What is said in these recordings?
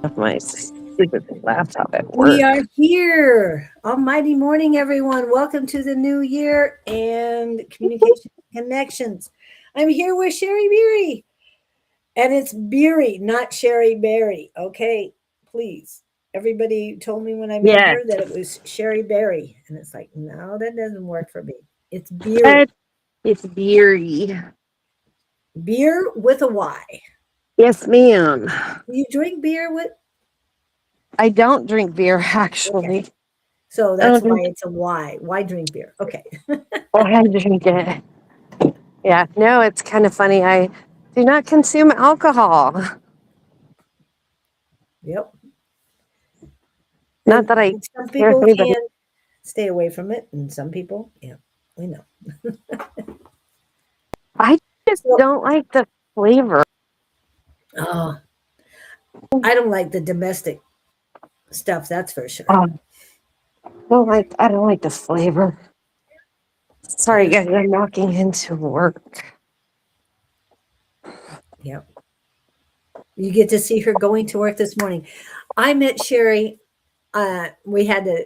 Of my stupid laptop at We work. are here. Almighty morning, everyone. Welcome to the new year and communication connections. I'm here with Sheri Beery, and it's Beery, not Sheri Berry. Okay, please. Everybody told me when I met Yeah, her that it was Sheri Berry, and it's like, no, that doesn't work for me. It's Beery. but it's Beery. Beer with a Y. Yes, ma'am. Do you drink beer with? I don't drink beer Okay, actually. so I that's don't why drink. it's a Y. Why drink beer? Okay. I drink it. Yeah, no, it's kind of funny. I do not consume alcohol. Yep. Not And that I some care if people anybody. can stay away from it, and some people, yeah, we know. I just So, don't like the flavor. oh, I don't like the domestic stuff, that's for sure. Um, don't like. I don't like the flavor. Sorry, Yeah, guys. I'm walking into work. yeah. You get to see her going to work this morning. I met Sheri. We had to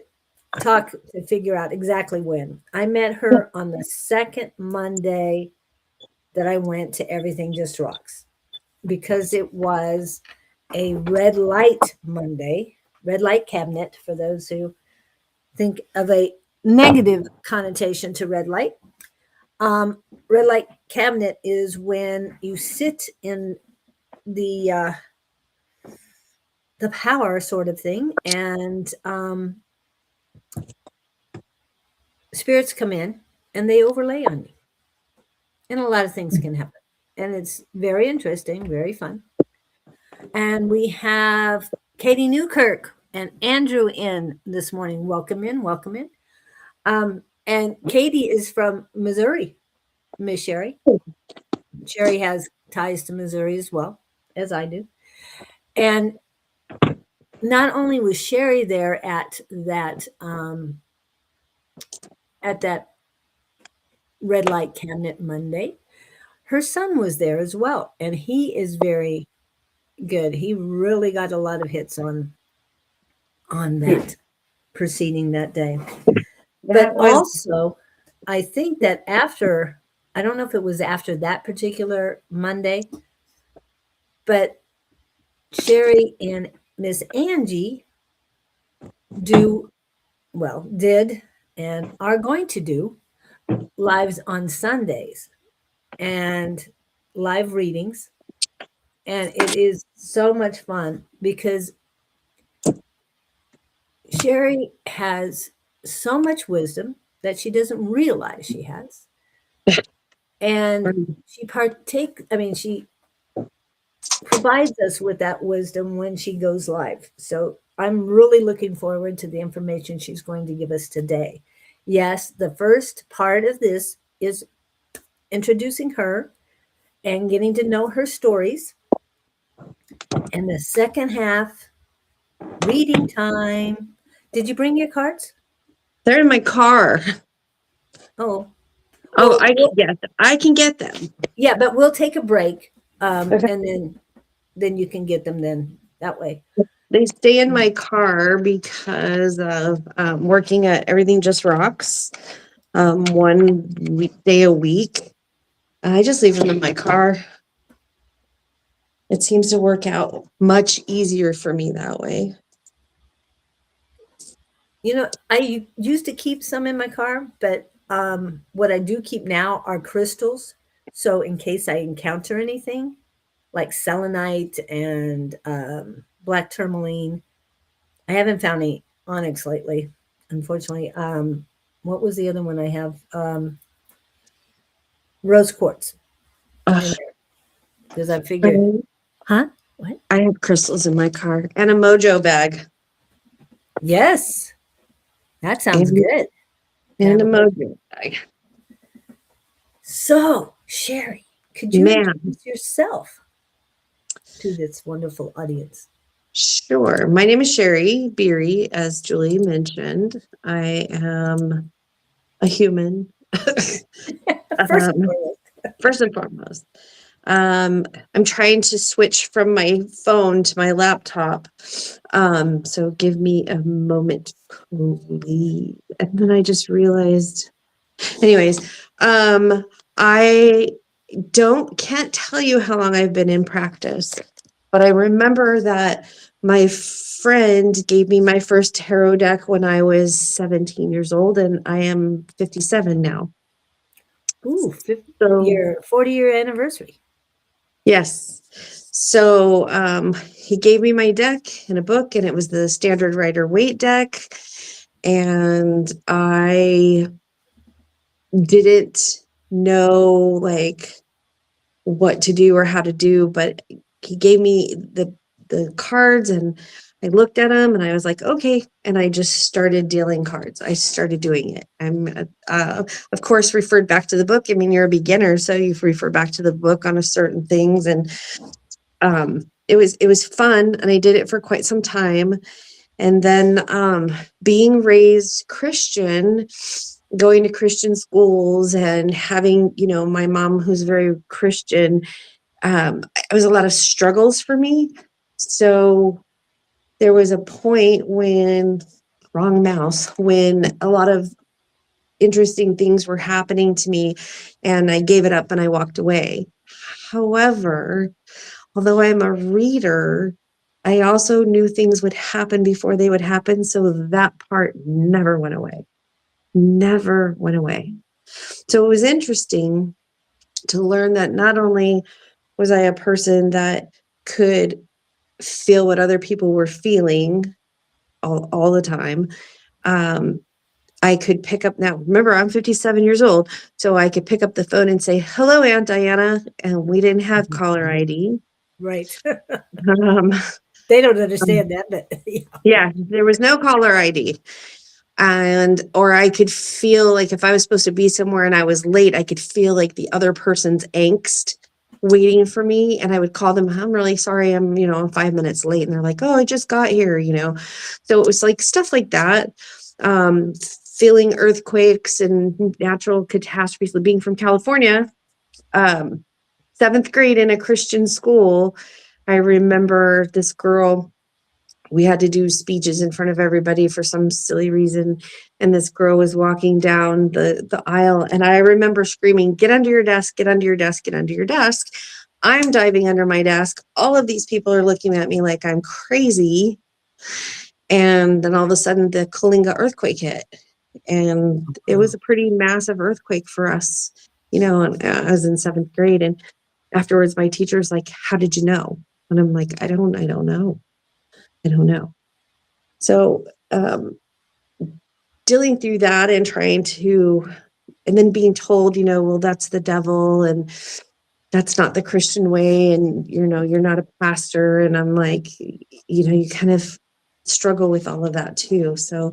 talk to figure out exactly when. I met her on the second Monday that I went to Everything Just Rocks because it was a red light Monday, red light cabinet for those who think of a negative connotation to red light. Red light cabinet is when you sit in the the power sort of thing, and spirits come in and they overlay on you, and a lot of things can happen. And it's very interesting, very fun. And we have Katie Newkirk and Andrew in this morning. Welcome in, welcome in. And Katie is from Missouri, Miss Sheri. Sheri has ties to Missouri as well, as I do. And not only was Sheri there at that red light cabinet Monday, her son was there as well, and he is very good. He really got a lot of hits on that proceeding that day. But That was. also, I think that after, I don't know if it was after that particular Monday, but Sheri and Miss Angie do, well, did and are going to do lives on Sundays and live readings. And it is so much fun because Sheri has so much wisdom that she doesn't realize she has. And she provides us with that wisdom when she goes live. So I'm really looking forward to the information she's going to give us today. Yes, the first part of this is introducing her and getting to know her stories. And the second half, reading time. Did you bring your cards? They're in my car. Oh, Oh, well, I can get them. yeah, but we'll take a break, Okay. and then you can get them then that way. They stay in my car because of working at Everything Just Rocks one day a week. I just leave them in my car. It seems to work out much easier for me that way. I used to keep some in my car, but what I do keep now are crystals. So in case I encounter anything like selenite and black tourmaline, I haven't found any onyx lately, unfortunately. What was the other one I have? Rose quartz in Ugh, there because I figured, huh? What? I have crystals in my car and a mojo bag Yes, that sounds and, good. To and have a a mojo. mojo bag. So, Sheri, could you Man, introduce yourself to this wonderful audience? sure. My name is Sheri Beery, as Julie mentioned. I am a human. First and um, foremost. first and foremost. I'm trying to switch from my phone to my laptop. So give me a moment, please. And then I just realized, anyways, I can't tell you how long I've been in practice, but I remember that my friend gave me my first tarot deck when I was 17 years old, and I am 57 now. Ooh, So your 40-year anniversary. yes. So he gave me my deck and a book, and it was the Standard Rider Waite deck. And I didn't know like what to do or how to do, but he gave me the cards, and I looked at them and I was like, okay. And I just started dealing cards. I started doing it. I'm of course referred back to the book. I mean, you're a beginner, so you refer back to the book on a certain things. And it was fun, and I did it for quite some time. And then being raised Christian, going to Christian schools and having, my mom who's very Christian, it was a lot of struggles for me. So there was a point when, wrong mouse, when a lot of interesting things were happening to me, and I gave it up and I walked away. However, although I'm a reader, I also knew things would happen before they would happen. So that part never went away. Never went away. So it was interesting to learn that not only was I a person that could feel what other people were feeling all the time, I could pick up now. Remember, I'm 57 years old, so I could pick up the phone and say, "Hello, Aunt Diana," and we didn't have caller ID. Right. Um, They don't understand that, but yeah, there was no caller ID. Or I could feel like if I was supposed to be somewhere and I was late, I could feel like the other person's angst waiting for me. And I would call them, "I'm really sorry. I'm 5 minutes late." And they're like, "Oh, I just got here. So it was like stuff like that. Um, Feeling earthquakes and natural catastrophes, being from California, seventh grade in a Christian school. I remember this girl, we had to do speeches in front of everybody for some silly reason. And this girl was walking down the aisle. And I remember screaming, "Get under your desk, get under your desk, get under your desk." I'm diving under my desk. All of these people are looking at me like I'm crazy. And then all of a sudden the Kalinga earthquake hit. And it was a pretty massive earthquake for us, and I was in seventh grade. And afterwards, my teacher's like, "How did you know?" And I'm like, I don't know. I don't know. So dealing through that and and then being told, well, that's the devil and that's not the Christian way. And, you're not a pastor. And I'm like, you kind of struggle with all of that too. So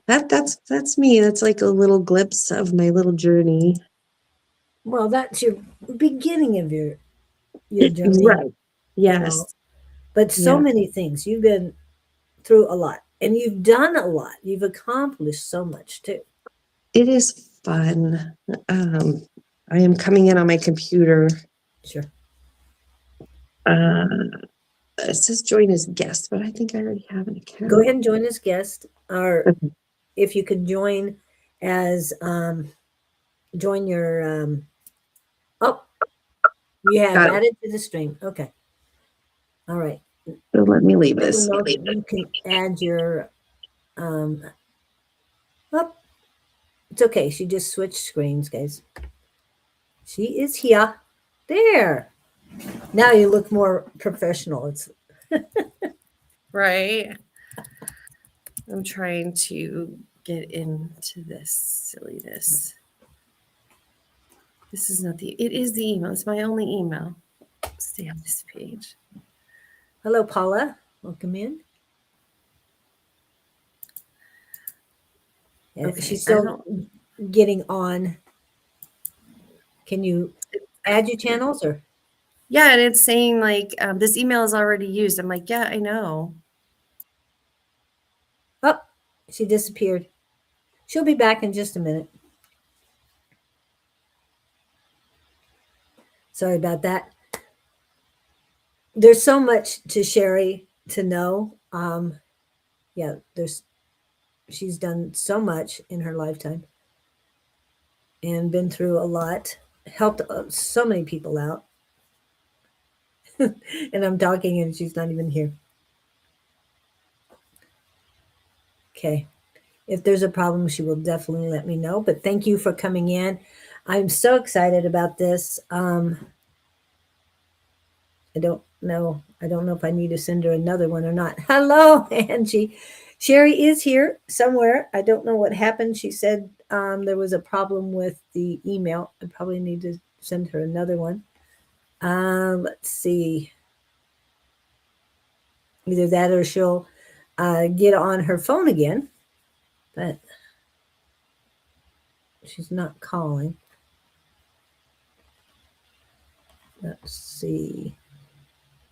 that's me. That's like a little glimpse of my little journey. well, that's your beginning of your journey, Right. you know. Yes. But so Yeah. many things. You've been through a lot and you've done a lot. You've accomplished so much too. It is fun. I am coming in on my computer. Sure. Uh, it says join as guest, but I think I already have an account. Go ahead and join as guest, or Okay. if you could join as join your oh, you have Got it. added to the stream. Okay. All right. So let me leave I don't this. know if you can add your um oh, it's okay. She just switched screens, guys. She is here. There. Now you look more professional. It's Right. I'm trying to get into this silliness. This is not it is the email. It's my only email. Stay on this page. hello, Paula. Welcome in. Okay. She's still getting on. Can you add your channels or? Yeah, and it's saying like this email is already used. I'm like, yeah, I know. Oh, she disappeared. She'll be back in just a minute. Sorry about that. there's so much to Sheri to know. Yeah, she's done so much in her lifetime and been through a lot, helped so many people out. And I'm talking and she's not even here. Okay. If there's a problem, she will definitely let me know. But thank you for coming in. I'm so excited about this. I don't know. I don't know if I need to send her another one or not. Hello, Angie. Sheri is here somewhere. I don't know what happened. She said there was a problem with the email. I probably need to send her another one. Let's see. Either that or she'll get on her phone again. But she's not calling. Let's see.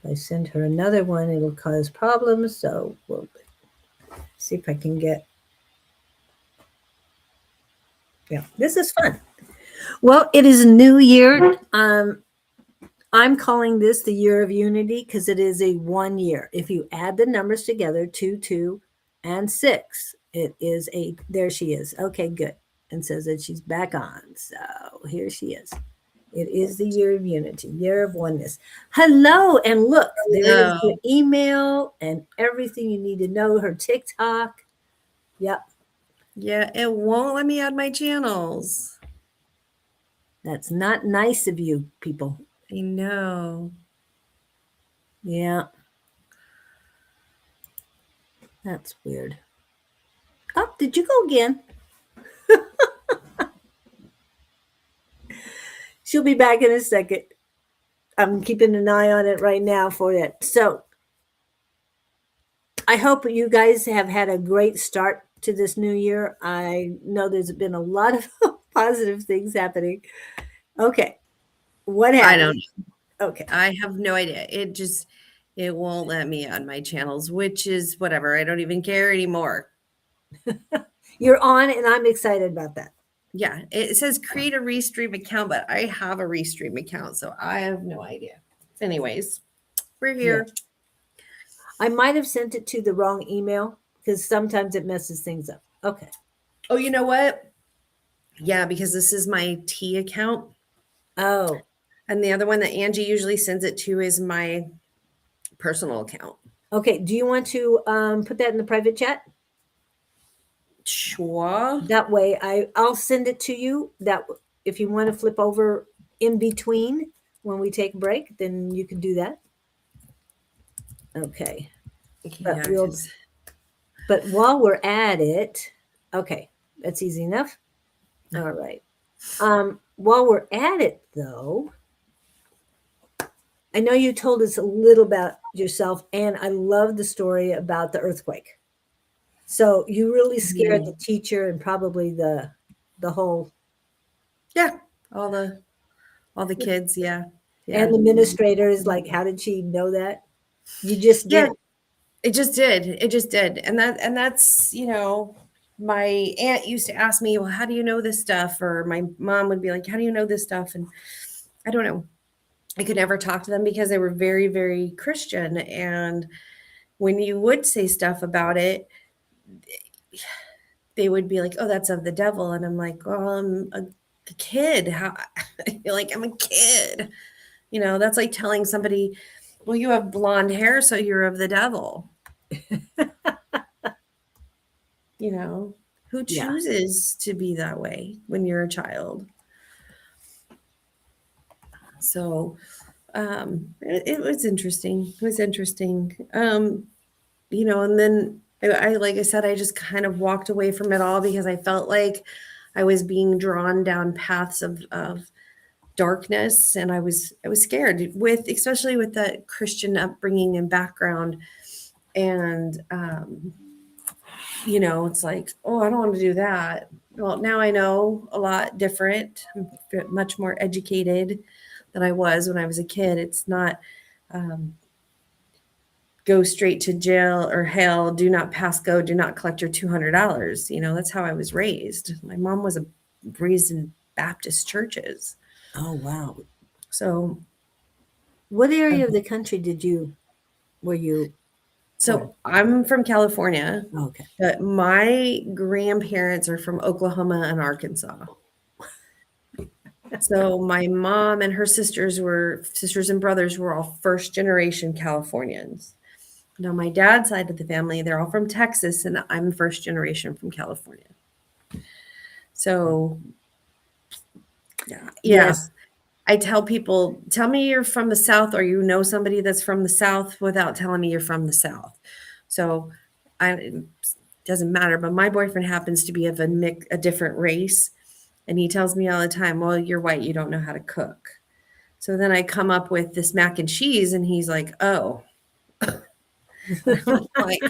If I send her another one, it'll cause problems. So we'll see if I can get. Yeah, this is fun. Well, it is a new year. I'm calling this the year of unity because it is a 1 year. If you add the numbers together, 2, 2, and 6, it is a. There she is. Okay, good. And says that she's back on. So here she is. It is the year of unity, year of oneness. Hello, and look, there is Hello. your email and everything you need to know. Her TikTok. Yep, Yeah, it won't let me add my channels. that's not nice of you, people. I know. Yeah, that's weird. Oh, did you go again? She'll be back in a second. I'm keeping an eye on it right now for it. So I hope you guys have had a great start to this new year. I know there's been a lot of positive things happening. Okay. What I happened? don't Okay. I have no idea. It won't let me add my channels, which is whatever. I don't even care anymore. You're on, and I'm excited about that. Yeah, it says create a restream account, but I have a restream account, so I have no idea. Anyways, we're Yeah. here. I might have sent it to the wrong email because sometimes it messes things up. Okay. Oh, you know what? Yeah, because this is my T account. Oh, And the other one that Angie usually sends it to is my personal account. okay. Do you want to put that in the private chat? Sure. That way, I'll send it to you. That if you want to flip over in between when we take a break, then you can do that. Okay. Yeah, But while we're at it, okay, that's easy enough. All right. While we're at it, though, I know you told us a little about yourself, and I love the story about the earthquake. So you really scared the teacher and probably the whole yeah, all the kids, yeah. Yeah. and the administrator is like, how did she know that? You just Yeah, did. it just did. It just did. And that's, my aunt used to ask me, well, how do you know this stuff? Or my mom would be like, how do you know this stuff? And I don't know. I could never talk to them because they were very, very Christian. And when you would say stuff about it, they would be like, oh, that's of the devil. And I'm like, well, I'm a kid. How you're like, I'm a kid. That's like telling somebody, well, you have blonde hair, so you're of the devil. Who Yeah. chooses to be that way when you're a child? So it was interesting. It was interesting. And then I, like I said, I just kind of walked away from it all because I felt like I was being drawn down paths of darkness, and I was scared especially with the Christian upbringing and background. And it's like, oh, I don't want to do that. Well, now I know a lot different. I'm much more educated than I was when I was a kid. It's not go straight to jail or hell, do not pass go, do not collect your $200. That's how I was raised. My mom was raised in Baptist churches. Oh wow. So What area of the country were you born? So I'm from California, Okay. but my grandparents are from Oklahoma and Arkansas. So my mom and her sisters and brothers were all first generation Californians. Now my dad's side of the family, they're all from Texas, and I'm first generation from California. So yeah. Yes. I tell people, tell me you're from the South, or you know somebody that's from the South without telling me you're from the South. So it doesn't matter. But my boyfriend happens to be of a different race. And he tells me all the time, well, you're white, you don't know how to cook. So then I come up with this mac and cheese, and he's like, oh. Like,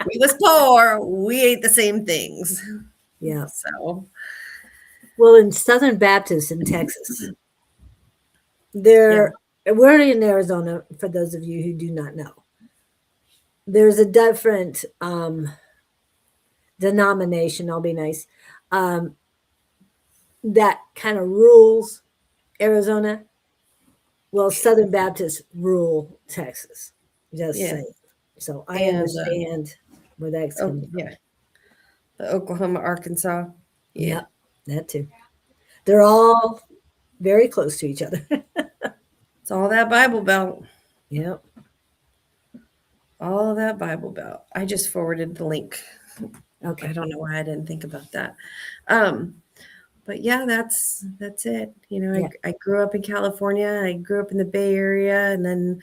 we was poor, we ate the same things. Yeah. So Well, in Southern Baptist in Texas, yeah. we're in Arizona, for those of you who do not know. There's a different denomination, I'll be nice, that kind of rules Arizona. Well, Southern Baptists rule Texas. Just Yeah. saying. So I And understand where that's coming from. yeah. The Oklahoma, Arkansas. Yeah. Yep, that too. They're all very close to each other. It's all that Bible Belt. Yep. All that Bible Belt. I just forwarded the link. Okay. I don't know why I didn't think about that. But yeah, that's it. You know, Yeah. I grew up in California. I grew up in the Bay Area, and then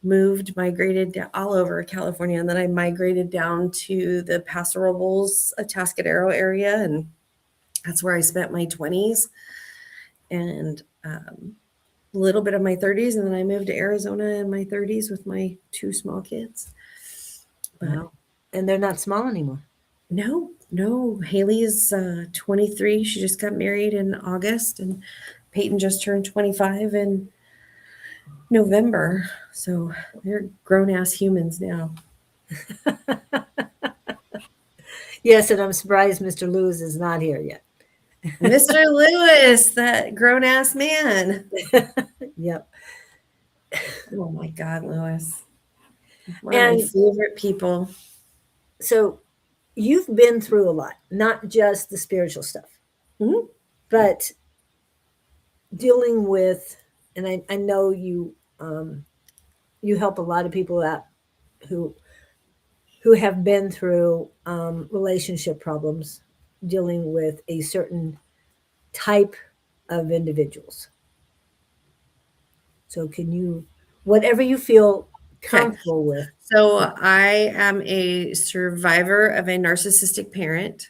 migrated all over California, and then I migrated down to the Paso Robles, Atascadero area, and that's where I spent my 20s and a little bit of my 30s, and then I moved to Arizona in my 30s with my 2 small kids. But Wow. And they're not small anymore. No. Haley is 23. She just got married in August, and Peyton just turned 25 in November. So they're grown ass humans now. Yes, and I'm surprised Mr. Lewis is not here yet. Mr. Lewis, that grown ass man. Yep. Oh my God, Lewis. One of my And favorite people. so you've been through a lot, not just the spiritual stuff, Mhm. but dealing with, and I know you you help a lot of people out who have been through relationship problems, dealing with a certain type of individuals. So can you, whatever you feel Okay. comfortable with? So I am a survivor of a narcissistic parent.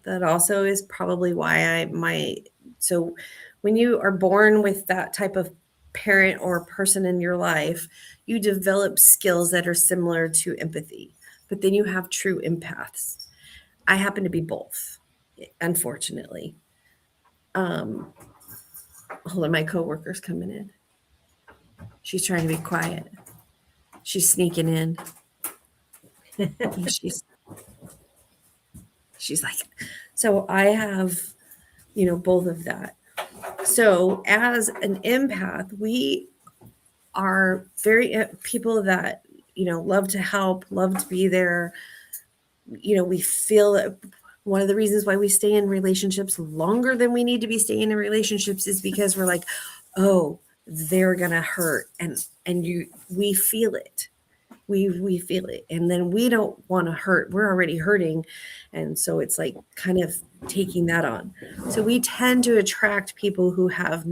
That also is probably why so when you are born with that type of parent or person in your life, you develop skills that are similar to empathy, but then you have true empaths. I happen to be both, unfortunately. Hold on, my coworker's coming in. She's trying to be quiet. She's sneaking in. she's she's like, so I have, both of that. So as an empath, we are very people that, love to help, love to be there. We feel that one of the reasons why we stay in relationships longer than we need to be staying in relationships is because we're like, oh, they're gonna hurt, and we feel it. We feel it, and then we don't want to hurt. We're already hurting, and so it's like kind of taking that on. So we tend to attract people who have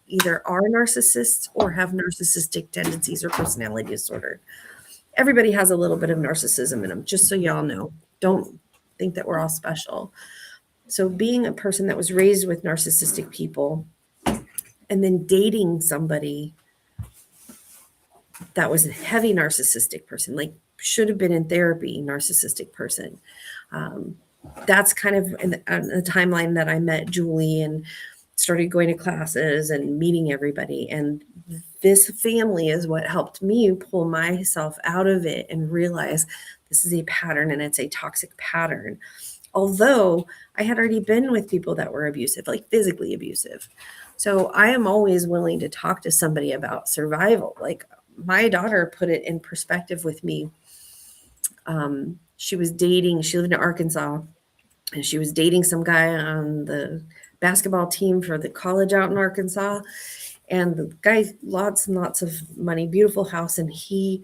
either are narcissists or have narcissistic tendencies or personality disorder. Everybody has a little bit of narcissism in them, just so y'all know. Don't think that we're all special. So being a person that was raised with narcissistic people and then dating somebody that was a heavy narcissistic person, like should have been in therapy, narcissistic person. That's kind of in the timeline that I met Julie and started going to classes and meeting everybody. And this family is what helped me pull myself out of it and realize this is a pattern, and it's a toxic pattern. although I had already been with people that were abusive, like physically abusive. So I am always willing to talk to somebody about survival. Like my daughter put it in perspective with me. She lived in Arkansas, and she was dating some guy on the basketball team for the college out in Arkansas. And the guy, lots and lots of money, beautiful house, and he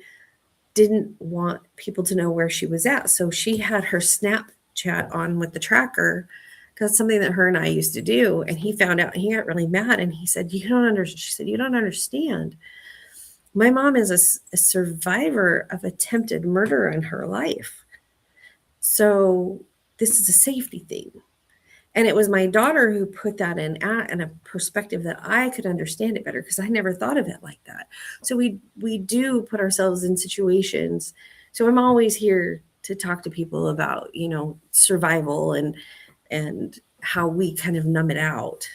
didn't want people to know where she was at. So she had her Snapchat on with the tracker, because it's something that her and I used to do. And he found out and he got really mad, and he said, "You don't understand." She said, "You don't understand. My mom is a survivor of attempted murder in her life. So this is a safety thing." And it was my daughter who put that in a perspective that I could understand it better, because I never thought of it like that. So we do put ourselves in situations. So I'm always here to talk to people about, survival and how we kind of numb it out.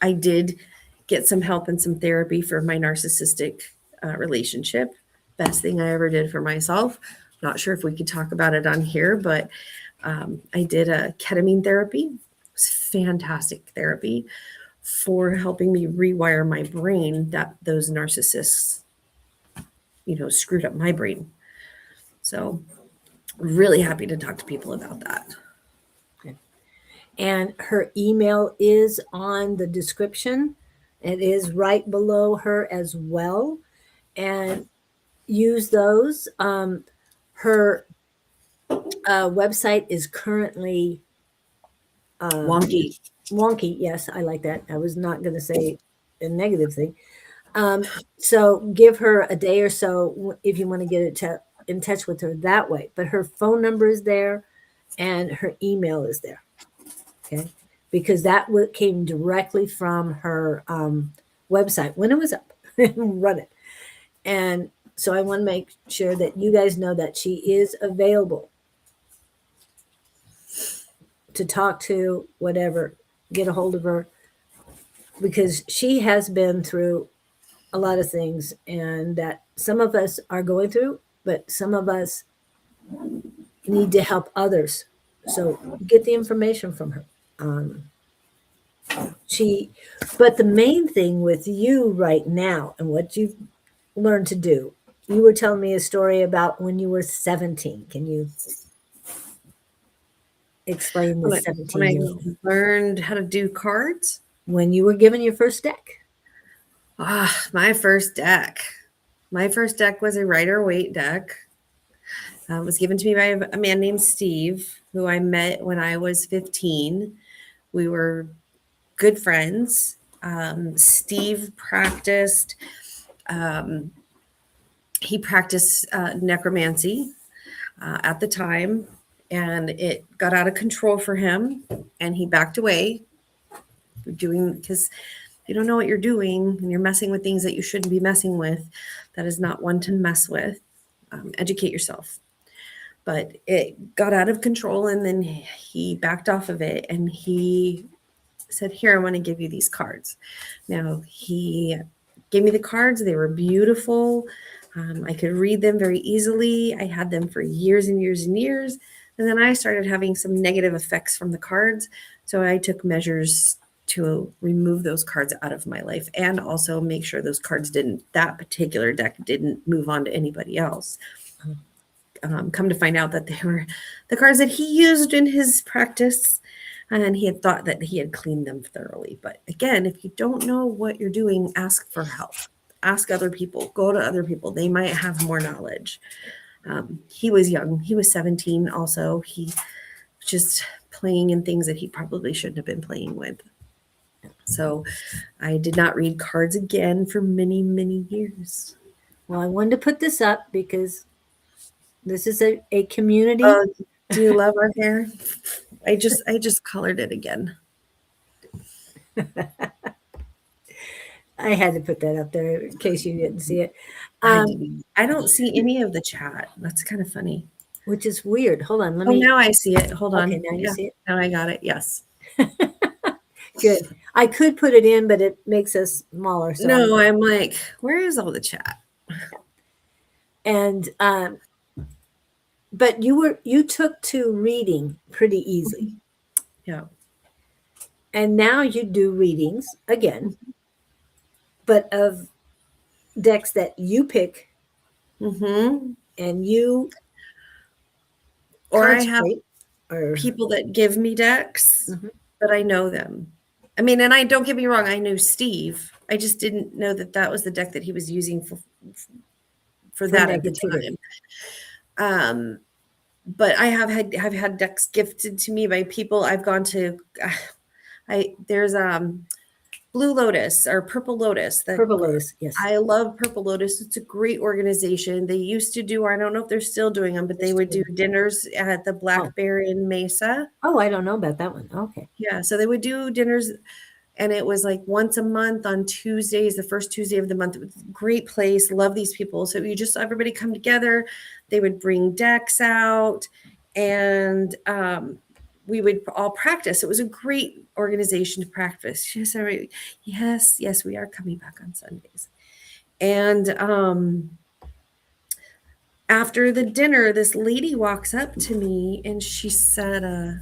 I did get some help and some therapy for my narcissistic relationship. Best thing I ever did for myself. Not sure if we could talk about it on here, but I did a ketamine therapy. It was fantastic therapy for helping me rewire my brain, that those narcissists, screwed up my brain. So really happy to talk to people about that. And her email is on the description. It is right below her as well. And use those. Her website is currently Wonky. wonky. Yes, I like that. I was not going to say a negative thing. So give her a day or so if you want to get in touch with her that way. But her phone number is there and her email is there. Okay. Because that came directly from her website when it was up. Run it. And so I want to make sure that you guys know that she is available to talk to, whatever, get a hold of her, because she has been through a lot of things, and that some of us are going through, but some of us need to help others. So get the information from her. But the main thing with you right now and what you've learned to do, you were telling me a story about when you were 17. Can you explain the When 17-year-old? I learned how to do cards. When you were given your first deck. My first deck. My first deck was a Rider-Waite deck. It was given to me by a man named Steve, who I met when I was 15. We were good friends. Steve practiced, necromancy at the time, and it got out of control for him, and he backed away because you don't know what you're doing and you're messing with things that you shouldn't be messing with. That is not one to mess with. Educate yourself. But it got out of control, and then he backed off of it, and he said, "Here, I want to give you these cards." Now, he gave me the cards. They were beautiful. I could read them very easily. I had them for years and years and years. And then I started having some negative effects from the cards. So I took measures to remove those cards out of my life, and also make sure that particular deck didn't move on to anybody else. Come to find out that they were the cards that he used in his practice, and he had thought that he had cleaned them thoroughly. But again, if you don't know what you're doing, ask for help. Ask other people. Go to other people. They might have more knowledge. He was young. He was 17 also. He was just playing in things that he probably shouldn't have been playing with. So I did not read cards again for many, many years. Well, I wanted to put this up because this is a community. Do you love our hair? I just colored it again. I had to put that up there in case you didn't see it. I don't see any of the chat. That's kind of funny. Which is weird. Hold on. Now I see it. Hold on. Okay, now you see it? Now I got it. Yes. Good. I could put it in, but it makes us smaller. So no, I'm like, where is all the chat? And But you took to reading pretty easily. Yeah. And now you do readings again, but of decks that you pick Mm-hmm. and you Or I have consecrate or people that give me decks, Mhm. but I know them. I mean, and I don't get me wrong, I knew Steve. I just didn't know that that was the deck that he was using for for that at the time. negativity. But have had decks gifted to me by people. I've gone to I there's Blue Lotus or Purple Lotus. That Purple Lotus, yes. I love Purple Lotus. It's a great organization. They used to do, I don't know if they're still doing them, but they would do dinners at the Oh. Blackberry in Mesa. Oh, I don't know about that one. Okay. Yeah, so they would do dinners, and it was like once a month on Tuesdays, the first Tuesday of the month. It was a great place. Love these people. So you just everybody come together. They would bring decks out, and we would all practice. It was a great organization to practice. Yes, we are coming back on Sundays. And after the dinner, this lady walks up to me and she said, I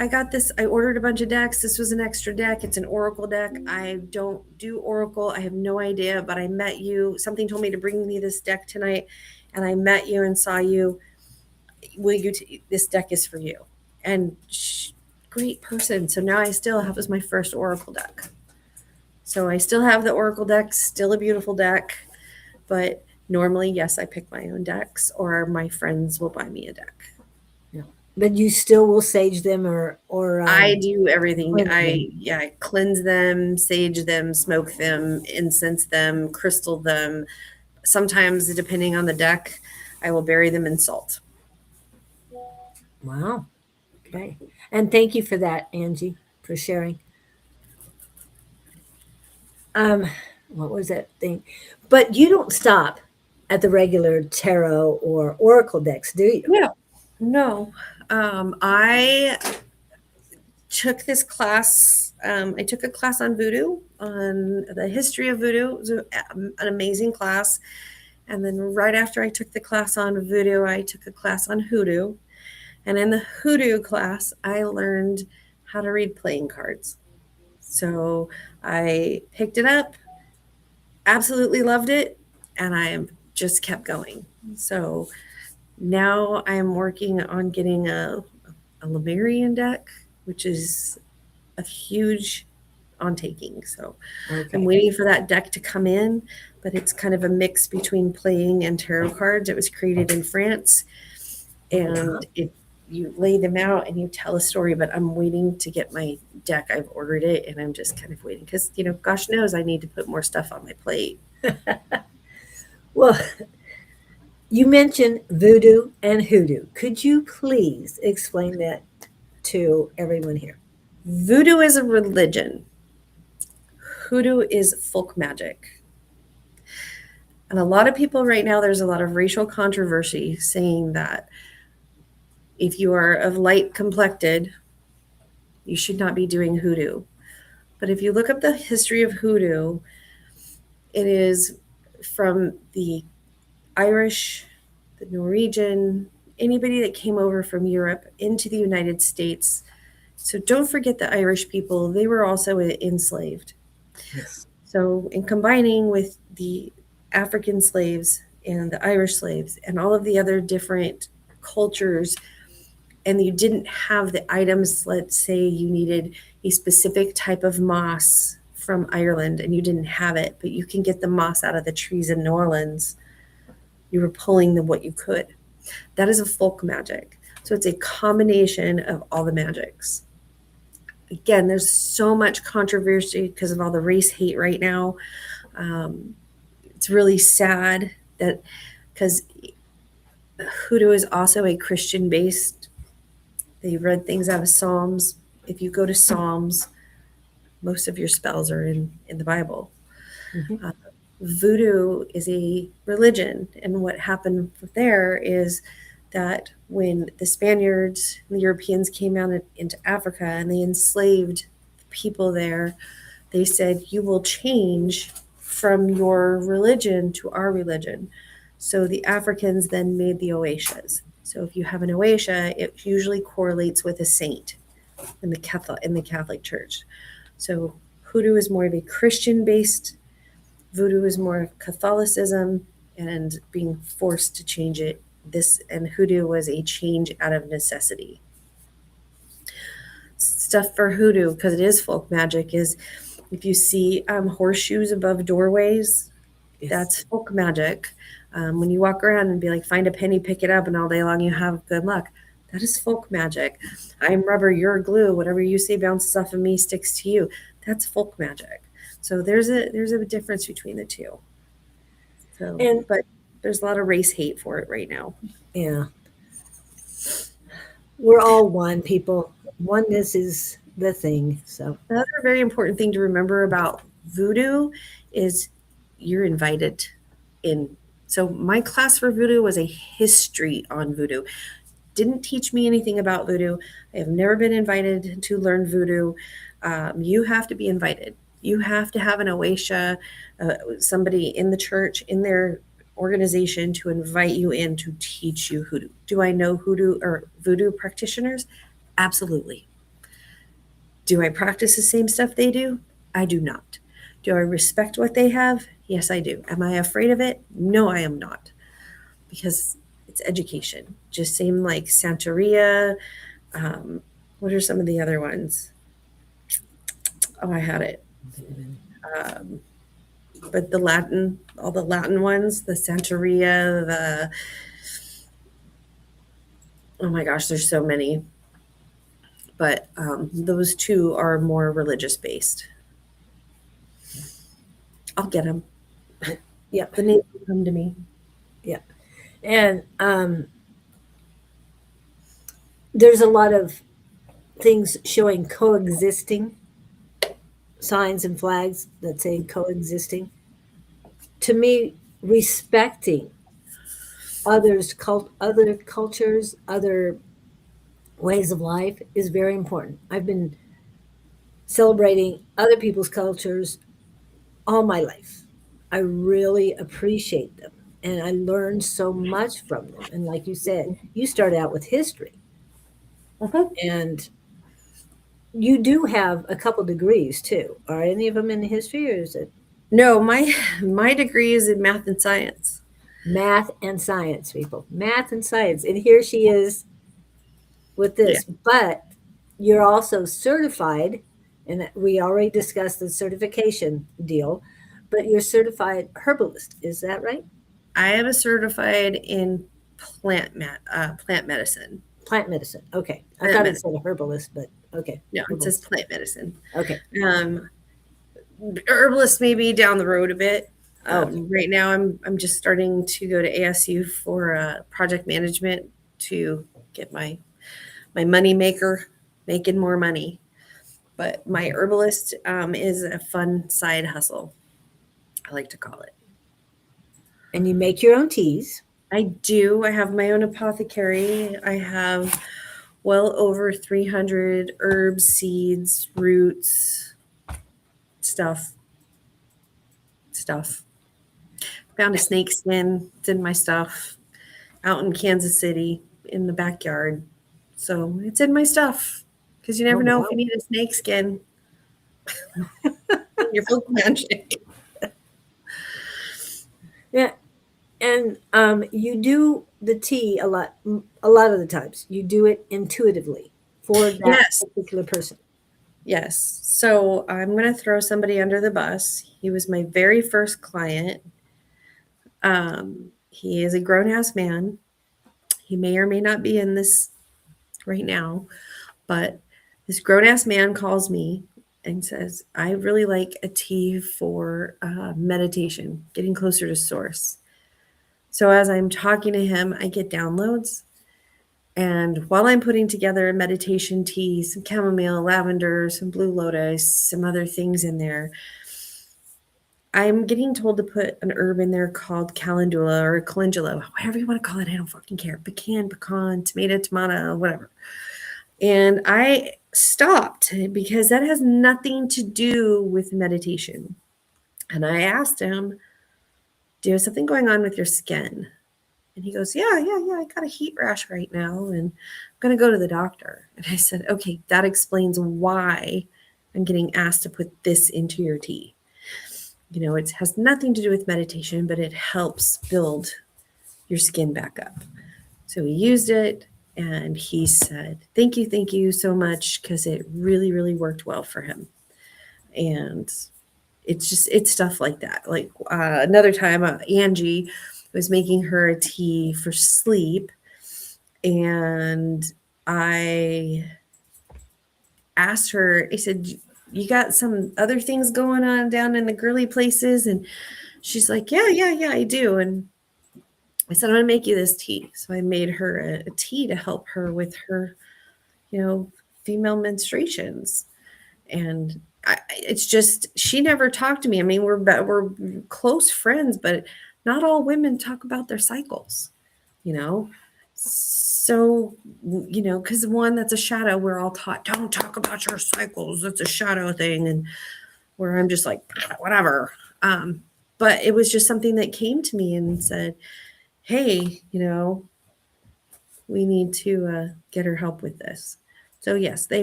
got this. I ordered a bunch of decks. This was an extra deck. It's an Oracle deck. I don't do Oracle. I have no idea, but I met you. Something told me to bring me this deck tonight, and I met you and saw you. This deck is for you. And great person. So now I still have as my first Oracle deck. So I still have the Oracle deck, still a beautiful deck, but normally, yes, I pick my own decks, or my friends will buy me a deck. But you still will sage them or I do everything. cleanse them. I cleanse them, sage them, smoke them, incense them, crystal them. Sometimes, depending on the deck, I will bury them in salt. Wow. Okay. And thank you for that, Angie, for sharing. What was that thing? But you don't stop at the regular tarot or oracle decks, do you? No. I took this class. I took a class on voodoo, on the history of voodoo. It was an amazing class. And then right after I took the class on voodoo, I took a class on hoodoo. And in the hoodoo class, I learned how to read playing cards. So I picked it up, absolutely loved it, and I just kept going. So now I'm working on getting a Lemurian deck, which is a huge taking. So I'm waiting for that deck to come in, but it's kind of a mix between playing and tarot cards. It was created in France, and you lay them out and you tell a story, but I'm waiting to get my deck. I've ordered it, and I'm just kind of waiting because, gosh knows I need to put more stuff on my plate. Well, you mentioned voodoo and hoodoo. Could you please explain that to everyone here? Voodoo is a religion. Hoodoo is folk magic. And a lot of people right now, there's a lot of racial controversy saying that if you are of light complected, you should not be doing hoodoo. But if you look up the history of hoodoo, it is from the Irish, the Norwegian, anybody that came over from Europe into the United States. So don't forget the Irish people, they were also enslaved. Yes. So in combining with the African slaves and the Irish slaves and all of the other different cultures, and you didn't have the items, let's say you needed a specific type of moss from Ireland and you didn't have it, but you can get the moss out of the trees in New Orleans. You were pulling what you could. That is a folk magic. So it's a combination of all the magics. Again, there's so much controversy because of all the race hate right now. It's really sad that because hoodoo is also a Christian based. They read things out of Psalms. If you go to Psalms, most of your spells are in the Bible. Mm-hmm. Voodoo is a religion, and what happened there is that when the Spaniards and the Europeans came out into Africa and they enslaved people there, they said, you will change from your religion to our religion. So the Africans then made the oashas. So if you have an oasha, it usually correlates with a saint in the Catholic Church. So hoodoo is more of a Christian-based. Voodoo is more Catholicism and being forced to change it. And hoodoo was a change out of necessity. Stuff for hoodoo, because it is folk magic, is if you see horseshoes above doorways, Yes. that's folk magic. When you walk around and be like, find a penny, pick it up, and all day long you have good luck. That is folk magic. I'm rubber, you're glue. Whatever you say bounces off of me, sticks to you. That's folk magic. So there's a difference between the two. So, but there's a lot of race hate for it right now. Yeah. We're all one, people. Oneness is the thing. So another very important thing to remember about voodoo is you're invited in. So my class for voodoo was a history on voodoo. Didn't teach me anything about voodoo. I have never been invited to learn voodoo. You have to be invited. You have to have an oasha, somebody in the church, in their organization, to invite you in to teach you hoodoo. Do I know hoodoo or voodoo practitioners? Absolutely. Do I practice the same stuff they do? I do not. Do I respect what they have? Yes, I do. Am I afraid of it? No, I am not. Because it's education. Just same like Santeria. What are some of the other ones? Oh, I had it. But all the Latin ones, the Santeria, oh my gosh, there's so many. But those two are more religious based. I'll get them. yeah, The names will come to me. yeah. And there's a lot of things showing coexisting signs and flags that say coexisting. To me, respecting other cultures, other ways of life is very important. I've been celebrating other people's cultures all my life. I really appreciate them and I learned so much from them. And like you said, you started out with history. And you do have a couple degrees too. Are any of them in history or is it? No, my degree is in math and science. Math and science, people. Math and science. And here she is with this. Yeah. But you're also certified, and we already discussed the certification deal, but you're certified herbalist. Is that right? I am a certified in plant medicine. Plant medicine. Okay. I thought it said herbalist, but okay. No, it says plant medicine. Okay. Herbalist maybe down the road a bit. Right now, I'm just starting to go to ASU for project management to get my money maker, making more money. But my herbalist is a fun side hustle, I like to call it. And you make your own teas? I do. I have my own apothecary. I have well over 300 herbs, seeds, roots, stuff. Found a snake skin. It's in my stuff out in Kansas City in the backyard. So it's in my stuff because you never know if you need a snake skin. Your folk magic. Yeah. And you do the tea a lot of the times. You do it intuitively for that particular person. Yes. So I'm going to throw somebody under the bus. He was my very first client. He is a grown-ass man. He may or may not be in this right now, but this grown-ass man calls me and says, I really like a tea for meditation, getting closer to source. So as I'm talking to him, I get downloads. And while I'm putting together a meditation tea, some chamomile, lavender, some blue lotus, some other things in there, I'm getting told to put an herb in there called calendula or calendula, whatever you want to call it. I don't fucking care. Pecan, tomato, whatever. And I stopped because that has nothing to do with meditation. And I asked him, do you have something going on with your skin? And he goes, yeah, I got a heat rash right now and I'm going to go to the doctor. And I said, okay, that explains why I'm getting asked to put this into your tea. It has nothing to do with meditation, but it helps build your skin back up. So he used it and he said, thank you so much, because it really, really worked well for him. And it's stuff like that. Like another time, Angie was making her a tea for sleep, and I asked her, I said, you got some other things going on down in the girly places? And she's like, yeah, I do. And I said, I'm going to make you this tea. So I made her a tea to help her with her, female menstruations. And it's just, she never talked to me. I mean, we're close friends, but not all women talk about their cycles, you know? So, because one, that's a shadow. We're all taught, don't talk about your cycles. That's a shadow thing. And where I'm just like, whatever. But it was just something that came to me and said, hey, we need to get her help with this. So yes, they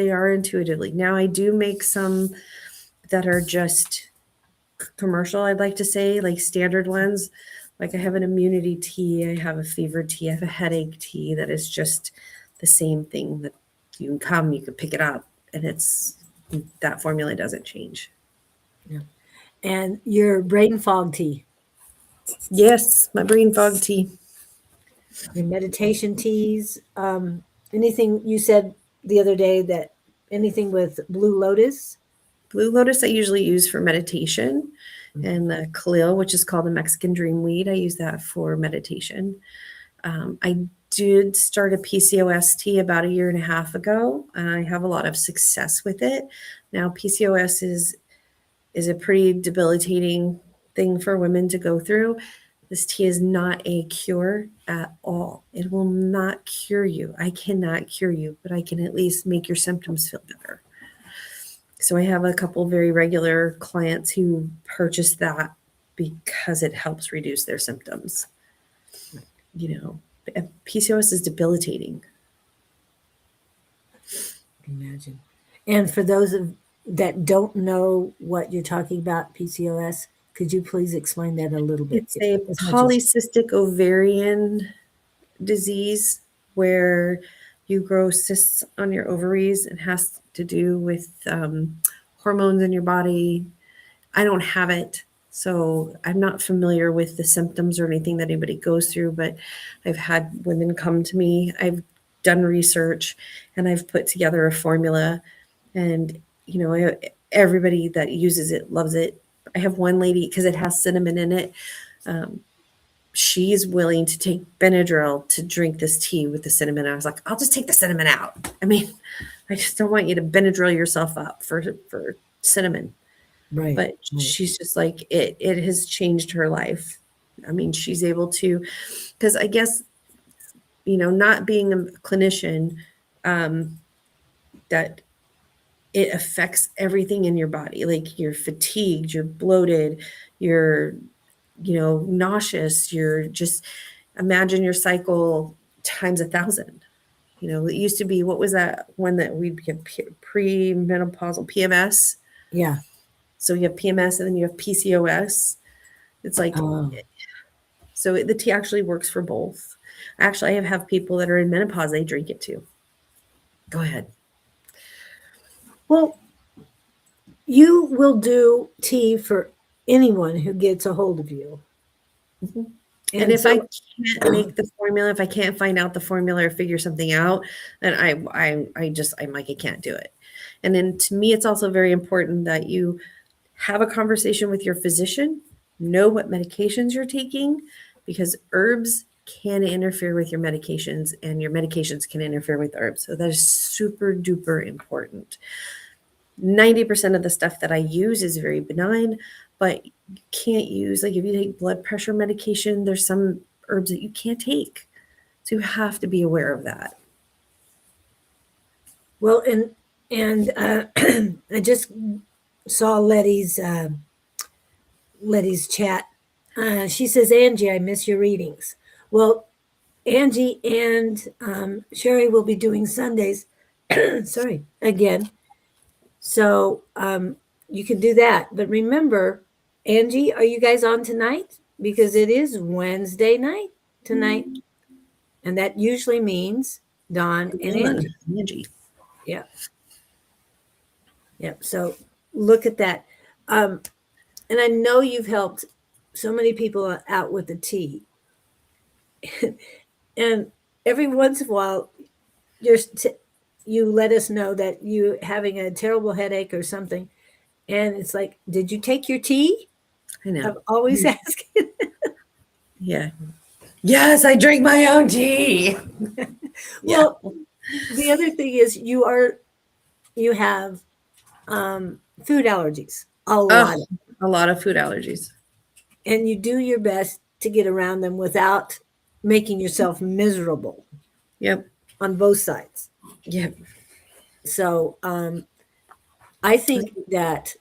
are intuitively. Now I do make some that are just commercial, I'd like to say, like standard ones. Like I have an immunity tea, I have a fever tea, I have a headache tea that is just the same thing, that you can pick it up, and that formula doesn't change. Yeah. And your brain fog tea, Yes, my brain fog tea. your meditation teas, anything you said the other day that anything with blue lotus? Blue lotus I usually use for meditation, and the Khalil, which is called the Mexican dream weed, I use that for meditation. I did start a PCOS tea about a year and a half ago, and I have a lot of success with it. Now, PCOS is a pretty debilitating thing for women to go through. This tea is not a cure at all. It will not cure you. I cannot cure you, but I can at least make your symptoms feel better. So I have a couple very regular clients who purchase that because it helps reduce their symptoms. PCOS is debilitating. Imagine. And for those that don't know what you're talking about, PCOS, could you please explain that a little bit? It's a As much as polycystic ovarian disease where you grow cysts on your ovaries. It has to do with hormones in your body. I don't have it, so I'm not familiar with the symptoms or anything that anybody goes through, but I've had women come to me. I've done research and I've put together a formula, and everybody that uses it loves it. I have one lady, because it has cinnamon in it. She's willing to take Benadryl to drink this tea with the cinnamon. I was like, I'll just take the cinnamon out. I mean, I just don't want you to Benadryl yourself up for cinnamon. right, But right. she's just like, it has changed her life. I mean, she's able to, because I guess, not being a clinician, that it affects everything in your body. Like you're fatigued, you're bloated, you're, nauseous, you're just, imagine your cycle times 1,000. It used to be, what was that one that we'd get premenopausal PMS? Yeah. So you have PMS and then you have PCOS. It's like, so the tea actually works for both. Actually, I have people that are in menopause, they drink it too. Go ahead. Well, you will do tea for anyone who gets a hold of you. Mm-hmm. And And if I so, can't make the formula, if I can't find out the formula or figure something out, then I'm like, I can't do it. And then to me, it's also very important that you have a conversation with your physician, know what medications you're taking, because herbs can interfere with your medications and your medications can interfere with herbs. So that is super duper important. 90% of the stuff that I use is very benign, but you can't use, like if you take blood pressure medication, there's some herbs that you can't take. So you have to be aware of that. well, and I just saw Letty's chat. She says, Angie, I miss your readings. Well, Angie and Sheri will be doing Sundays. Sorry, again. So you can do that. But remember, Angie, are you guys on tonight? Because it is Wednesday night tonight. And that usually means Dawn and Angie. Angie. Yeah. Yeah. So look at that. And I know you've helped so many people out with the tea. And every once in a while, you let us know that you having a terrible headache or something. And it's like, did you take your tea? I know. I'm always asking. Yeah. Yes, I drink my own tea. Well, the other thing is you have food allergies, a Oh, lot, a lot of food allergies. and you do your best to get around them without making yourself miserable Yep. on both sides. Yep. So I think that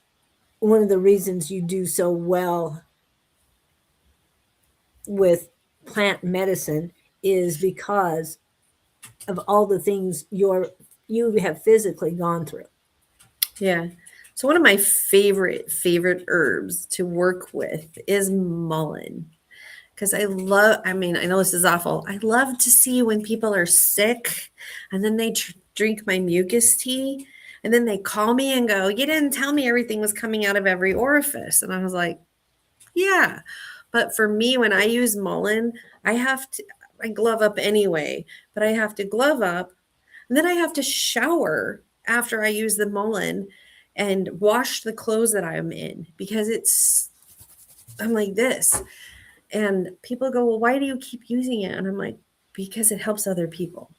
one of the reasons you do so well with plant medicine is because of all the things you have physically gone through. Yeah. So one of my favorite herbs to work with is mullein. Because I mean, I know this is awful. I love to see when people are sick and then they drink my mucus tea and then they call me and go, "You didn't tell me everything was coming out of every orifice." And I was like, yeah. But for me, when I use mullein, I glove up anyway, but I have to glove up and then I have to shower after I use the mullein and wash the clothes that I'm in because I'm like this. And people go, "Well, why do you keep using it?" And I'm like, because it helps other people.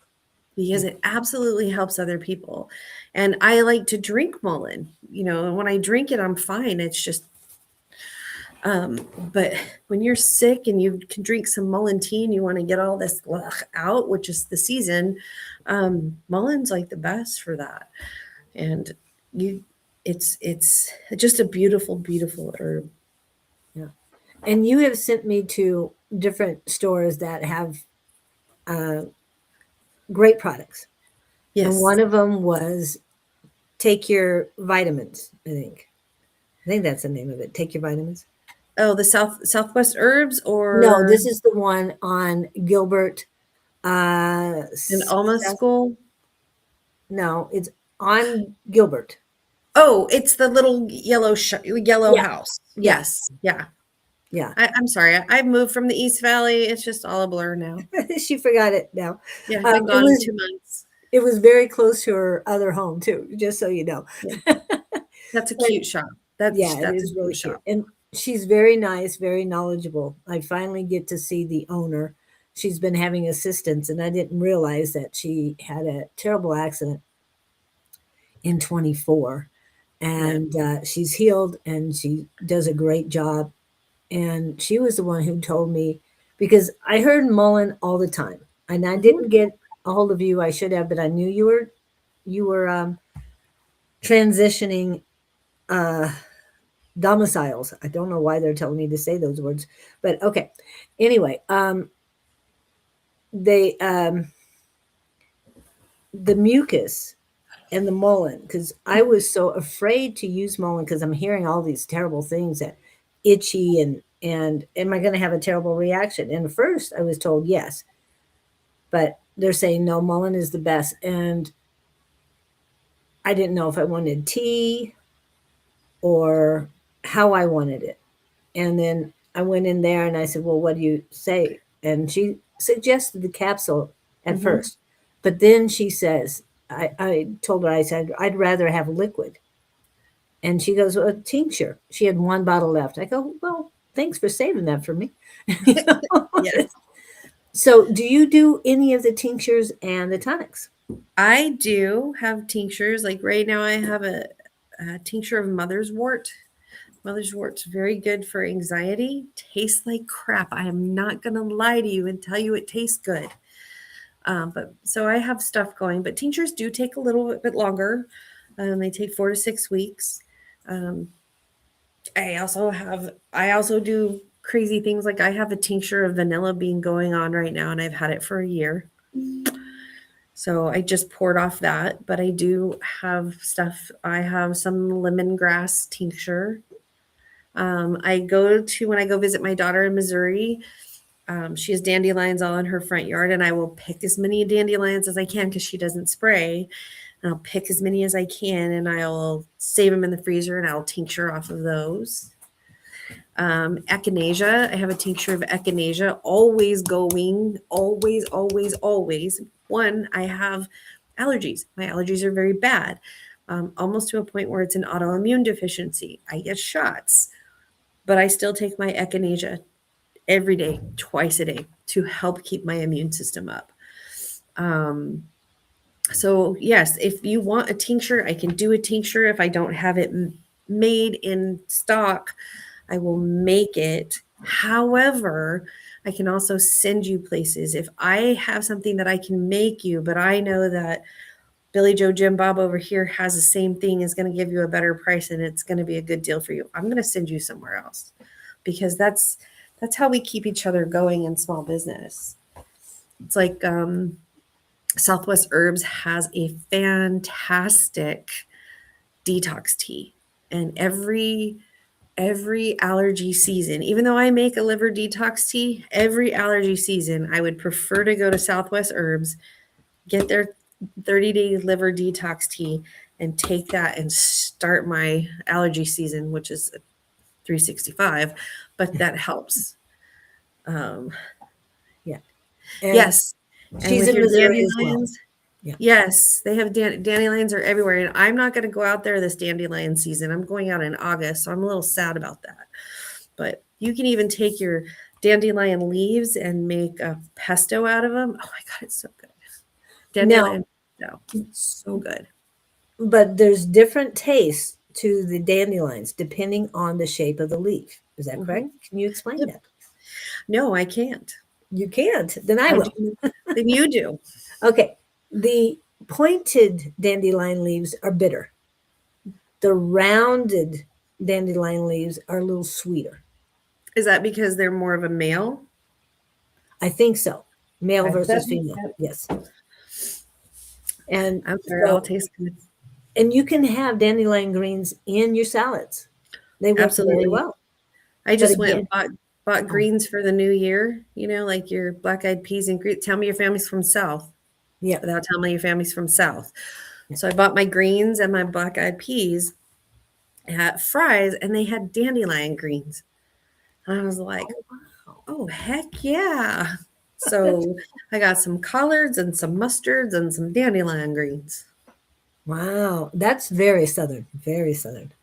Because it absolutely helps other people. And I like to drink mullein. And when I drink it, I'm fine. It's just but when you're sick and you can drink some mullein tea and you want to get all this out, which is the season, mullein's like the best for that. And you it's just a beautiful herb. Yeah. And you have sent me to different stores that have uh, great products. And Yes. one of them was Take Your Vitamins, I think. I think that's the name of it. Take Your Vitamins. Oh, the Southwest herbs No, or this is the one on Gilbert. an Alma school. No, it's on Gilbert. Oh, it's the little yellow Yeah, house. yeah, Yes. Yeah. yeah. I'm sorry. I moved from the East Valley. It's just all a blur now. She forgot it now. Yeah, I've been It gone was 2 months. it was very close to her other home too, just so you know. Yeah. That's a And cute shop. That's yeah, it that's a is really cute cute. shop. And she's very nice, very knowledgeable. I finally get to see the owner. She's been having assistance, and I didn't realize that she had a terrible accident in 24. Yeah. And she's healed and she does a great job. And she was the one who told me because I heard Mullen all the time, and I Mhm. didn't get a hold of you. I should have, but I knew you were transitioning uh, domiciles. I don't know why they're telling me to say those words, but okay. Anyway, they the mucus and the mullein, because I was so afraid to use mullein because I'm hearing all these terrible things that itchy and am I going to have a terrible reaction? And at first I was told yes, but they're saying no, mullein is the best. And I didn't know if I wanted tea or how I wanted it. And then I went in there and I said, "Well, what do you say?" And she suggested the capsule at Mhm. first. But then she says, I told her, I said, "I'd rather have liquid." And she goes, "Well, a tincture." She had one bottle left. I go, "Well, thanks for saving that for me." You know? Yes. So, do you do any of the tinctures and the tonics? I do have tinctures. Like right now I have a tincture of mother's wort. Mother's wort's very good for anxiety. Tastes like crap. I am not going to lie to you and tell you it tastes good. But so I have stuff going, but tinctures do take a little bit longer. They take 4 to 6 weeks. Um, I also do crazy things. Like I have a tincture of vanilla bean going on right now, and I've had it for a year. So I just poured off that, but I do have stuff. I have some lemongrass tincture. I go to when I go visit my daughter in Missouri. She has dandelions all in her front yard, and I will pick as many dandelions as I can because she doesn't spray. And I'll pick as many as I can, and I'll save them in the freezer, and I'll tincture off of those. Echinacea, I have a tincture of echinacea, always going, always, always, always. One, I have allergies. My allergies are very bad, almost to a point where it's an autoimmune deficiency. I get shots, but I still take my echinacea every day, twice a day, to help keep my immune system up. So yes, if you want a tincture, I can do a tincture. If I don't have it made in stock, I will make it. However, I can also send you places. If I have something that I can make you, but I know that Billy Joe Jim Bob over here has the same thing, is going to give you a better price, and it's going to be a good deal for you, I'm going to send you somewhere else, because that's how we keep each other going in small business. It's like Southwest Herbs has a fantastic detox tea, and every allergy season, even though I make a liver detox tea, every allergy season, I would prefer to go to Southwest Herbs, get their 30-day liver detox tea, and take that and start my allergy season, which is 365, but that helps. Yeah. And Yes. And she's with in your Missouri as well. dandelions, Yeah. yes, they have dandelions are everywhere. And I'm not going to go out there this dandelion season. I'm going out in August, so I'm a little sad about that. But you can even take your dandelion leaves and make a pesto out of them. Oh my God, it's so good. Dandelion pesto, so good. But there's different tastes to the dandelions depending on the shape of the leaf. Is that correct? Mhm. Can you explain Yep. that? No, I can't. You can't. Then I I will. do. Then you do. Okay. The pointed dandelion leaves are bitter. The rounded dandelion leaves are a little sweeter. Is that because they're more of a male? I think so. Male Okay, that versus makes female. sense. Yes. And I'm sure it all so, tastes good. and you can have dandelion greens in your salads. They work very Absolutely. well. I But just went again, and bought oh, greens for the new year, like your black eyed peas and greens. Tell me your family's from South yeah. without telling me your family's from South. Yeah. So I bought my greens and my black eyed peas at Fry's, and they had dandelion greens. And I was like, Oh, wow. oh, heck yeah. So I got some collards and some mustards and some dandelion greens. Wow. That's very Southern. Very Southern.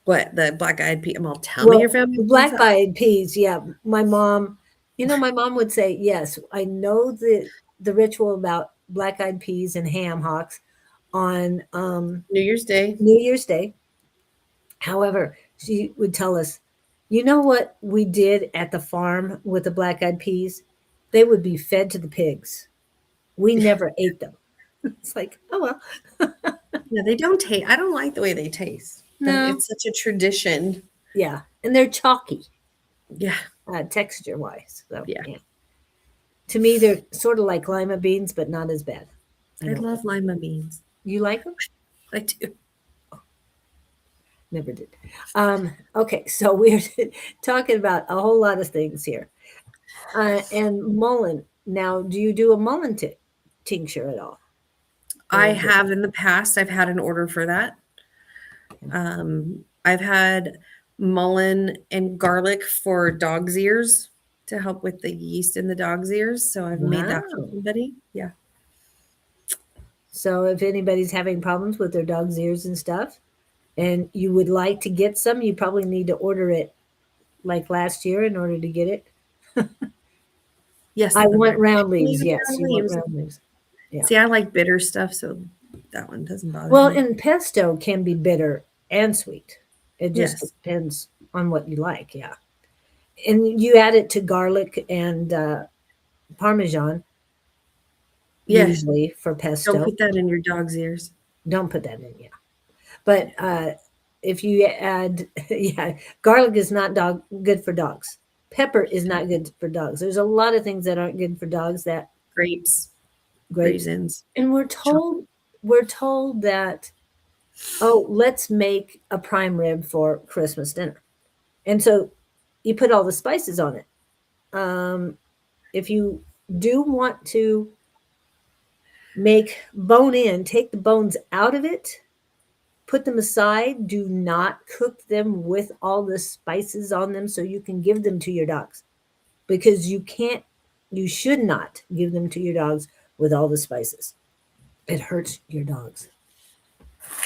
What, the black eyed pea? Well, tell me your Well, family's from black South. eyed peas, yeah. My mom would say, yes, I know the ritual about black eyed peas and ham hocks on New Year's Day. New Year's Day. However, she would tell us, you know what we did at the farm with the black eyed peas? They would be fed to the pigs. We never ate them. It's like, oh well. Yeah, they don't taste. I don't like the way they taste, but No. it's such a tradition. Yeah. And they're chalky, Yeah, texture wise. So yeah. yeah. To me, they're sort of like lima beans, but not as bad. I I don't love lima beans. You like them? I do. Never did. Okay, so we're talking about a whole lot of things here. And mullein. Now, do you do a mullein tincture at all? I Or have in the past. I've had an order for that. I've had mullein and garlic for dog's ears to help with the yeast in the dog's ears. So I've made that for wow. somebody. Yeah. So if anybody's having problems with their dog's ears and stuff, and you would like to get some, you probably need to order it like last year in order to get it. Yes, I the want red round leaves. leaves, Yes, round you want leaves. round leaves. Yeah. See, I like bitter stuff, so that one doesn't bother Well, me. and pesto can be bitter and sweet. It just Yes. depends on what you like. Yeah. And you add it to garlic and Parmesan, Yes. usually for Don't pesto. put that in your dog's ears. Don't put that in, yeah. But if you add, yeah, garlic is not good for dogs. pepper is not good for dogs. There's a lot of things that aren't good for dogs, that Grapes, grapes. raisins, And chocolate. we're told that, oh, let's make a prime rib for Christmas dinner. And so you put all the spices on it. If you do want to make bone in, take the bones out of it, put them aside. Do not cook them with all the spices on them so you can give them to your dogs, because you should not give them to your dogs with all the spices. It hurts your dogs.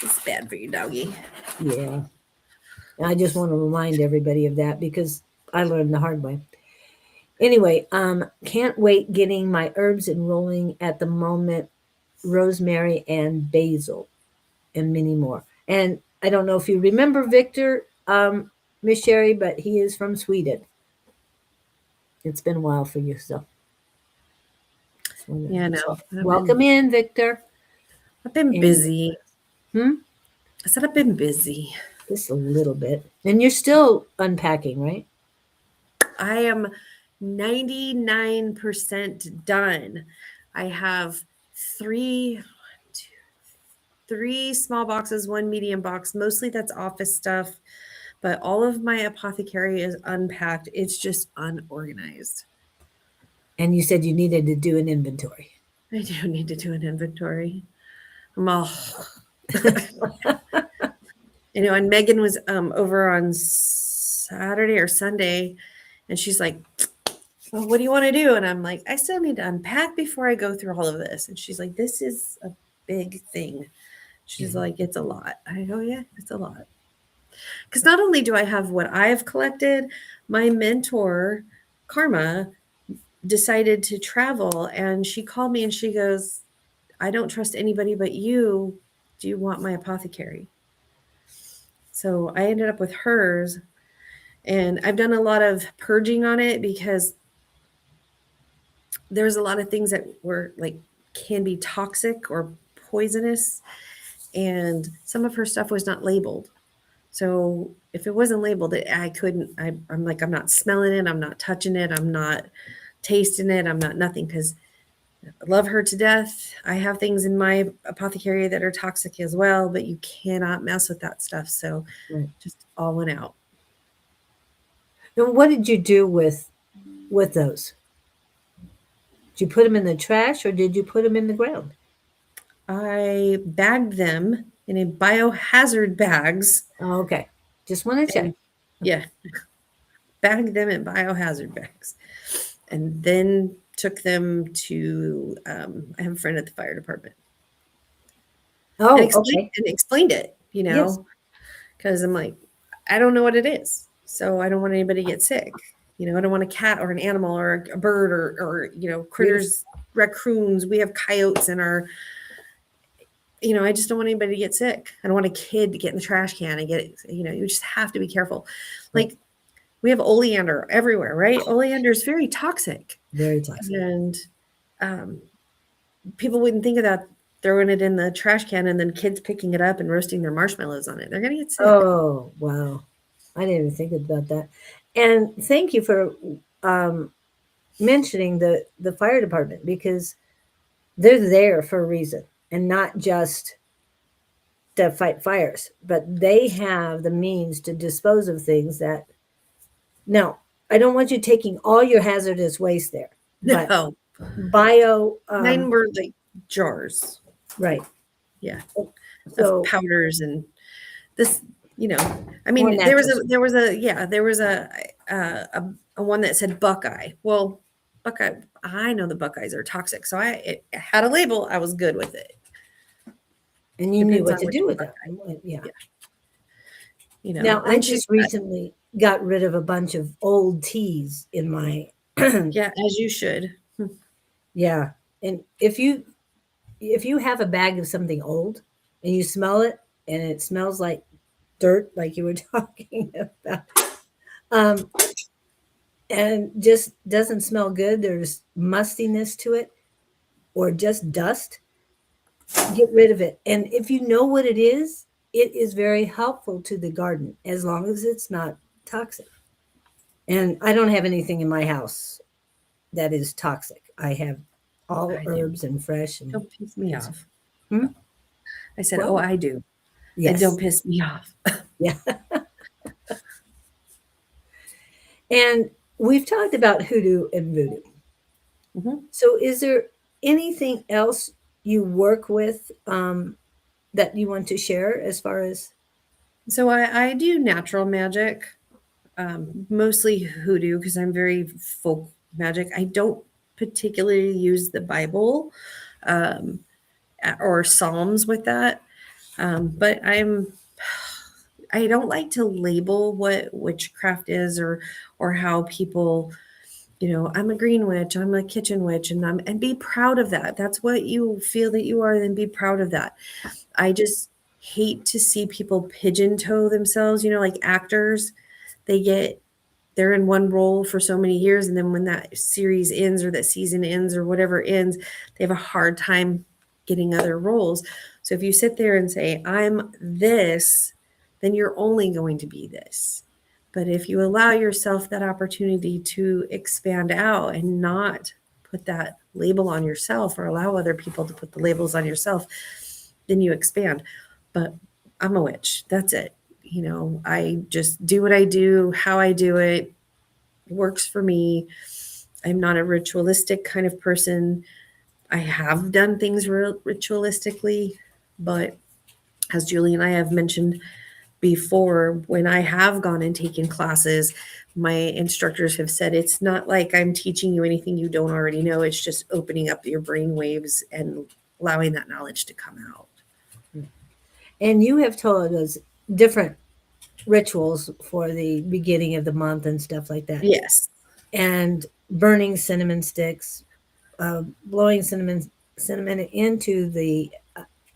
It's bad for your doggy. Yeah. And I just want to remind everybody of that because I learned the hard way. Anyway, can't wait getting my herbs enrolling at the moment. Rosemary and basil and many more. And I don't know if you remember Victor, Miss Sherry, but he is from Sweden. It's been a while for you, so Yeah, no. welcome in, Victor. I've been And busy. hmm, I said I've been busy. just a little bit. And you're still unpacking, right? I am 99% done. I have three, three small boxes, one medium box. Mostly that's office stuff, but all of my apothecary is unpacked. It's just unorganized. And you said you needed to do an inventory. I do need to do an inventory. I'm all, and Megan was over on Saturday or Sunday, and she's like, well, what do you want to do? And I'm like, I still need to unpack before I go through all of this. And she's like, this is a big thing. She's like, it's a lot. I go, yeah, it's a lot. Because not only do I have what I have collected, my mentor, Karma, decided to travel, and she called me and she goes, I don't trust anybody but you. Do you want my apothecary? So I ended up with hers, and I've done a lot of purging on it because there's a lot of things that were like can be toxic or poisonous, and some of her stuff was not labeled. So if it wasn't labeled, I couldn't. I'm like, I'm not smelling it. I'm not touching it. I'm not tasting it. I'm not nothing, because I love her to death. I have things in my apothecary that are toxic as well, but you cannot mess with that stuff. So just all went out. And what did you do with those? Did you put them in the trash or did you put them in the ground? I bagged them in a biohazard bags. Oh, okay. Just want to check. And yeah, bagged them in biohazard bags, and then took them to. I have a friend at the fire department. Oh, And explained it, Yes. because I'm like, I don't know what it is, so I don't want anybody to get sick. I don't want a cat or an animal or a bird or critters, raccoons. We have coyotes in our. I just don't want anybody to get sick. I don't want a kid to get in the trash can and get it. You just have to be careful. Like, we have oleander everywhere, right? Oleander is very toxic. Very toxic. And people wouldn't think of that, throwing it in the trash can and then kids picking it up and roasting their marshmallows on it. They're going to get sick. Oh, wow. I didn't even think about that. And thank you for mentioning the fire department, because they're there for a reason and not just to fight fires, but they have the means to dispose of things that. Now, I don't want you taking all your hazardous waste there, but No. bio. Mine were like jars. Right. Yeah. So of powders and this, I More mean, there was a one that said Buckeye. Well, Buckeye, I know the Buckeyes are toxic, so it had a label. I was good with it. and you knew Depends what on to which do with Buckeye. that. Yeah. Yeah. Now, I just recently got rid of a bunch of old teas in my. Yeah, as you should. Yeah. And if you have a bag of something old and you smell it and it smells like dirt, like you were talking about, and just doesn't smell good, there's mustiness to it or just dust, get rid of it. And if you know what it is very helpful to the garden as long as it's not toxic. And I don't have anything in my house that is toxic. I have all I do. herbs and fresh and Don't piss me it's, off. hmm? I said, oh, Well, I do. And yes. don't piss me off. Yeah. And we've talked about hoodoo and voodoo. Mhm. So is there anything else you work with that you want to share as far as So I do natural magic, mostly hoodoo because I'm very folk magic. I don't particularly use the Bible um, or Psalms with that, but I don't like to label what witchcraft is or how people, I'm a green witch, I'm a kitchen witch, and be proud of that. That's what you feel that you are, then be proud of that. I just hate to see people pigeon toe themselves, like actors. They get they're in one role for so many years, and then when that series ends or that season ends or whatever ends, they have a hard time getting other roles. So if you sit there and say, I'm this, then you're only going to be this. But if you allow yourself that opportunity to expand out and not put that label on yourself or allow other people to put the labels on yourself, then you expand. But I'm a witch. That's it. I just do what I do, how I do it. Works for me. I'm not a ritualistic kind of person. I have done things ritualistically, but as Julie and I have mentioned before, when I have gone and taken classes, my instructors have said it's not like I'm teaching you anything you don't already know. It's just opening up your brain waves and allowing that knowledge to come out. and you have told us different rituals for the beginning of the month and stuff like that. Yes. And burning cinnamon sticks, blowing cinnamon into the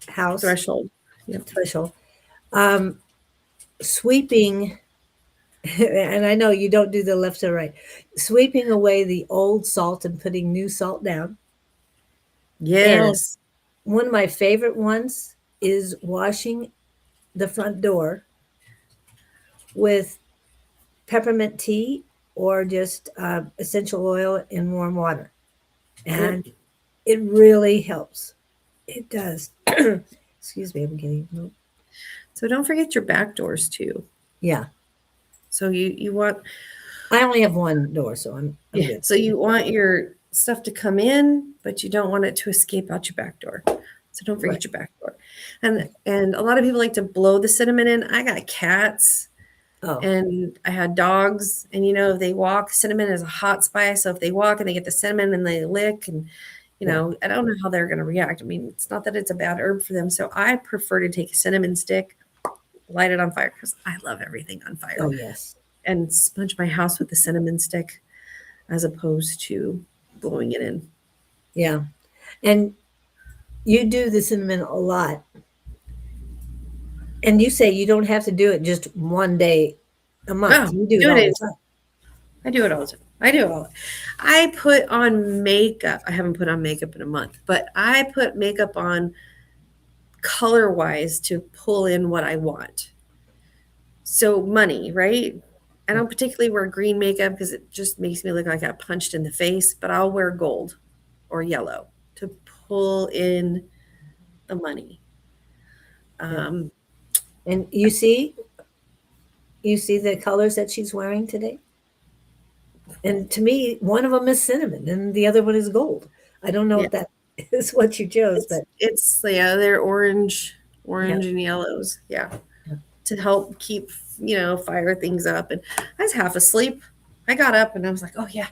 house Threshold. Yep. threshold, um, sweeping, and I know you don't do the left to right, sweeping away the old salt and putting new salt down. And Yes. one of my favorite ones is washing the front door with peppermint tea or just essential oil in warm water. Yep. And it really helps. It does. Excuse me, I'm getting, So don't forget your back doors too. yeah. So you want I only have one door, so I'm Yeah. good. So you want your stuff to come in, but you don't want it to escape out your back door. So don't Right. forget your back door. And a lot of people like to blow the cinnamon in. I got cats Oh, and I had dogs, and if they walk, cinnamon is a hot spice. So if they walk and they get the cinnamon and they lick, and yeah. I don't know how they're going to react. I mean, it's not that it's a bad herb for them. So I prefer to take a cinnamon stick, light it on fire because I love everything on fire, Oh, yes. and sponge my house with the cinnamon stick as opposed to blowing it in. Yeah. And you do the cinnamon a lot. And you say you don't have to do it just one day a month. Oh, You do it do all it. the time. I do it all the time. I do it all. I put on makeup. I haven't put on makeup in a month, but I put makeup on color wise to pull in what I want. So money, right? I don't particularly wear green makeup because it just makes me look like I got punched in the face, but I'll wear gold or yellow to pull in the money. Yeah. Um, And you see the colors that she's wearing today? And to me, one of them is cinnamon and the other one is gold. I don't know yeah, if that is what you chose, it's but it's yeah, they're orange, yeah. orange and yellows. Yeah. Yeah. To help keep, fire things up. And I was half asleep. I got up and I was like, oh yeah,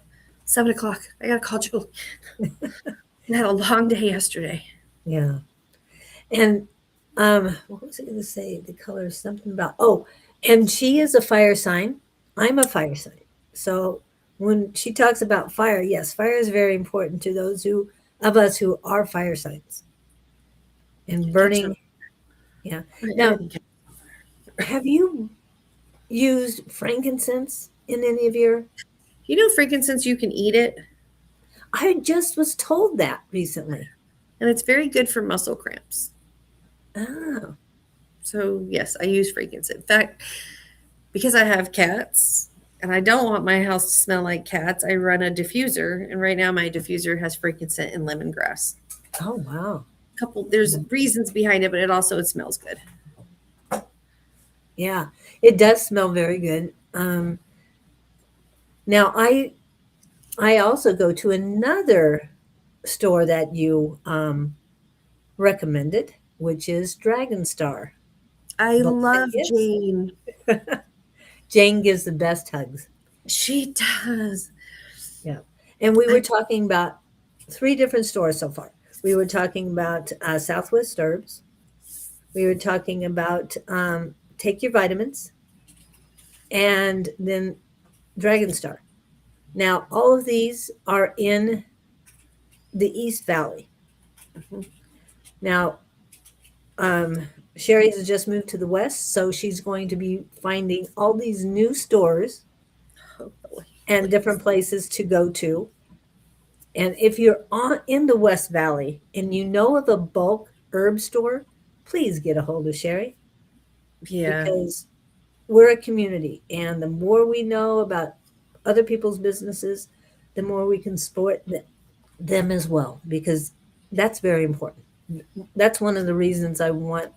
7 o'clock. I gotta call Julie. I had a long day yesterday. Yeah. And what was I going to say? The colors, something about, and she is a fire sign. I'm a fire sign. So when she talks about fire, yes, fire is very important to those of us who are fire signs and Catch burning. up. Yeah. Now, Everything. have you used frankincense in any of your? Frankincense, you can eat it, I just was told that recently. and it's very good for muscle cramps. Oh, So yes, I use frankincense. In fact, because I have cats, and I don't want my house to smell like cats, I run a diffuser, and right now my diffuser has frankincense and lemongrass. Oh, wow. There's reasons behind it, but it smells good. Yeah, it does smell very good. Now I also go to another store that you recommended, which is Dragon Star. I The one that love gives. Jane. Jane gives the best hugs. She does. Yeah. And we were talking about 3 different stores so far. We were talking about Southwest Herbs. We were talking about Take Your Vitamins, and then Dragon Star. Now, all of these are in the East Valley. Mhm. Now, Sheri has just moved to the West, so she's going to be finding all these new stores Hopefully. and different places to go to. And if you're in the West Valley and you know of a bulk herb store, please get a hold of Sheri, Yeah. because we're a community. And the more we know about other people's businesses, the more we can support them as well, because that's very important. That's one of the reasons I want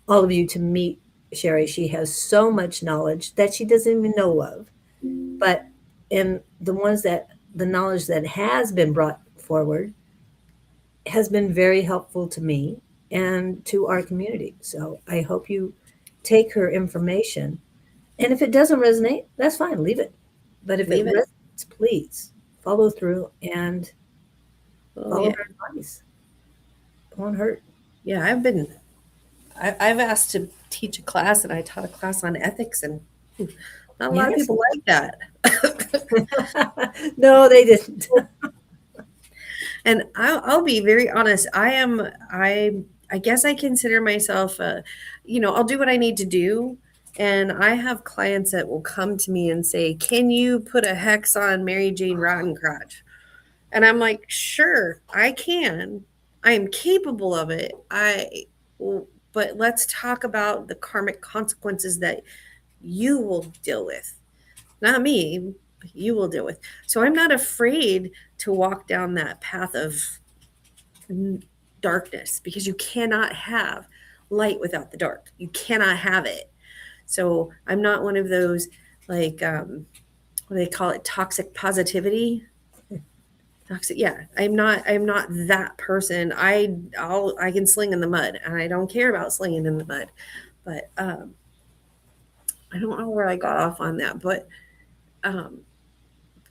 all of you to meet Sheri. She has so much knowledge that she doesn't even know of. But in the knowledge that has been brought forward has been very helpful to me and to our community. So I hope you take her information. And if it doesn't resonate, that's fine, leave it. But if it Leave it. resonates, please follow through and Oh, follow yeah. her advice. It won't hurt. Yeah, I've asked to teach a class, and I taught a class on ethics, and not a lot of Yes. people like that. No, they didn't. And I'll be very honest. I guess I consider myself I'll do what I need to do. And I have clients that will come to me and say, "Can you put a hex on Mary Jane Rottencrotch?" And I'm like, "Sure, I can. I am capable of it. But let's talk about the karmic consequences that you will deal with. Not me, but you will deal with." So I'm not afraid to walk down that path of darkness, because you cannot have light without the dark. You cannot have it. So I'm not one of those, like, what do they call it, toxic positivity. Toxic, yeah. I'm not that person. I can sling in the mud, and I don't care about slinging in the mud. But I don't know where I got off on that, but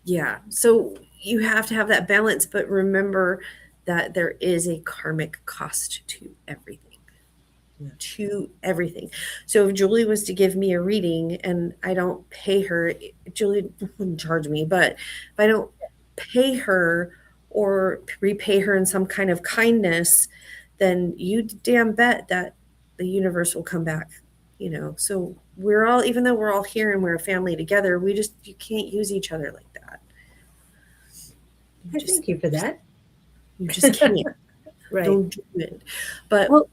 yeah. So you have to have that balance, but remember that there is a karmic cost to everything. Yeah. To everything. So if Julie was to give me a reading and I don't pay her, Julie wouldn't charge me, but if I don't pay her or repay her in some kind of kindness, then you damn bet that the universe will come back. So we're all, even though we're all here and we're a family together, you can't use each other like that. Thank you for that. You just can't. Right. Don't do it. But Well,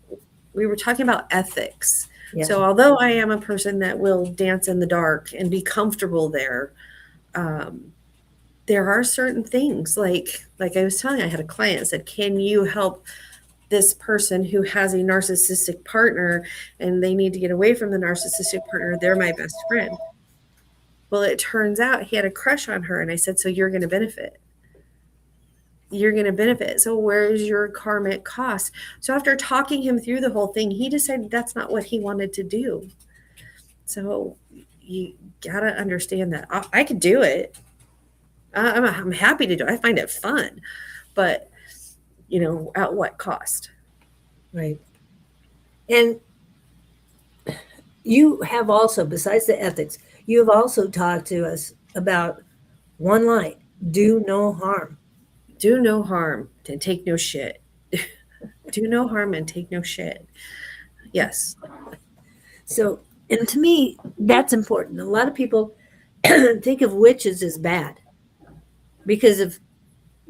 we were talking about ethics. yeah. So although I am a person that will dance in the dark and be comfortable there, there are certain things, like I was telling you, I had a client that said, "Can you help this person who has a narcissistic partner and they need to get away from the narcissistic partner? They're my best friend." Well, it turns out he had a crush on her, and I said, "So you're going to benefit. You're going to benefit. So where's your karmic cost?" So after talking him through the whole thing, he decided that's not what he wanted to do. So you gotta understand that I could do it. I'm happy to do it. I find it fun, but at what cost? Right. And you have also, besides the ethics, you have also talked to us about one line: do no harm. Do no harm and take no shit. Do no harm and take no shit. Yes. So, and to me, that's important. A lot of people think of witches as bad because of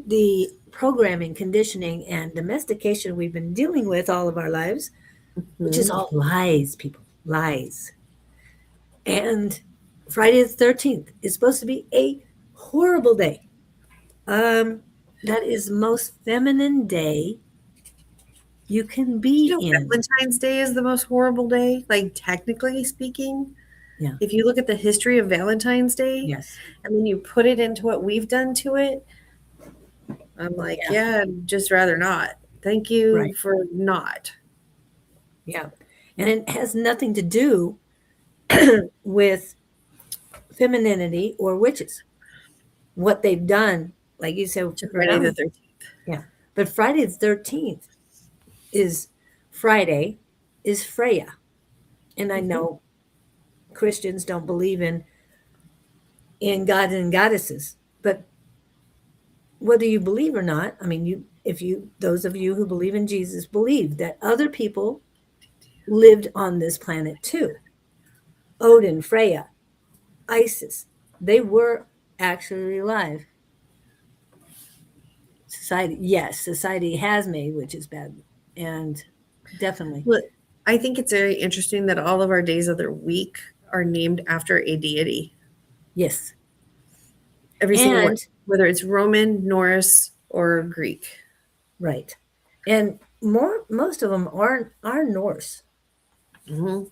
the programming, conditioning, and domestication we've been dealing with all of our lives, which is all lies, people, lies. And Friday the 13th is supposed to be a horrible day. That is the most feminine day you can be You know, in. Valentine's Day is the most horrible day, like technically speaking. Yeah. If you look at the history of Valentine's Day Yes. and then you put it into what we've done to it, I'm like, Yeah. yeah, I'd just rather not. Thank you Right. for not. Yeah. And it has nothing to do with femininity or witches. What they've done, like you said, To for Friday the Valentine's. 13th. Yeah. But Friday the 13th is Friday is Freya. And I Mhm. know Christians don't believe in gods and goddesses, but whether you believe or not, I mean, if you those of you who believe in Jesus believe that other people lived on this planet too. Odin, Freya, Isis, they were actually alive. Society, yes, society has made, which is bad, and definitely Well, I think it's very interesting that all of our days of the week are named after a deity. yes. Every single one, And whether it's Roman, Norse, or Greek. right, and most of them are Norse Mm-hmm.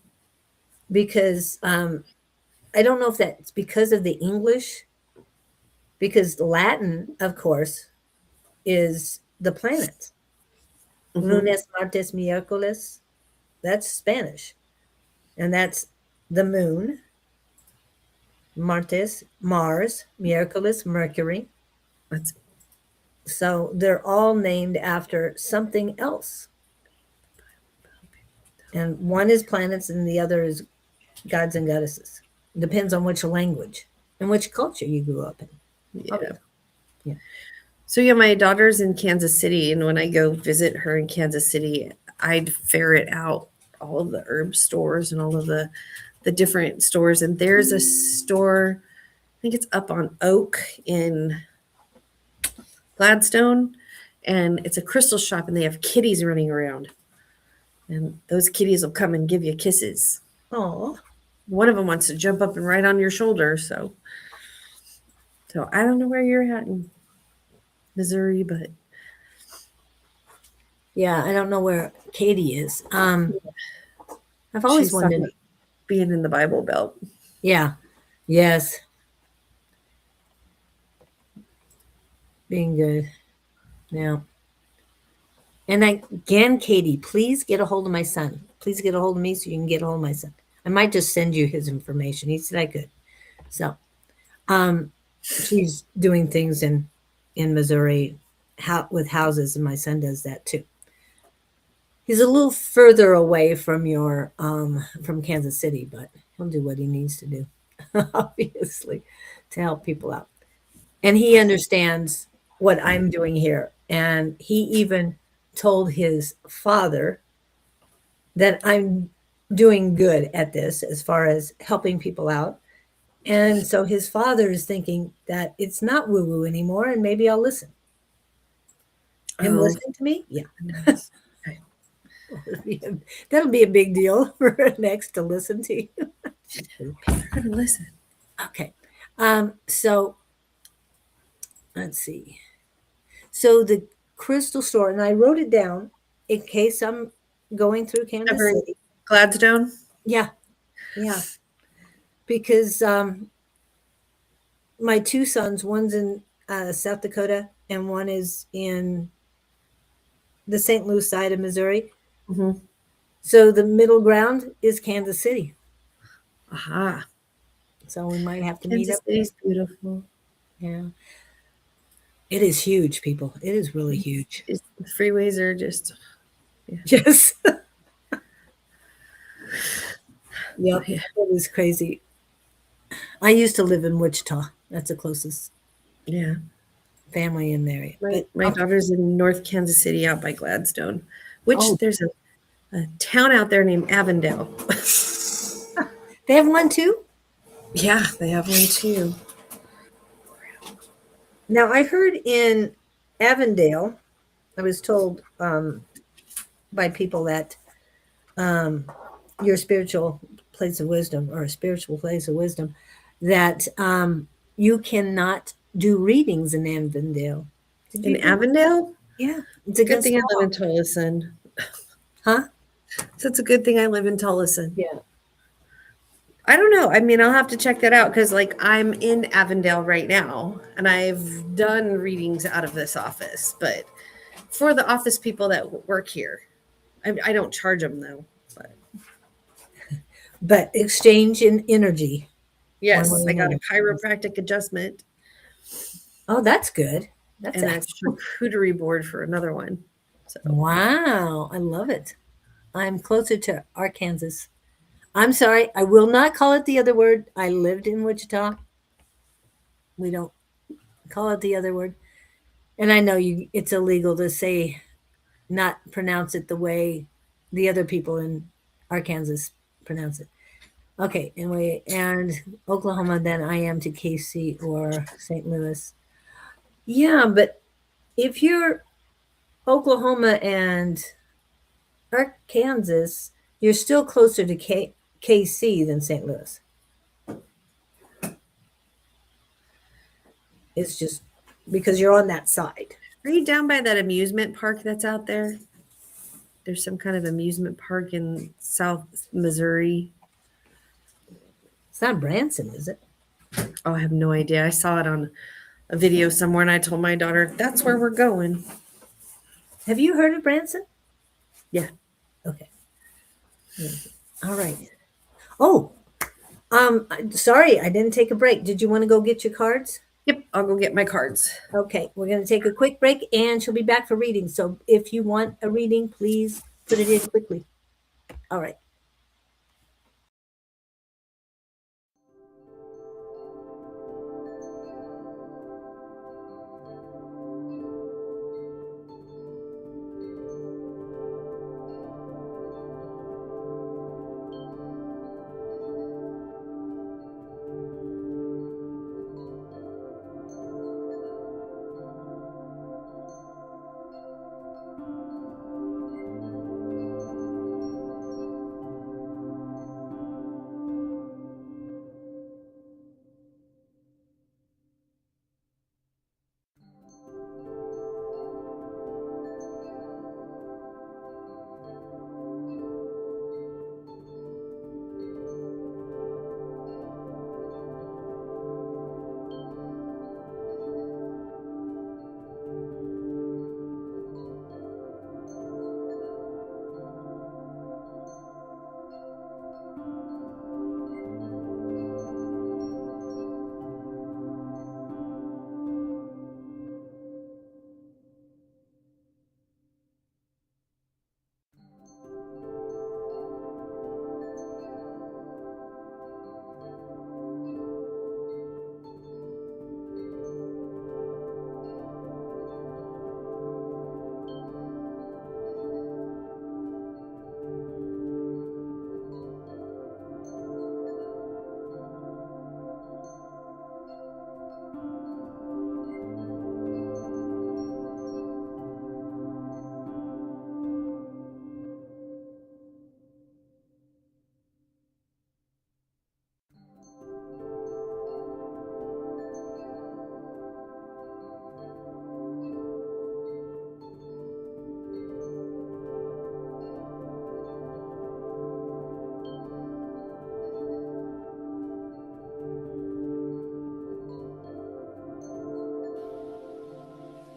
because I don't know if that's because of the English, because Latin, of course, is the planets. Mm-hmm. Lunes, martes, miércoles. That's Spanish, and that's the moon. Martes, Mars, miércoles, Mercury. That's So they're all named after something else. And one is planets and the other is gods and goddesses. Depends on which language and which culture you grew up in. yeah. Obviously. Yeah. So yeah, my daughter's in Kansas City, and when I go visit her in Kansas City, I'd ferret out all of the herb stores and all of the different stores. And there's a store, I think it's up on Oak in Gladstone, and it's a crystal shop, and they have kitties running around, and those kitties will come and give you kisses. Oh, One of them wants to jump up and ride on your shoulder, so I don't know where you're at in Missouri, but yeah. I don't know where Katie is. I've always she's talking wondered. about being in the Bible Belt. Yeah. Yes. Being good. Yeah. And again, Katie, please get a hold of my son. Please get a hold of me so you can get a hold of my son. I might just send you his information. He said I could. So, um, she's doing things in Missouri with houses, and my son does that too. He's a little further away from from Kansas City, but he'll do what he needs to do, obviously, to help people out. And he understands what I'm doing here. And he even told his father that I'm doing good at this as far as helping people out. And so his father is thinking that it's not woo woo anymore, and maybe I'll listen. Him Oh, listening to me? Yeah. nice. Okay. That'll be a big deal for next to listen to you. People are gonna listen. Okay. So let's see. So the crystal store, and I wrote it down in case I'm going through Kansas Ever in City. Gladstone? Yeah. Yeah. Because my two sons, one's in South Dakota and one is in the St. Louis side of Missouri. Mm-hmm. So the middle ground is Kansas City. Aha. So we might have to meet Kansas up there. City's beautiful. Yeah. It is huge, people. It is really huge. The freeways are just, Yes. Yep. yeah. It is crazy. I used to live in Wichita. That's the closest Yeah. family in there. My But daughter's in North Kansas City out by Gladstone, which oh, there's a town out there named Avondale. they have one too? Yeah, they have one too. Now I heard in Avondale, I was told by people that your spiritual place of wisdom or a spiritual place of wisdom that you cannot do readings in Avondale. Did In you know? Avondale? Yeah, it's Good against thing I the live law. in Tolleson. Huh? So it's a good thing I live in Tolleson. Yeah. I don't know. I mean, I'll have to check that out because, like, I'm in Avondale right now and I've done readings out of this office. But for the office people that work here, I don't charge them though. But But exchange in energy, one way yes, or I got a another. chiropractic adjustment Oh, that's good. That's and a excellent. charcuterie board for another one. So Wow, I love it. I'm closer to Arkansas. I'm sorry, I will not call it the other word. I lived in Wichita. We don't call it the other word. And I know you it's illegal to say not pronounce it the way the other people in Arkansas pronounce it. Okay, anyway, and Oklahoma, then I am to KC or St. Louis. Yeah, but if you're Oklahoma and Arkansas, you're still closer to KC than St. Louis. It's just because you're on that side. are you down by that amusement park that's out there? There's some kind of amusement park in South Missouri. It's not Branson, is it? Oh, I have no idea. I saw it on a video somewhere and I told my daughter, that's where we're going. Have you heard of Branson? Yeah. Okay. All right. Oh, sorry, I didn't take a break. Did you want to go get your cards? Yep. I'll go get my cards. Okay, we're going to take a quick break and she'll be back for reading. So if you want a reading, please put it in quickly. All right.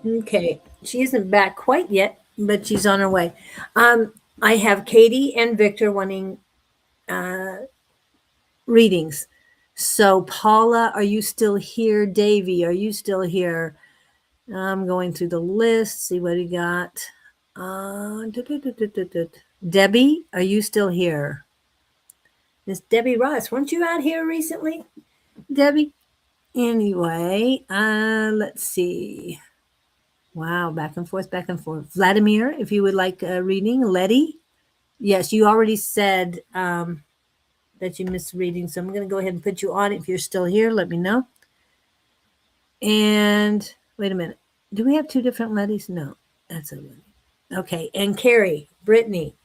Okay, she isn't back quite yet, but she's on her way. I have Katie and Victor wanting readings. So, Paula, are you still here? Davy, are you still here? I'm going through the list, see what he got. Debbie, are you still here? Miss Debbie Ross, weren't you out here recently, Debbie? Anyway, let's see. Wow, back and forth, back and forth. Vladimir, if you would like a reading. Letty, yes, you already said that you missed reading, so I'm going to go ahead and put you on. If you're still here, let me know. And wait a minute. Do we have two different Lettys? No, that's a Letty. Okay, and Carrie, Brittany,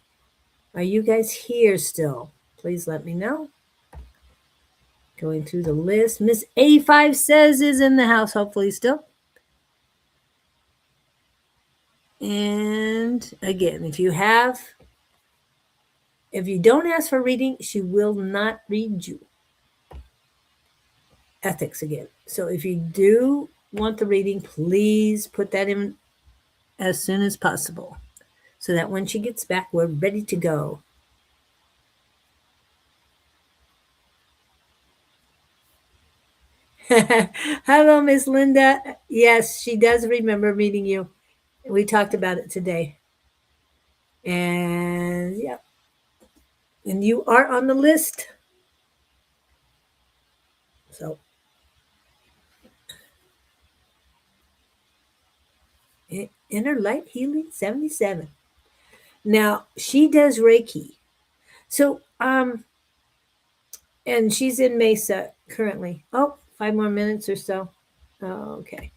are you guys here still? Please let me know. Going through the list. Miss A5 says is in the house, hopefully still. And again, if you don't ask for reading, she will not read you. Ethics again. So if you do want the reading, please put that in as soon as possible so that when she gets back, we're ready to go. Hello, Miss Linda. Yes, she does remember meeting you. We talked about it today. And yeah, and you are on the list. So Inner Light Healing 77. Now she does Reiki. So and she's in Mesa currently. Oh, 5 more minutes or so. Oh, okay.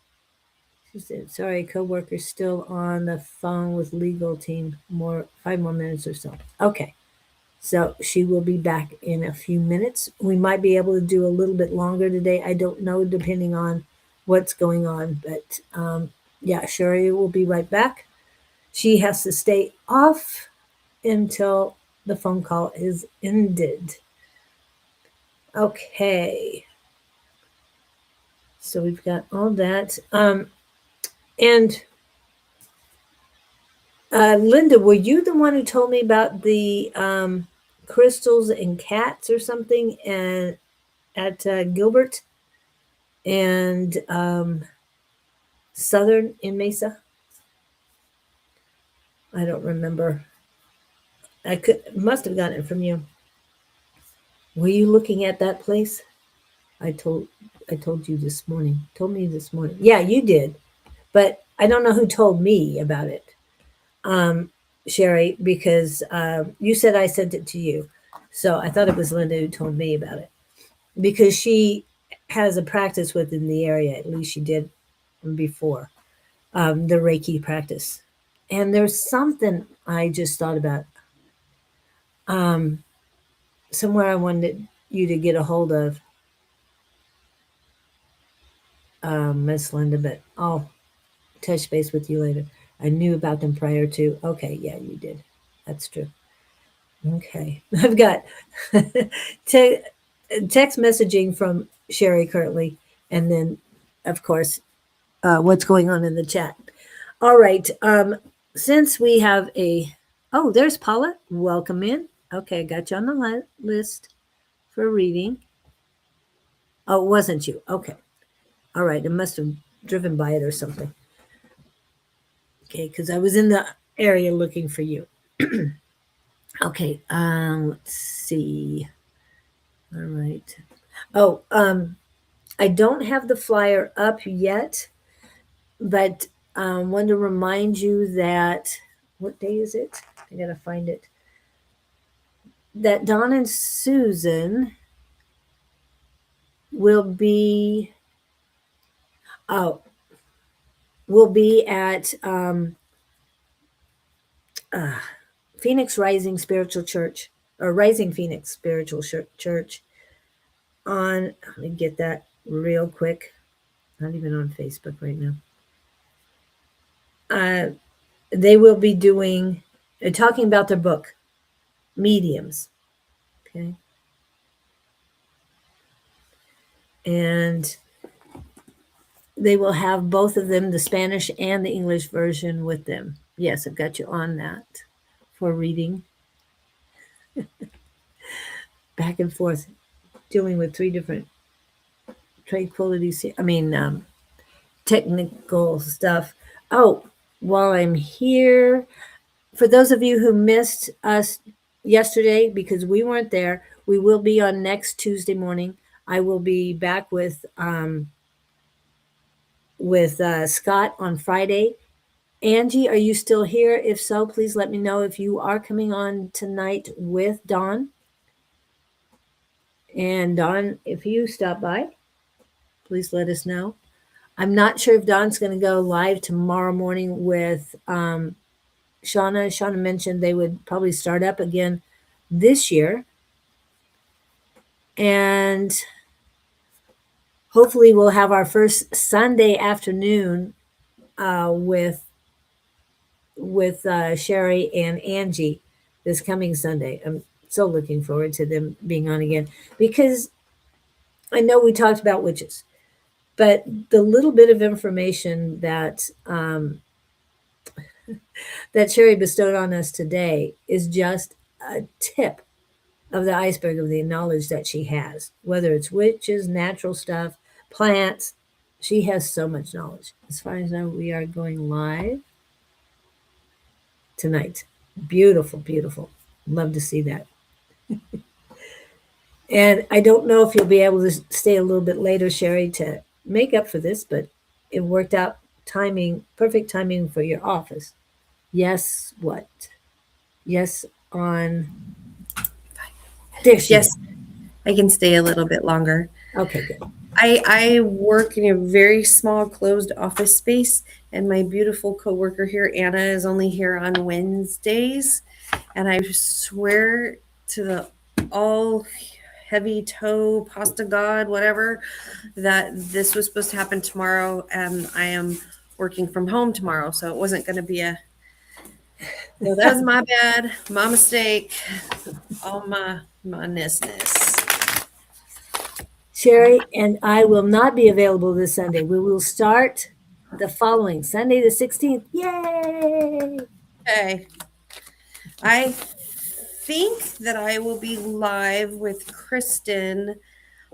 She said, sorry, coworker's still on the phone with legal team. 5 more minutes or so. Okay. So she will be back in a few minutes. We might be able to do a little bit longer today. I don't know, depending on what's going on. But yeah, Sheri will be right back. She has to stay off until the phone call is ended. Okay. So we've got all that. And Linda, were you the one who told me about the crystals and cats or something and at Gilbert and Southern in Mesa? I don't remember. I must have gotten it from you. Were you looking at that place? I told you this morning. Told me this morning. Yeah, you did. But I don't know who told me about it. Sheri, because you said I sent it to you. So I thought it was Linda who told me about it. Because she has a practice within the area, at least she did before, the Reiki practice. And there's something I just thought about. Somewhere I wanted you to get a hold of, Miss Linda, but I'll touch base with you later. I knew about them prior to. Okay, yeah, you did. That's true. Okay. I've got text messaging from Sheri currently, and then, of course, what's going on in the chat. All right. Since we have oh, there's Paula. Welcome in. Okay, I got you on the list for reading. Oh, it wasn't you. Okay. All right. I must have driven by it or something. Okay, because I was in the area looking for you. Okay. Let's see. All right. Oh, I don't have the flyer up yet, but I want to remind you that what day is it? I gotta find it. That Don and Susan will be at Phoenix Rising Spiritual Church, or Rising Phoenix Spiritual Church on, let me get that real quick. Not even on Facebook right now. They will be talking about their book, Mediums. Okay. And they will have both of them, the Spanish and the English version, with them. Yes, I've got you on that for reading. Back and forth, dealing with 3 different trade qualities. Technical stuff. Oh, while I'm here, for those of you who missed us yesterday because we weren't there, we will be on next Tuesday morning. I will be back with Scott on Friday. Angie, are you still here? If so, please let me know if you are coming on tonight with Dawn. And Dawn, if you stop by, please let us know. I'm not sure if Dawn's going to go live tomorrow morning with Shauna. Shauna mentioned they would probably start up again this year. And hopefully we'll have our first Sunday afternoon with Sheri and Angie this coming Sunday. I'm so looking forward to them being on again because I know we talked about witches, but the little bit of information that Sheri bestowed on us today is just a tip of the iceberg of the knowledge that she has, whether it's witches, natural stuff, plants. She has so much knowledge. As far as I know, we are going live tonight. Beautiful, beautiful. Love to see that. And I don't know if you'll be able to stay a little bit later, Sheri, to make up for this, but it worked out timing, perfect timing for your office. Yes, what? Yes, on. There she Yes, is. I can stay a little bit longer. Okay, good. I work in a very small closed office space, and my beautiful coworker here, Anna, is only here on Wednesdays. And I swear to the all heavy toe pasta god, whatever, that this was supposed to happen tomorrow, and I am working from home tomorrow, so it wasn't going to be a. So that was my bad, my mistake, all my ness. Sheri and I will not be available this Sunday. We will start the following Sunday, the 16th. Yay! Okay. I think that I will be live with Kristen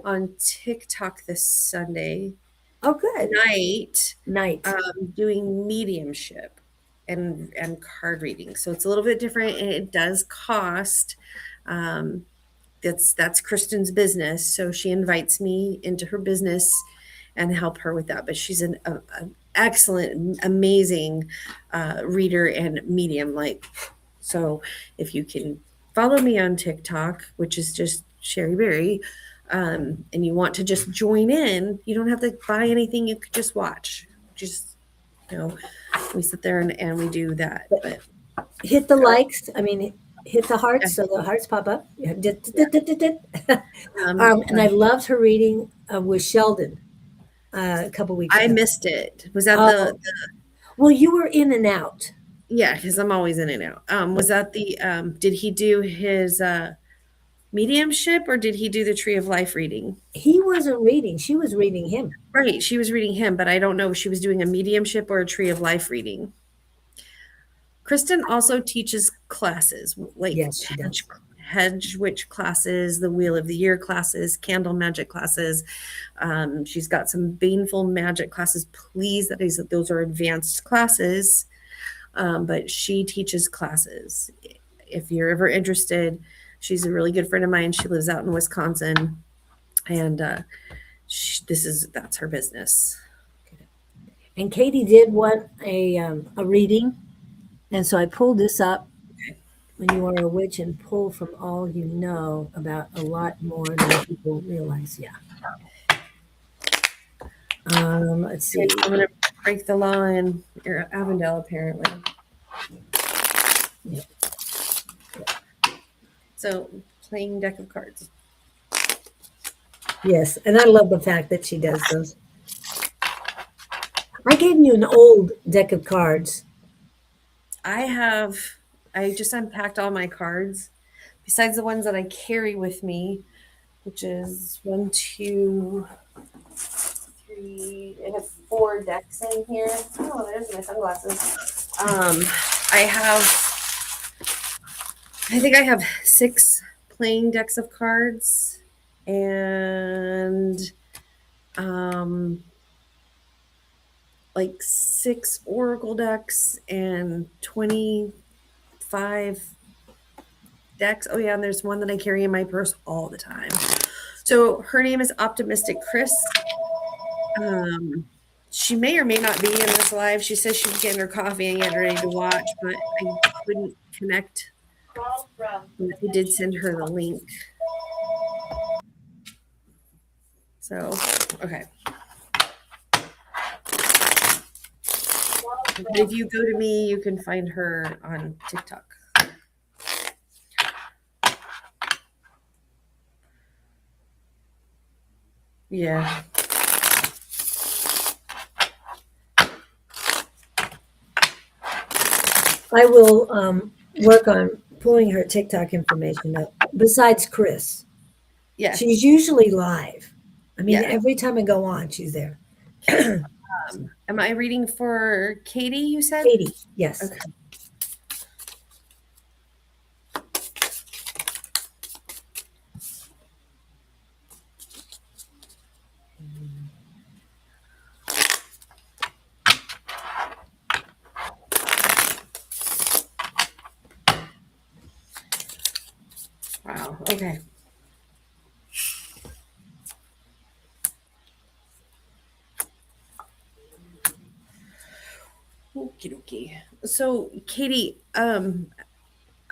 on TikTok this Sunday Oh, good. night, Night. doing mediumship and card reading. So it's a little bit different, and it does cost. Um, that's Kristen's business, so she invites me into her business and help her with that. But she's an excellent, amazing reader and medium. Like, so if you can follow me on TikTok, which is just Sheri Beery, and you want to just join in, you don't have to buy anything. You could just watch. Just, we sit there and we do that. But Hit the likes. I mean, hit the hearts so the hearts pop up. And I loved her reading with Sheldon a couple weeks I ago. missed it. Was that Oh, well, you were in and out. yeah, because I'm always in and out. Was that the did he do his mediumship, or did he do the Tree of Life reading? He wasn't reading. She was reading him. Right, she was reading him, but I don't know if she was doing a mediumship or a Tree of Life reading. Kristen also teaches classes, like Yes, she does. hedge witch classes, the Wheel of the Year classes, candle magic classes. She's got some baneful magic classes. Please, those are advanced classes, but she teaches classes. If you're ever interested, she's a really good friend of mine. She lives out in Wisconsin, and that's her business. And Katie did want a reading, and so I pulled this up. When you are a witch and pull from all you know about a lot more than people realize. Yeah. Let's see. I'm gonna break the law in Avondale, apparently. Yep. So, playing deck of cards. Yes, and I love the fact that she does those. I gave you an old deck of cards. I just unpacked all my cards, besides the ones that I carry with me, which is 1, 2, 3. I have 4 decks in here. Oh, there's my sunglasses. I think I have 6 playing decks of cards, and like 6 oracle decks and 25 decks. Oh yeah, and there's one that I carry in my purse all the time. So her name is Optimistic Chris. She may or may not be in this live. She says she's getting her coffee and getting ready to watch, but I couldn't connect. But I did send her the link. So, okay. But if you go to me, you can find her on TikTok. Yeah. I will work on pulling her TikTok information up. Besides Chris, Yes. she's usually live. I mean, Yes. every time I go on, she's there. Am I reading for Katie, you said? Katie, yes. Okay. Wow. Okay. Okie dokie. So, Katie, I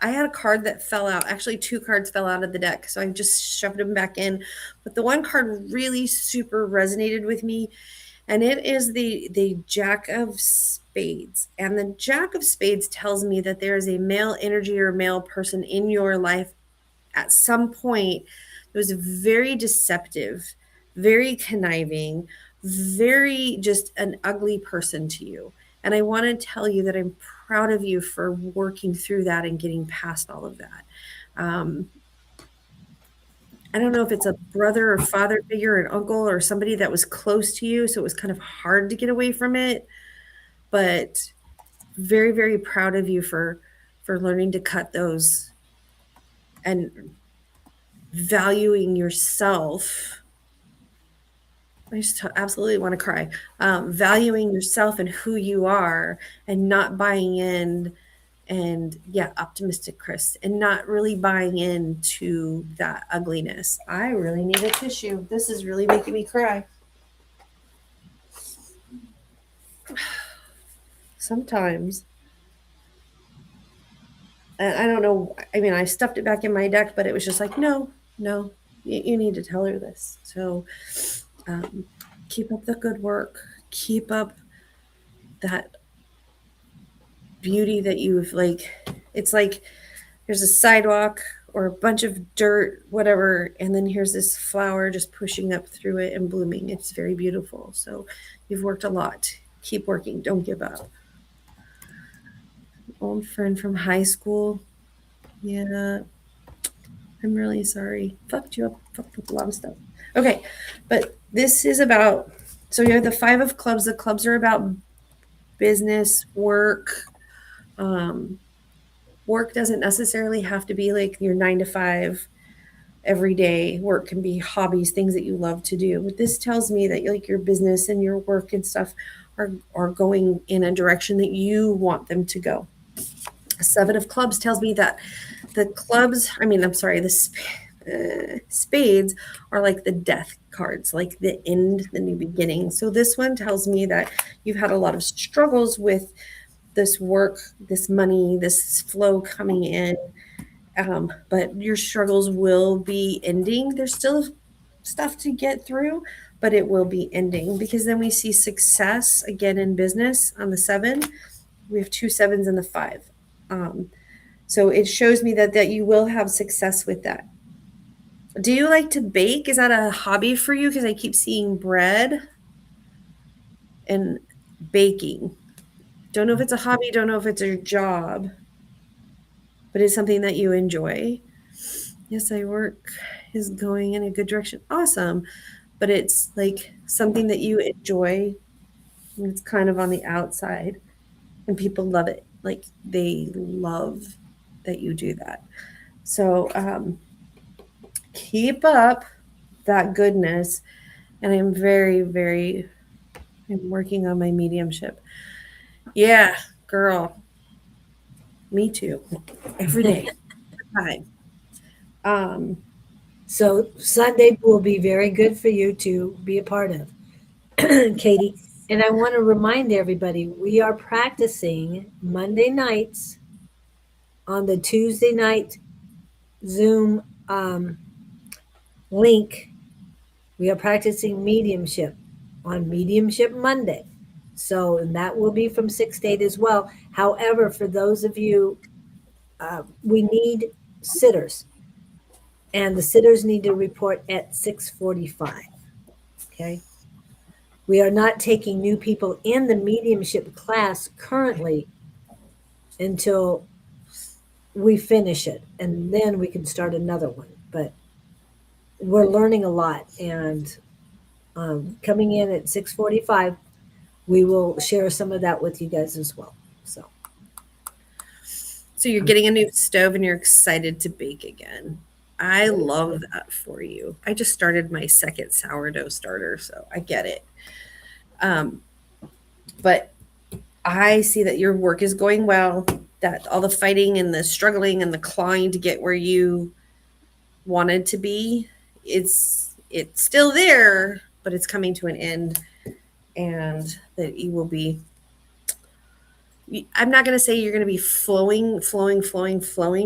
had a card that fell out. Actually, two cards fell out of the deck, so I just shoved them back in. But the one card really super resonated with me, and it is the Jack of Spades. And the Jack of Spades tells me that there is a male energy or male person in your life at some point that was very deceptive, very conniving, very just an ugly person to you. And I want to tell you that I'm proud of you for working through that and getting past all of that. Um, I don't know if it's a brother or father figure, an uncle, or somebody that was close to you. So it was kind of hard to get away from it. But very, very proud of you for learning to cut those and valuing yourself. I just absolutely want to cry. Valuing yourself and who you are and not buying in and yeah, optimistic Chris and not really buying into that ugliness. I really need a tissue. This is really making me cry. Sometimes. And I don't know. I mean, I stuffed it back in my deck, but it was just like, no, you need to tell her this. So keep up the good work. Keep up that beauty that you've like. It's like there's a sidewalk or a bunch of dirt, whatever, and then here's this flower just pushing up through it and blooming. It's very beautiful. So you've worked a lot. Keep working. Don't give up. Old friend from high school. Yeah. I'm really sorry. Fucked you up. Fucked up a lot of stuff. Okay. But this is about, so you have the 5 of clubs. The clubs are about business, work. Work doesn't necessarily have to be like your 9 to 5 every day. Work can be hobbies, things that you love to do. But this tells me that like your business and your work and stuff are going in a direction that you want them to go. 7 of clubs tells me that the clubs, the spades are like the death cards, like the end, the new beginning. So this one tells me that you've had a lot of struggles with this work, this money, this flow coming in. But your struggles will be ending. There's still stuff to get through, but it will be ending because then we see success again in business on the 7. We have 2 7s and the 5. So it shows me that you will have success with that. Do you like to bake? Is that a hobby for you? Because I keep seeing bread and baking. Don't know if it's a hobby, don't know if it's a job, but it's something that you enjoy. Yes, I work is going in a good direction. Awesome. But it's like something that you enjoy. And it's kind of on the outside and people love it. Like they love that you do that. So keep up that goodness. And I'm I'm working on my mediumship. Yeah, girl. Me too. Every day. Time. So Sunday will be very good for you to be a part of, Katie. And I want to remind everybody, we are practicing Monday nights on the Tuesday night Zoom link. We are practicing mediumship on Mediumship Monday. So, and that will be from 6 to 8 as well. However, for those of you, we need sitters, and the sitters need to report at 6:45. Okay. We are not taking new people in the mediumship class currently until we finish it, and then we can start another one. But we're learning a lot, and coming in at 6:45, we will share some of that with you guys as well. So So you're getting a new stove and you're excited to bake again. I love that for you. I just started my second sourdough starter, so I get it. Um, but I see that your work is going well, that all the fighting and the struggling and the clawing to get where you wanted to be, it's still there, but it's coming to an end, and that you will be, I'm not going to say you're going to be flowing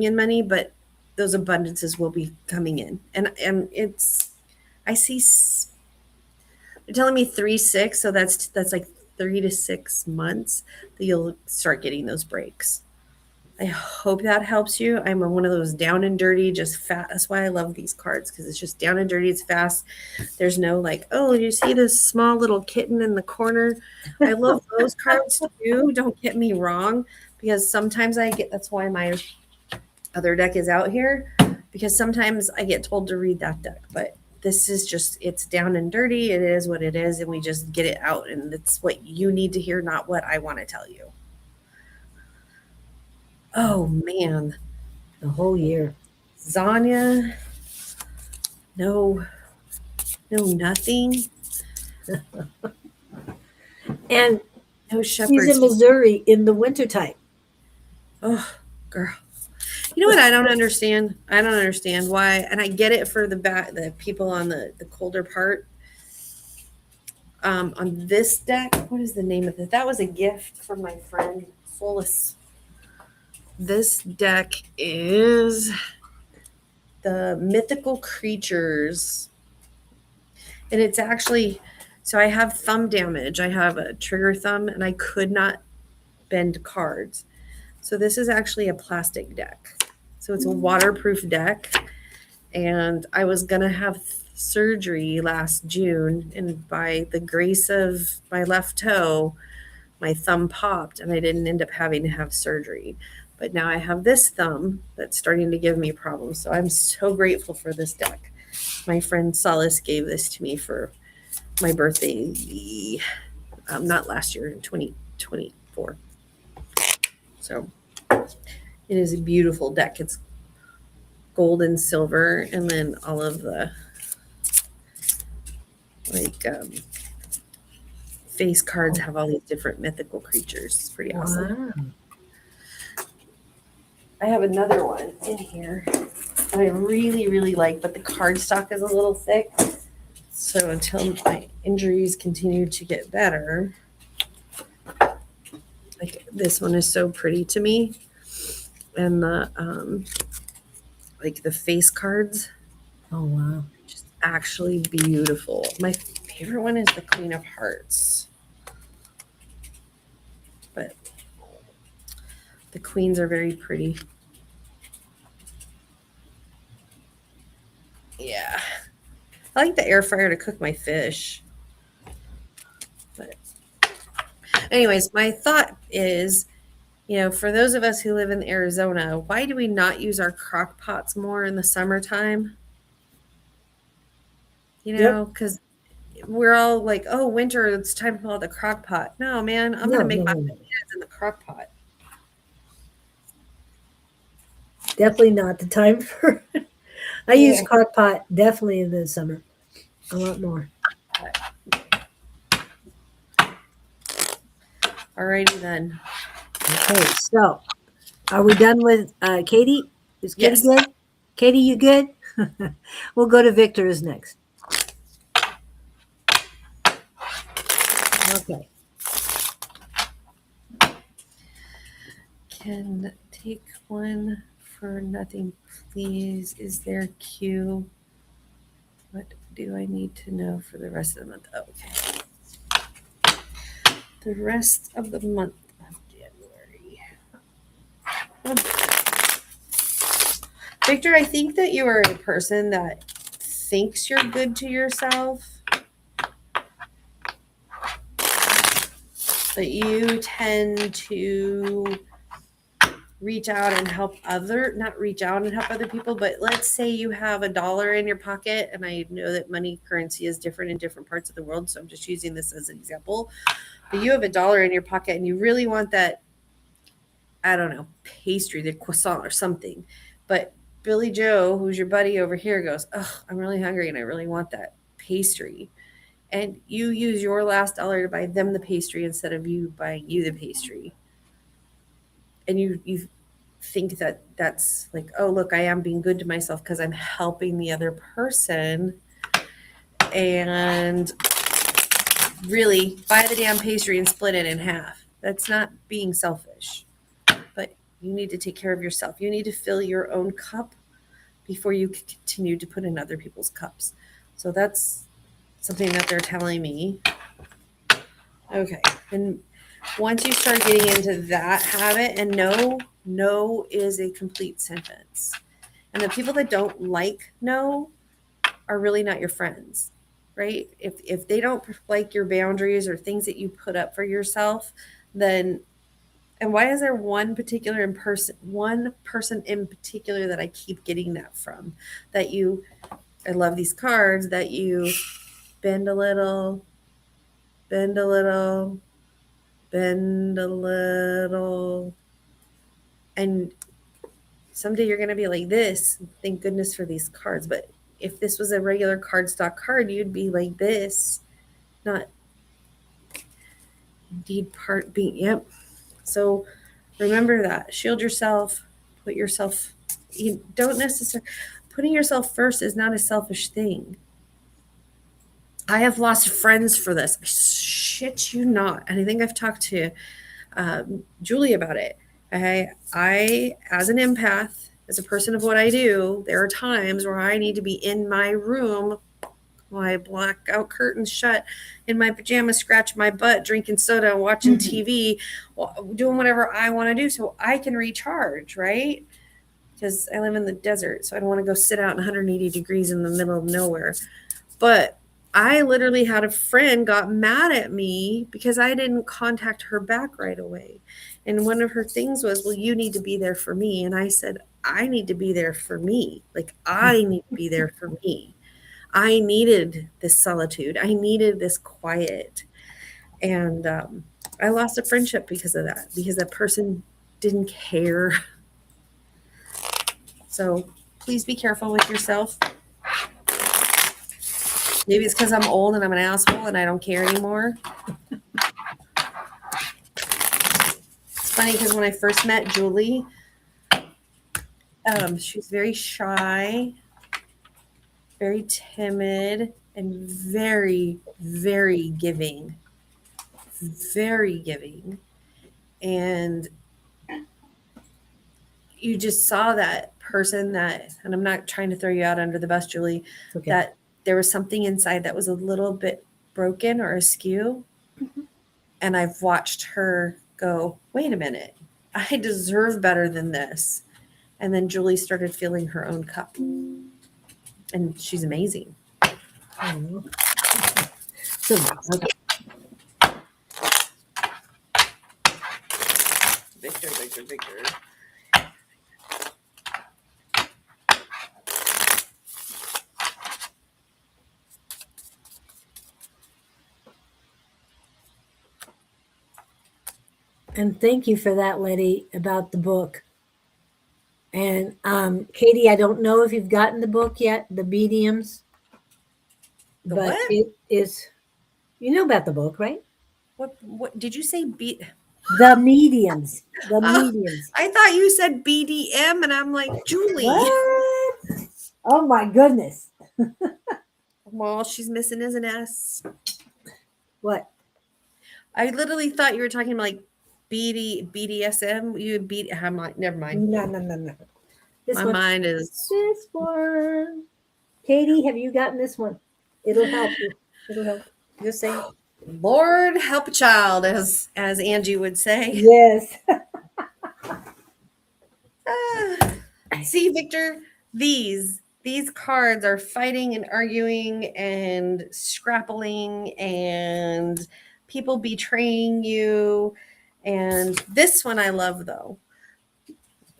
in money, but those abundances will be coming in. And it's, I see, they're telling me 3-6. So that's like 3 to 6 months that you'll start getting those breaks. I hope that helps you. I'm one of those down and dirty, just fast. That's why I love these cards, because it's just down and dirty. It's fast. There's no like, oh, you see this small little kitten in the corner? I love those cards too. Don't get me wrong, because sometimes I get, that's why my other deck is out here, because sometimes I get told to read that deck. But this is just, it's down and dirty. It is what it is. And we just get it out. And it's what you need to hear, not what I want to tell you. Oh, man. the whole year. Zanya, no, nothing, And no she's shepherds. in Missouri in the wintertime. Oh, girl. You know what I don't understand? I don't understand why, and I get it for the people on the colder part. On this deck, what is the name of it? That was a gift from my friend Solus. This deck is the mythical creatures. And it's actually, so I have thumb damage. I have a trigger thumb and I could not bend cards. So this is actually a plastic deck. So it's a waterproof deck. And I was going to have surgery last June. And by the grace of my left toe, my thumb popped and I didn't end up having to have surgery. But now I have this thumb that's starting to give me problems. So I'm so grateful for this deck. My friend Solace gave this to me for my birthday, not last year, in 2024. So it is a beautiful deck. It's gold and silver, and then all of the face cards have all these different mythical creatures. It's pretty awesome. Wow. I have another one in here that I really, really like, but the cardstock is a little thick. So until my injuries continue to get better, like this one is so pretty to me. And the like the face cards, Oh, wow. just actually beautiful. My favorite one is the Queen of Hearts. But the queens are very pretty. Yeah. I like the air fryer to cook my fish. But anyways, my thought is, for those of us who live in Arizona, why do we not use our crock pots more in the summertime? Because we're all like, oh, winter, it's time to pull out the crock pot. No, man, I'm going to make my potatoes in the crock pot. Definitely not the time for. I use crock pot definitely in the summer. A lot more. Alrighty then. Okay, so are we done with Katie? Is Katie Yes. good? Katie, you good? We'll go to Victor's next. Okay. Can take one for nothing, please. Is there a queue? What do I need to know for the rest of the month? Okay. The rest of the month of January. Victor, I think that you are a person that thinks you're good to yourself, but you tend to reach out and help not reach out and help other people, but let's say you have $1 in your pocket, and I know that money currency is different in different parts of the world, so I'm just using this as an example. But you have $1 in your pocket and you really want that, I don't know, pastry, the croissant or something. But Billy Joe, who's your buddy over here, goes, "Oh, I'm really hungry and I really want that pastry." And you use your last dollar to buy them the pastry instead of you buying you the pastry. And you think that that's like, oh, look, I am being good to myself because I'm helping the other person. And really buy the damn pastry and split it in half. That's not being selfish. But you need to take care of yourself. You need to fill your own cup before you can continue to put in other people's cups. So that's something that they're telling me. Okay. And once you start getting into that habit, and no is a complete sentence. And the people that don't like no are really not your friends, right? If they don't like your boundaries or things that you put up for yourself, then, and why is there one person in particular that I keep getting that from? That you, I love these cards, that you bend a little, bend a little, bend a little, and someday you're going to be like this. Thank goodness for these cards. But if this was a regular cardstock card, you'd be like this, not indeed part being. Yep. So remember that. Shield yourself. Put yourself. You don't necessarily. Putting yourself first is not a selfish thing. I have lost friends for this. I shit you not. And I think I've talked to Julie about it. I, as an empath, as a person of what I do, there are times where I need to be in my room, my blackout curtains shut, in my pajamas, scratch my butt, drinking soda, watching TV, doing whatever I want to do so I can recharge, right? Because I live in the desert, so I don't want to go sit out in 180 degrees in the middle of nowhere. But I literally had a friend got mad at me because I didn't contact her back right away. And one of her things was, well, you need to be there for me. And I said, I need to be there for me. Like, I need to be there for me. I needed this solitude. I needed this quiet. And I lost a friendship because of that, because that person didn't care. So please be careful with yourself. Maybe it's because I'm old and I'm an asshole and I don't care anymore. It's funny because when I first met Julie, she was very shy, very timid, and very, very giving. Very giving. And you just saw that person that, and I'm not trying to throw you out under the bus, Julie, Okay. that there was something inside that was a little bit broken or askew. And I've watched her go, wait a minute, I deserve better than this. And then Julie started filling her own cup. And she's amazing. Oh. So, okay. Victor. And thank you for that, Letty, about the book. And Katie, I don't know if you've gotten the book yet, The Mediums. The but what? it is, you know about the book, right? What did you say? The Mediums. The Oh, Mediums. I thought you said BDM, and I'm like, Julie. What? Oh my goodness. Well, she's missing is an S. What? I literally thought you were talking about like BDSM. You beat. I'm like, never mind. No. This My one. mind is. This one. Katie, have you gotten this one? It'll help you. It'll help. Just saying. Lord help a child, as Angie would say. Yes. See, Victor, these cards are fighting and arguing and scrappling and people betraying you. And this one I love, though.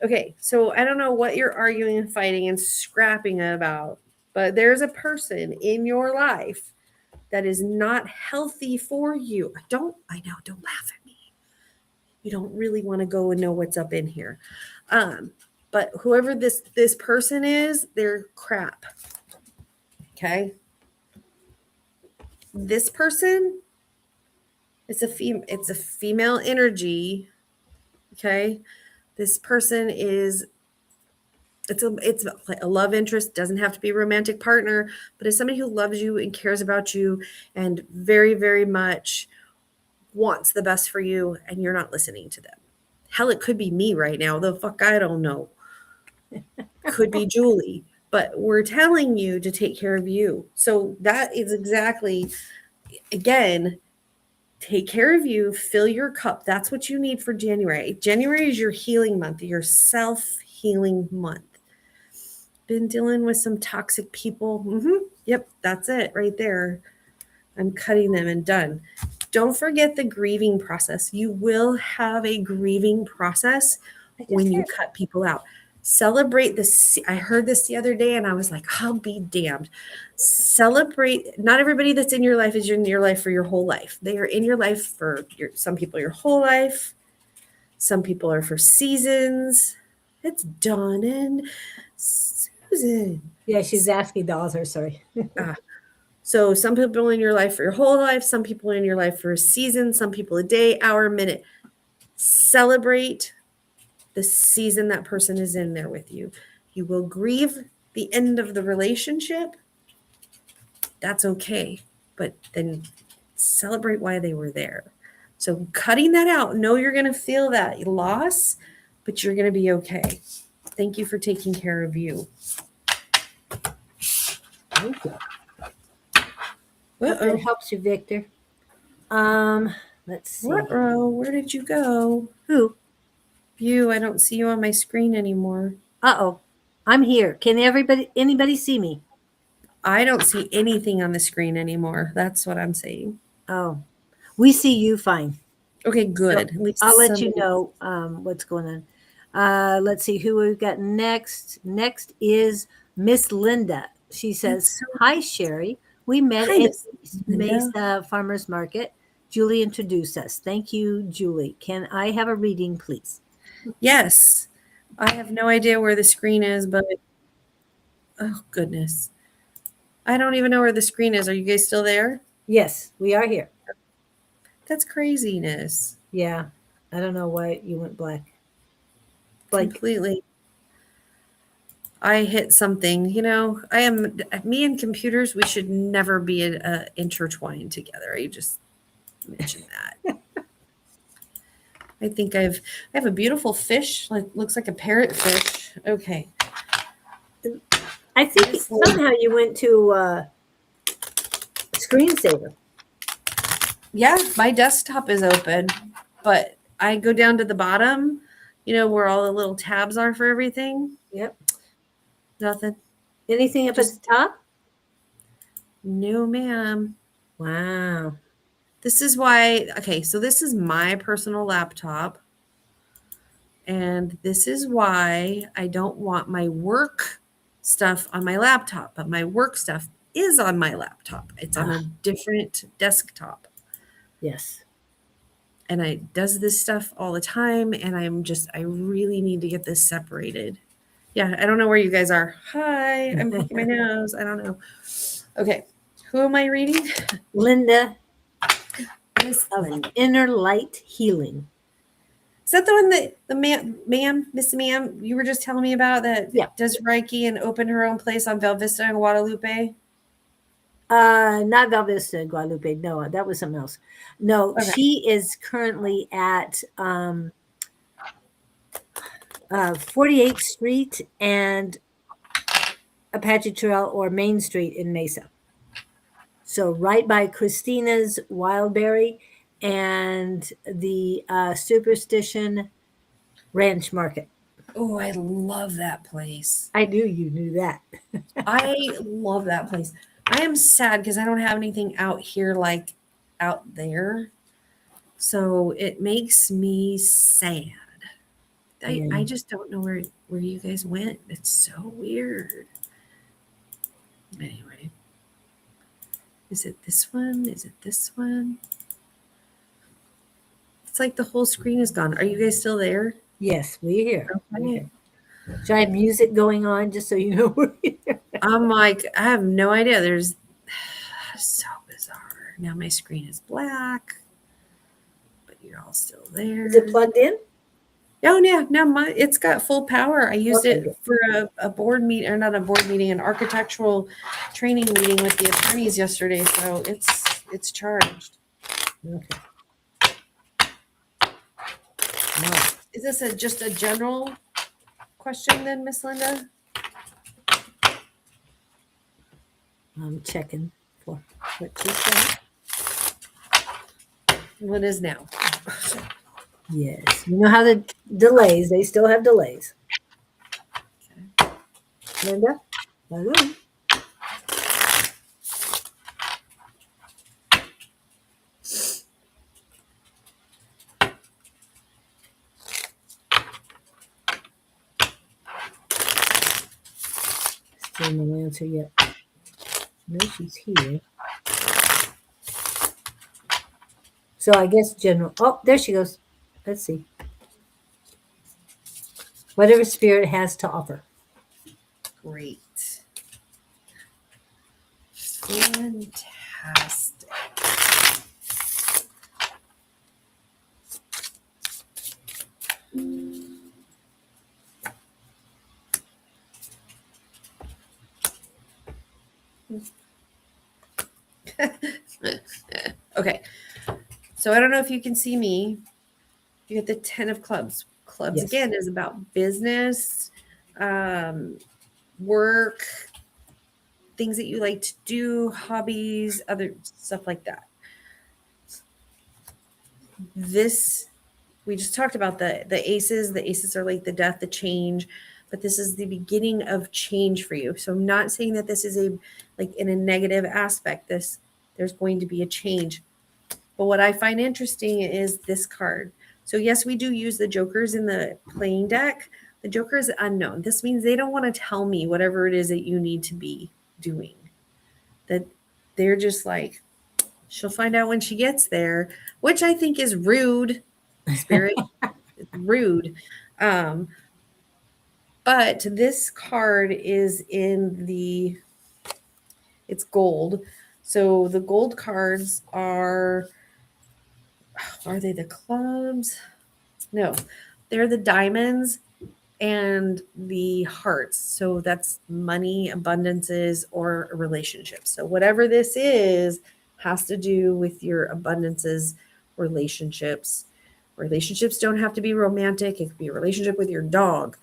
Okay, so I don't know what you're arguing and fighting and scrapping about, but there's a person in your life that is not healthy for you. I know, don't laugh at me. You don't really want to go and know what's up in here. But whoever this person is, they're crap. Okay? This person, it's a female energy. Okay? This person is it's a love interest, doesn't have to be a romantic partner, but it's somebody who loves you and cares about you and very, very much wants the best for you, and you're not listening to them. Hell, it could be me right now. The fuck, I don't know. Could be Julie, but we're telling you to take care of you. So that is exactly, again, take care of you, fill your cup. That's what you need for January. January is your healing month, your self-healing month. Been dealing with some toxic people. Yep, that's it right there. I'm cutting them and done. Don't forget the grieving process. You will have a grieving process when you cut people out. Celebrate this. I heard this the other day and I was like, I'll be damned. Celebrate. Not everybody that's in your life is in your life for your whole life. They are in your life for some people your whole life. Some people are for seasons. It's Dawn and Susan. Yeah, she's asking the author, sorry. So some people in your life for your whole life, some people in your life for a season, some people a day, hour, minute. Celebrate the season that person is in there with you. You will grieve the end of the relationship. That's okay. But then celebrate why they were there. So cutting that out, know you're going to feel that loss, but you're going to be okay. Thank you for taking care of you. Thank you. Hope that helps you, Victor. Let's see. Where did you go? Who? You. I don't see you on my screen anymore. Uh-oh. I'm here. Can anybody see me? I don't see anything on the screen anymore. That's what I'm saying. Oh, we see you fine. Okay, good. So I'll let you know what's going on. Let's see who we've got next. Next is Miss Linda. She says, "Hi, Sheri. We met at Mesa Farmers Market. Julie introduced us. Thank you, Julie. Can I have a reading, please?" Yes. I have no idea where the screen is, but oh, goodness. I don't even know where the screen is. Are you guys still there? Yes, we are here. That's craziness. Yeah. I don't know why you went black. Completely. I hit something, me and computers, we should never be intertwined together. I just mentioned that. I think I have a beautiful fish, looks like a parrotfish. Okay. I think somehow you went to screensaver. Yeah, my desktop is open, but I go down to the bottom, where all the little tabs are for everything. Yep. Nothing. Anything up at the top? No, ma'am. Wow. This is why, so this is my personal laptop. And this is why I don't want my work stuff on my laptop, but my work stuff is on my laptop. It's on a different desktop. Yes. And I does this stuff all the time. And I really need to get this separated. Yeah, I don't know where you guys are. Hi, I'm picking my nose. I don't know. Okay, who am I reading? Linda of Inner Light Healing. Is that the one that the Miss Ma'am, you were just telling me about that does Reiki and opened her own place on Val Vista and Guadalupe? Not Val Vista, Guadalupe. No, that was something else. No, she is currently at 48th Street and Apache Trail or Main Street in Mesa. So right by Christina's Wildberry and the Superstition Ranch Market. Oh, I love that place. I knew you knew that. I love that place. I am sad because I don't have anything out here like out there. So it makes me sad. I just don't know where you guys went. It's so weird. Anyway, is it this one? Is it this one? It's like the whole screen is gone. Are you guys still there? Yes, we're here. Okay. Should I have music going on just so you know we're here? I'm like, I have no idea. There's so bizarre. Now my screen is black, but you're all still there. Is it plugged in? Oh yeah, no, it's got full power. I used Okay, it good. for a board meet, or not a board meeting, an architectural training meeting with the attorneys yesterday. So it's charged. Okay. All right. Is this just a general question then, Miss Linda? I'm checking for what she said. What is now? Yes. You know how the delays, they still have delays. Linda? Hello? Still no answer yet. No, she's here. So I guess general. Oh, there she goes. Let's see. Whatever spirit has to offer. Great. Fantastic. Okay. So I don't know if you can see me. You get the 10 of clubs. Clubs, Yes. again, is about business, work, things that you like to do, hobbies, other stuff like that. This, we just talked about the aces. The aces are like the death, the change, but this is the beginning of change for you. So I'm not saying that this is like in a negative aspect. There's going to be a change. But what I find interesting is this card. So yes, we do use the jokers in the playing deck. The joker is unknown. This means they don't want to tell me whatever it is that you need to be doing. That they're just like, she'll find out when she gets there, which I think is rude, spirit. It's rude. But this card is it's gold. So the gold cards are they the clubs? No, they're the diamonds and the hearts. So that's money, abundances, or relationships. So whatever this is has to do with your abundances, relationships. Relationships don't have to be romantic. It could be a relationship with your dog.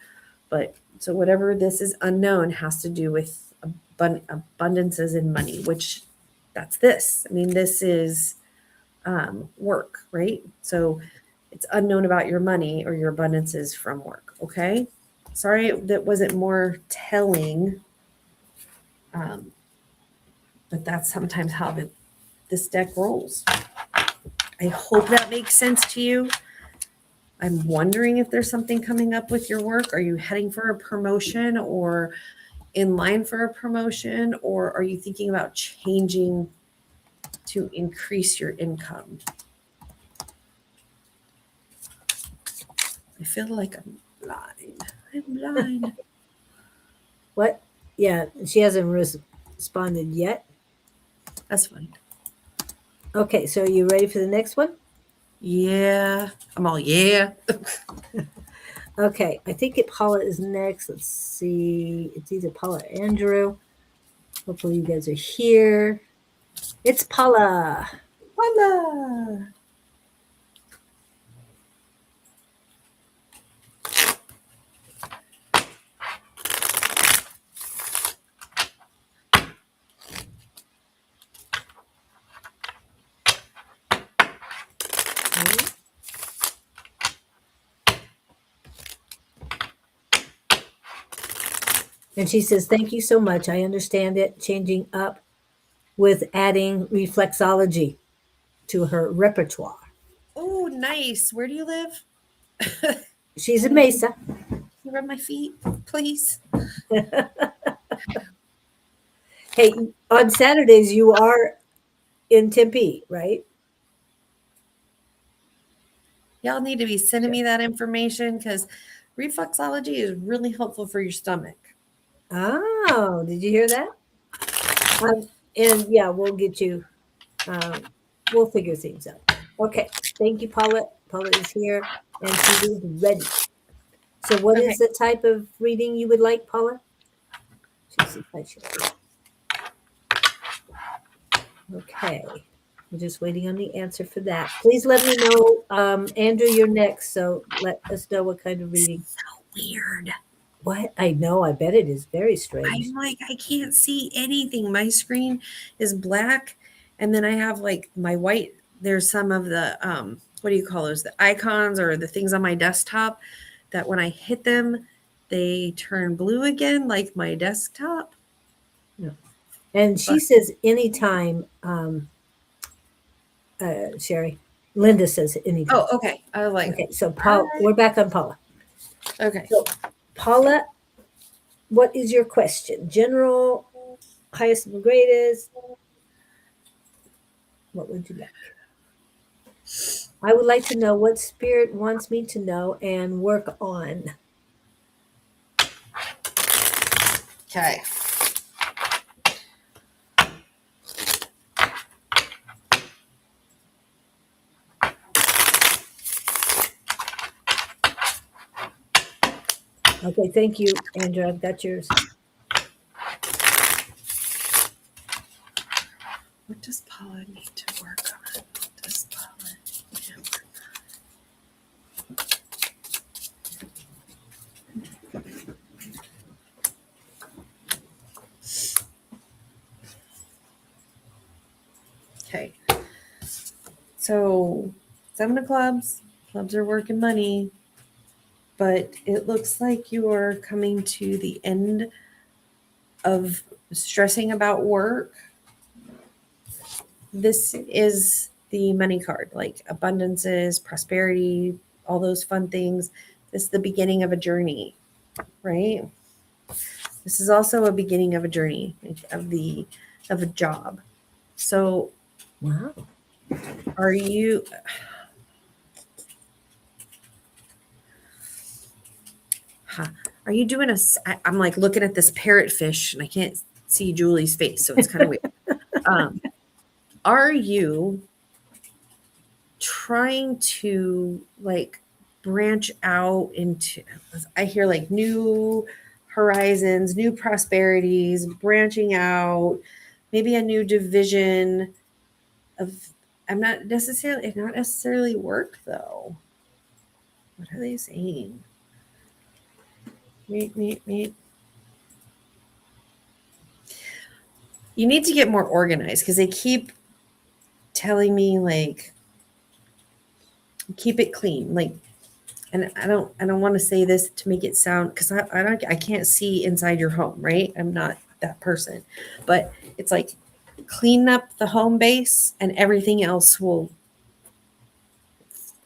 But so whatever this is unknown has to do with abundances and money, which that's this. I mean, this is work, right? So it's unknown about your money or your abundances from work. Okay. Sorry that wasn't more telling. But that's sometimes how this deck rolls. I hope that makes sense to you. I'm wondering if there's something coming up with your work. Are you heading for a promotion or in line for a promotion, or are you thinking about changing to increase your income? I feel like I'm blind. I'm blind. What? Yeah, she hasn't responded yet. That's fine. Okay, so are you ready for the next one? Yeah. I'm all, yeah. Okay, I think Paula is next. Let's see. It's either Paula or Andrew. Hopefully you guys are here. It's Paula. Voila. And she says, thank you so much. I understand it. Changing up with adding reflexology to her repertoire. Oh, nice. Where do you live? She's a Mesa. You rub my feet, please. Hey, on Saturdays you are in Tempe, right? Y'all need to be sending me that information because reflexology is really helpful for your stomach. Oh, did you hear that? And yeah, we'll get you. We'll figure things out. Okay, thank you, Paula. Paula is here and she is ready. So, what Okay. is the type of reading you would like, Paula? Okay, we're just waiting on the answer for that. Please let me know, Andrew. You're next, so let us know what kind of reading. So weird. What I know, I bet it is very strange. I'm like, I can't see anything. My screen is black, and then I have like my white. There's some of the what do you call those? The icons or the things on my desktop that when I hit them, they turn blue again, like my desktop. And she says anytime, Sheri. Linda says anytime. Oh, okay. I was like, Okay, so Paul, we're back on Paula. okay. So, Paula, what is your question? General, highest and greatest? What would you like? I would like to know what spirit wants me to know and work on. Okay. Okay, thank you, Andrew. I've got yours. What does Paula need to work on? What does Paula need to work on? Okay. So, 7 of clubs. Clubs are working money, but it looks like you are coming to the end of stressing about work. This is the money card, like abundances, prosperity, all those fun things. This is the beginning of a journey, right? This is also a beginning of a journey of a job. So, Wow. are you? Huh, are you doing I'm like looking at this parrotfish and I can't see Julie's face, so it's kind of weird. Are you trying to like branch out into, I hear like new horizons, new prosperities, branching out, maybe a new division of, not necessarily work though. What are they saying? Meet. You need to get more organized because they keep telling me like keep it clean, like, and I don't want to say this to make it sound, because I can't see inside your home, right? I'm not that person, but it's like clean up the home base and everything else will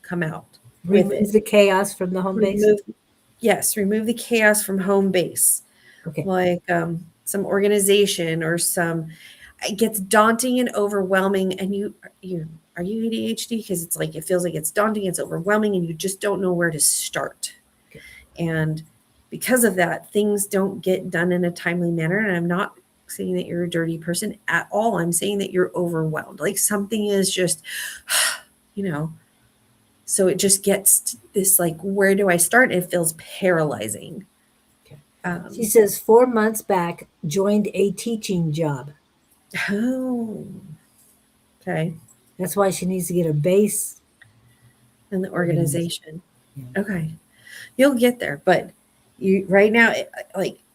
come out with Remove it. the chaos from the home base. Remove the chaos from home base. Okay. Like some organization or some, it gets daunting and overwhelming, and you are you ADHD? Because it's like it feels like it's daunting, it's overwhelming, and you just don't know where to start. Okay. And because of that, things don't get done in a timely manner. And I'm not saying that you're a dirty person at all. I'm saying that you're overwhelmed. Like something is just, so it just gets this like, where do I start? It feels paralyzing. She says 4 months back, joined a teaching job. Oh, okay. That's why she needs to get a base. And the organization. Yeah. Okay. You'll get there, but you right now,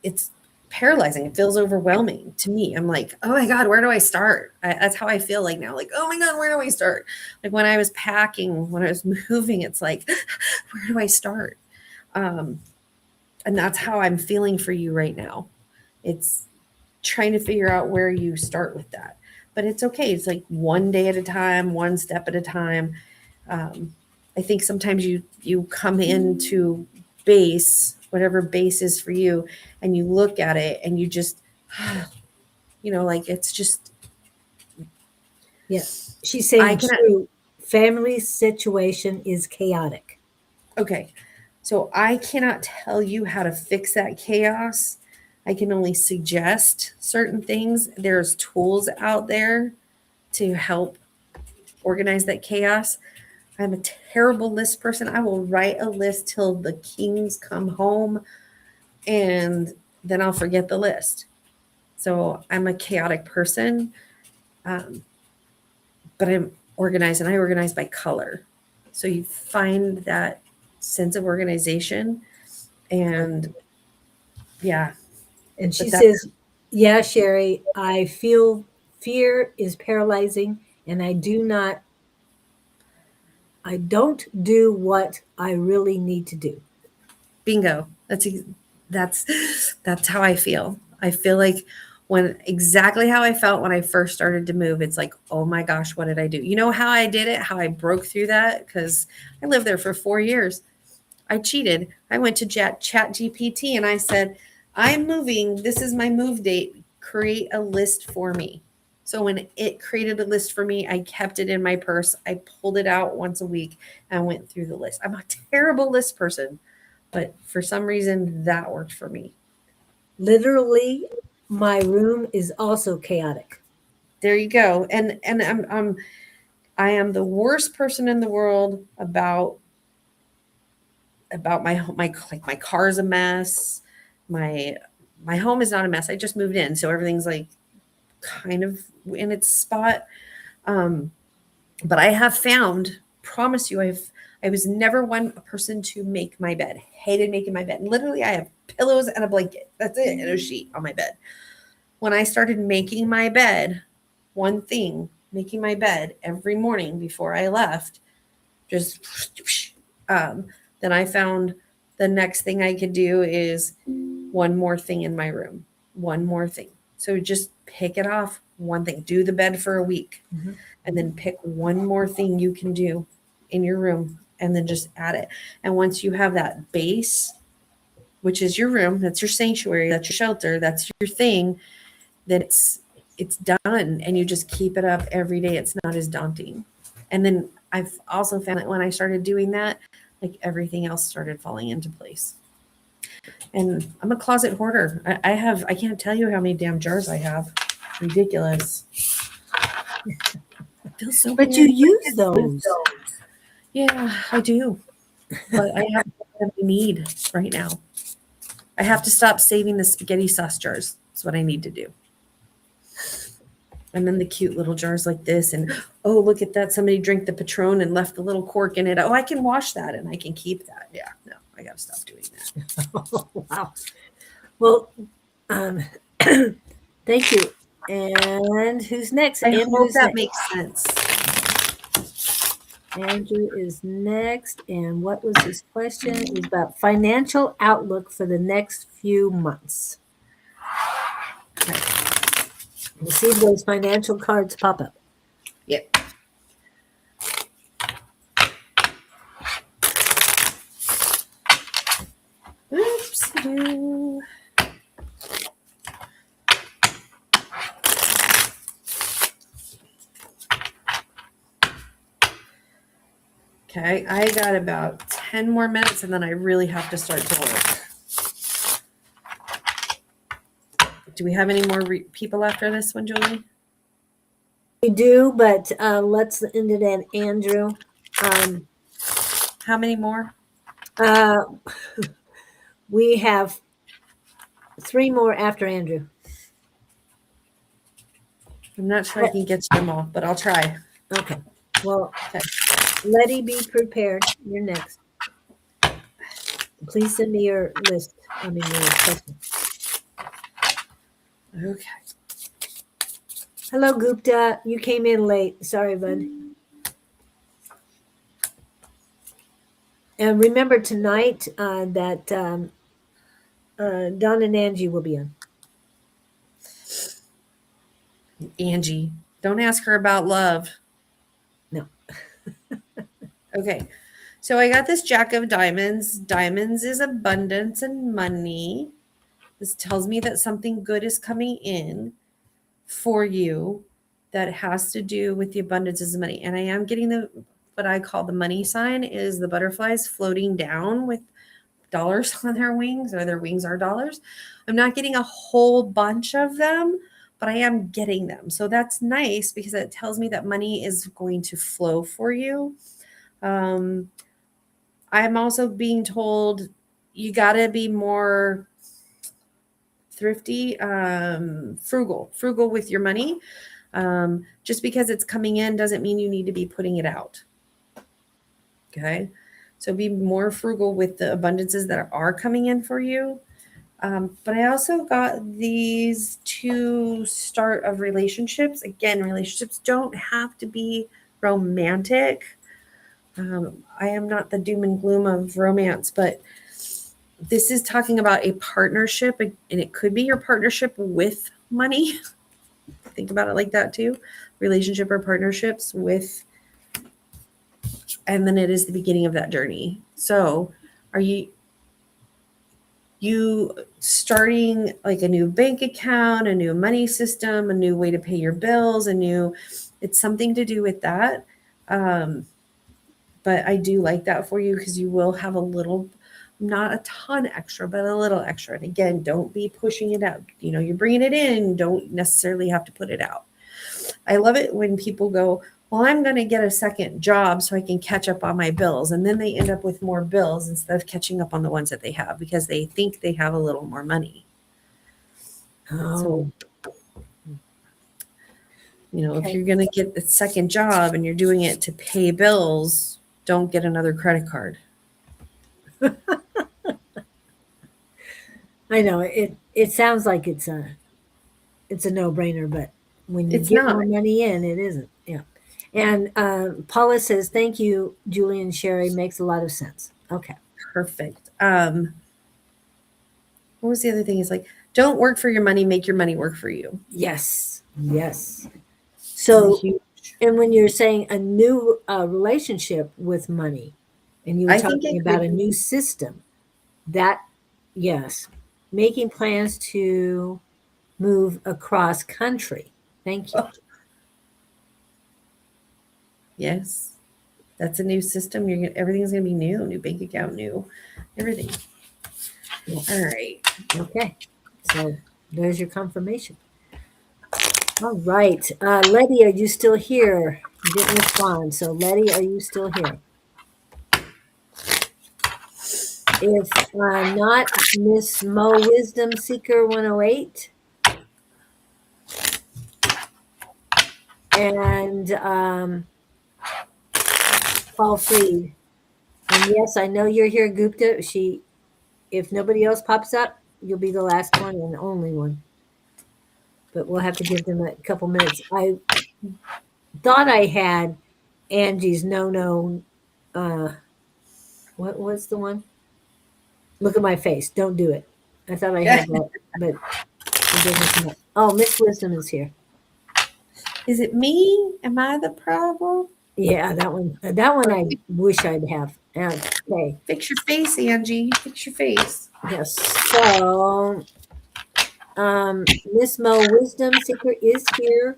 it's paralyzing. It feels overwhelming to me. I'm like, oh my God, where do I start? That's how I feel like now. Like, oh my God, where do I start? Like when I was packing, when I was moving, it's like, where do I start? And that's how I'm feeling for you right now. It's trying to figure out where you start with that, but it's okay. It's like one day at a time, one step at a time. I think sometimes you come into base, whatever base is for you, and you look at it and you just, like it's just, Yeah. She's I saying cannot. true. Family situation is chaotic. Okay. So I cannot tell you how to fix that chaos. I can only suggest certain things. There's tools out there to help organize that chaos. I'm a terrible list person. I will write a list till the kings come home and then I'll forget the list. So I'm a chaotic person, but I'm organized, and I organize by color. So you find that sense of organization, and yeah, And she but that's says, yeah, Sheri, I feel fear is paralyzing and I don't do what I really need to do. bingo. That's how I feel. I feel like when exactly how I felt when I first started to move. It's like, oh my gosh, what did I do? You know how I did it? How I broke through that? Because I lived there for 4 years. I cheated. I went to Chat GPT and I said, I'm moving. This is my move date. Create a list for me. So when it created a list for me, I kept it in my purse. I pulled it out once a week and went through the list. I'm a terrible list person, but for some reason that worked for me. Literally, my room is also chaotic. There you go. And I am the worst person in the world about my car's a mess. My home is not a mess. I just moved in, so everything's like kind of in its spot. But I have found, promise you, I was never one person to make my bed. Hated making my bed. Literally, I have pillows and a blanket. That's it, and a sheet on my bed. When I started making my bed, one thing, making my bed every morning before I left, just then I found the next thing I could do is one more thing in my room, one more thing. So just pick it off, one thing. Do the bed for a week, and then pick one more thing you can do in your room, and then just add it. And once you have that base, which is your room, that's your sanctuary, that's your shelter, that's your thing, then it's done, and you just keep it up every day. It's not as daunting. And then I've also found that when I started doing that, like everything else started falling into place. And I'm a closet hoarder. I can't tell you how many damn jars I have. Ridiculous. Feels so But you good. use those. Yeah, I do. But I have what I need right now. I have to stop saving the spaghetti sauce jars. That's what I need to do. And then the cute little jars like this. And oh, look at that. Somebody drank the Patron and left the little cork in it. Oh, I can wash that and I can keep that. Yeah, no, I got to stop doing that. Wow. Well, thank you. And who's next? I hope Andrew's that next. makes sense. Andrew is next. And what was his question? It was about financial outlook for the next few months. Okay. We'll see if those financial cards pop up. Yep. Oops. Okay, I got about 10 more minutes and then I really have to start to work. Do we have any more people after this one, Julie? We do, but let's end it at Andrew. How many more? We have 3 more after Andrew. I'm not sure I can get to them all, but I'll try. Okay. Well, Okay. Letty, be prepared. You're next. Please send me your list. I mean, your question. Okay. Hello, Gupta. You came in late. Sorry, bud. And remember tonight that Don and Angie will be on. Angie, don't ask her about love. No. Okay. So I got this Jack of Diamonds. Diamonds is abundance and money. This tells me that something good is coming in for you that has to do with the abundance of money. And I am getting what I call the money sign is the butterflies floating down with dollars on their wings, or their wings are dollars. I'm not getting a whole bunch of them, but I am getting them. So that's nice because it tells me that money is going to flow for you. I'm also being told you got to be more thrifty, frugal with your money. Just because it's coming in doesn't mean you need to be putting it out. Okay. So be more frugal with the abundances that are coming in for you. But I also got these two start of relationships. Again, relationships don't have to be romantic. I am not the doom and gloom of romance, but this is talking about a partnership, and it could be your partnership with money. Think about it like that too. Relationship or partnerships with, and then it is the beginning of that journey. So are you starting like a new bank account, a new money system, a new way to pay your bills, it's something to do with that. But I do like that for you because you will have a little, not a ton extra, but a little extra. And again, don't be pushing it out. You're bringing it in, don't necessarily have to put it out. I love it when people go, well, I'm going to get a second job so I can catch up on my bills. And then they end up with more bills instead of catching up on the ones that they have because they think they have a little more money. Oh. So, if you're going to get a second job and you're doing it to pay bills, don't get another credit card. I know it sounds like it's a no-brainer, but when you It's get not. more money in, it isn't. Yeah. And Paula says, thank you, Julie and Sheri. Makes a lot of sense. Okay. Perfect. What was the other thing? Is like, don't work for your money, make your money work for you. Yes. Yes. So, and when you're saying a new relationship with money, and you were talking about a new system, that, yes, making plans to move across country. Thank you. Yes. That's a new system. Everything's going to be new bank account, new everything. Yes. All right. Okay. So there's your confirmation. All right. Letty, are you still here? You didn't respond. So Letty, are you still here? If not, Miss Mo Wisdom Seeker 108. And Paul Freed. And yes, I know you're here, Gupta. If nobody else pops up, you'll be the last one and only one. But we'll have to give them a couple minutes. I thought I had Angie's no. What was the one? Look at my face. Don't do it. I thought I had that, but it doesn't come up. Oh, Miss Wisdom is here. Is it me? Am I the problem? Yeah, that one. That one I wish I'd have. Okay. Fix your face, Angie. Fix your face. Yes. So, Miss Mo Wisdom Seeker is here.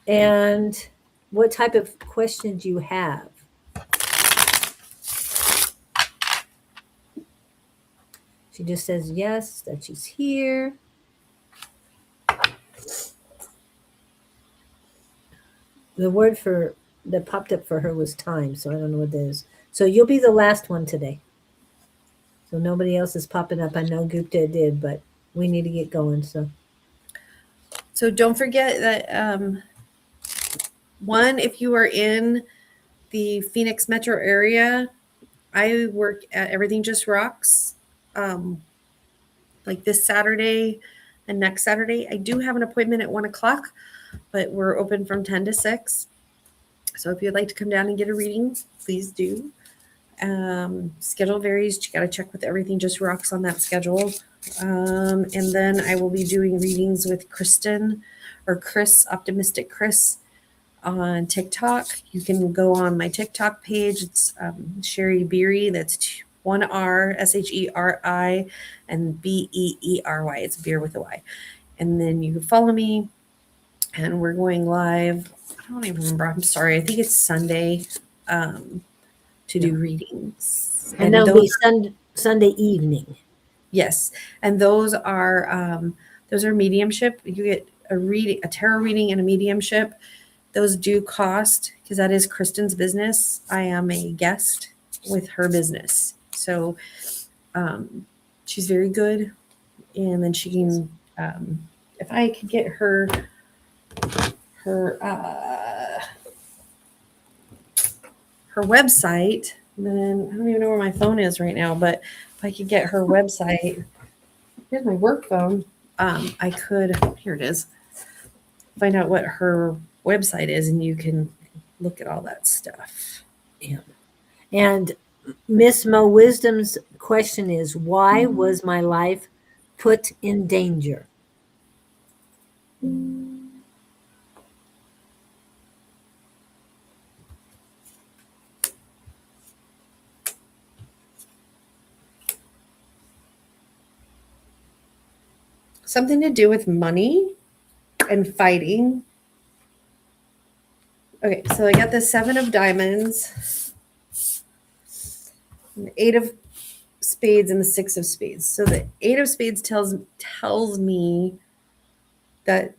And what type of question do you have? She just says yes, that she's here. The word that popped up for her was time, so I don't know what that is. So you'll be the last one today. So nobody else is popping up. I know Gupta did, but we need to get going. So don't forget that if you are in the Phoenix metro area, I work at Everything Just Rocks. Like this Saturday and next Saturday, I do have an appointment at 1:00, but we're open from 10 to 6. So if you'd like to come down and get a reading, please do. Schedule varies. You got to check with Everything Just Rocks on that schedule. And then I will be doing readings with Chris, Optimistic Chris, on TikTok. You can go on my TikTok page. It's Sheri Beery. That's one R, Sheri, and Beery. It's beer with a Y. And then you can follow me. And we're going live. I don't even remember. I'm sorry. I think it's Sunday to do readings. And that'll be Sunday evening. Yes, and those are mediumship. You get a tarot reading, and a mediumship. Those do cost because that is Kristen's business. I am a guest with her business, so she's very good. And then she can, if I could get her website, then I don't even know where my phone is right now. But if I could get her website. Here's my work phone. I could, here it is, find out what her website is, and you can look at all that stuff. Yeah. And Miss Mo Wisdom's question is, why was my life put in danger? Something to do with money and fighting. Okay, so I got the 7 of diamonds, the 8 of spades, and the 6 of spades. So the 8 of spades tells me that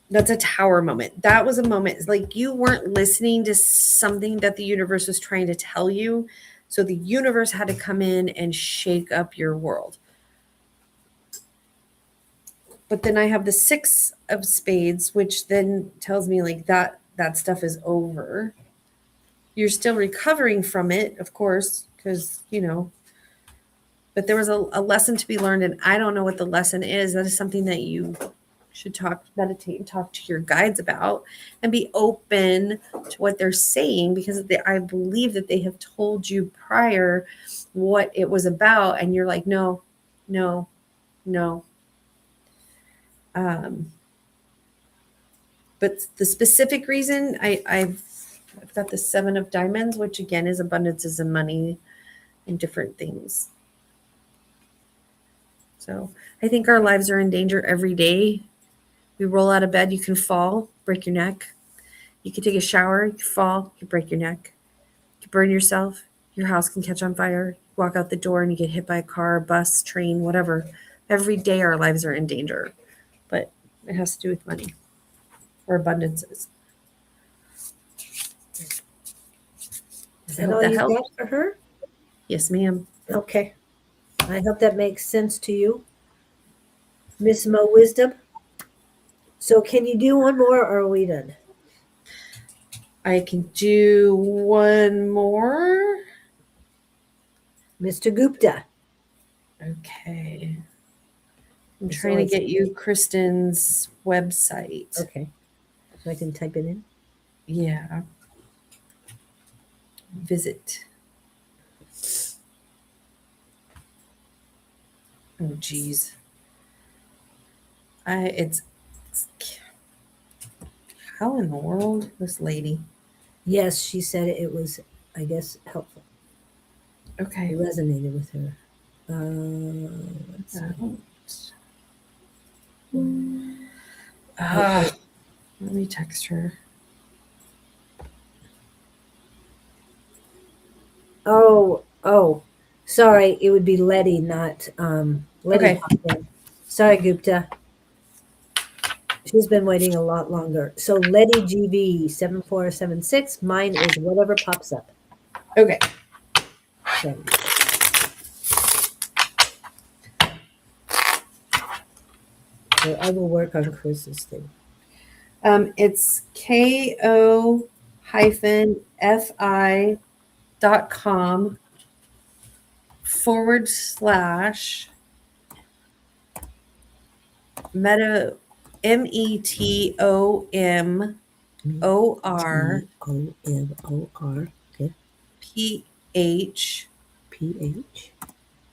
that's a tower moment. That was a moment. It's like you weren't listening to something that the universe was trying to tell you. So the universe had to come in and shake up your world. But then I have the 6 of spades, which then tells me like that stuff is over. You're still recovering from it, of course, because, but there was a lesson to be learned, and I don't know what the lesson is. That is something that you should meditate and talk to your guides about, and be open to what they're saying, because I believe that they have told you prior what it was about, and you're like, no. But the specific reason I've got the 7 of diamonds, which again is abundances and money and different things. So I think our lives are in danger every day. We roll out of bed, you can fall, break your neck. You can take a shower, you fall, you break your neck. You burn yourself, your house can catch on fire. You walk out the door and you get hit by a car, bus, train, whatever. Every day our lives are in danger, but it has to do with money or abundances. Is that all you got for her? Yes, ma'am. Okay. I hope that makes sense to you. Miss Mo Wisdom. So can you do one more, or are we done? I can do one more. Mr. Gupta. Okay. I'm trying to get you Kristen's website. Okay. So I can type it in? Yeah. Visit. Oh, geez. It's how in the world, this lady? Yes, she said it was, I guess, helpful. Okay. It resonated with her. Let me text her. Oh, sorry. It would be Letty, not Letty. Okay. Sorry, Gupta. She's been waiting a lot longer. So Letty GB 7476. Mine is whatever pops up. Okay. So I will work on Chris's thing. It's ko-fi.com / metomor OMOR. Okay. PH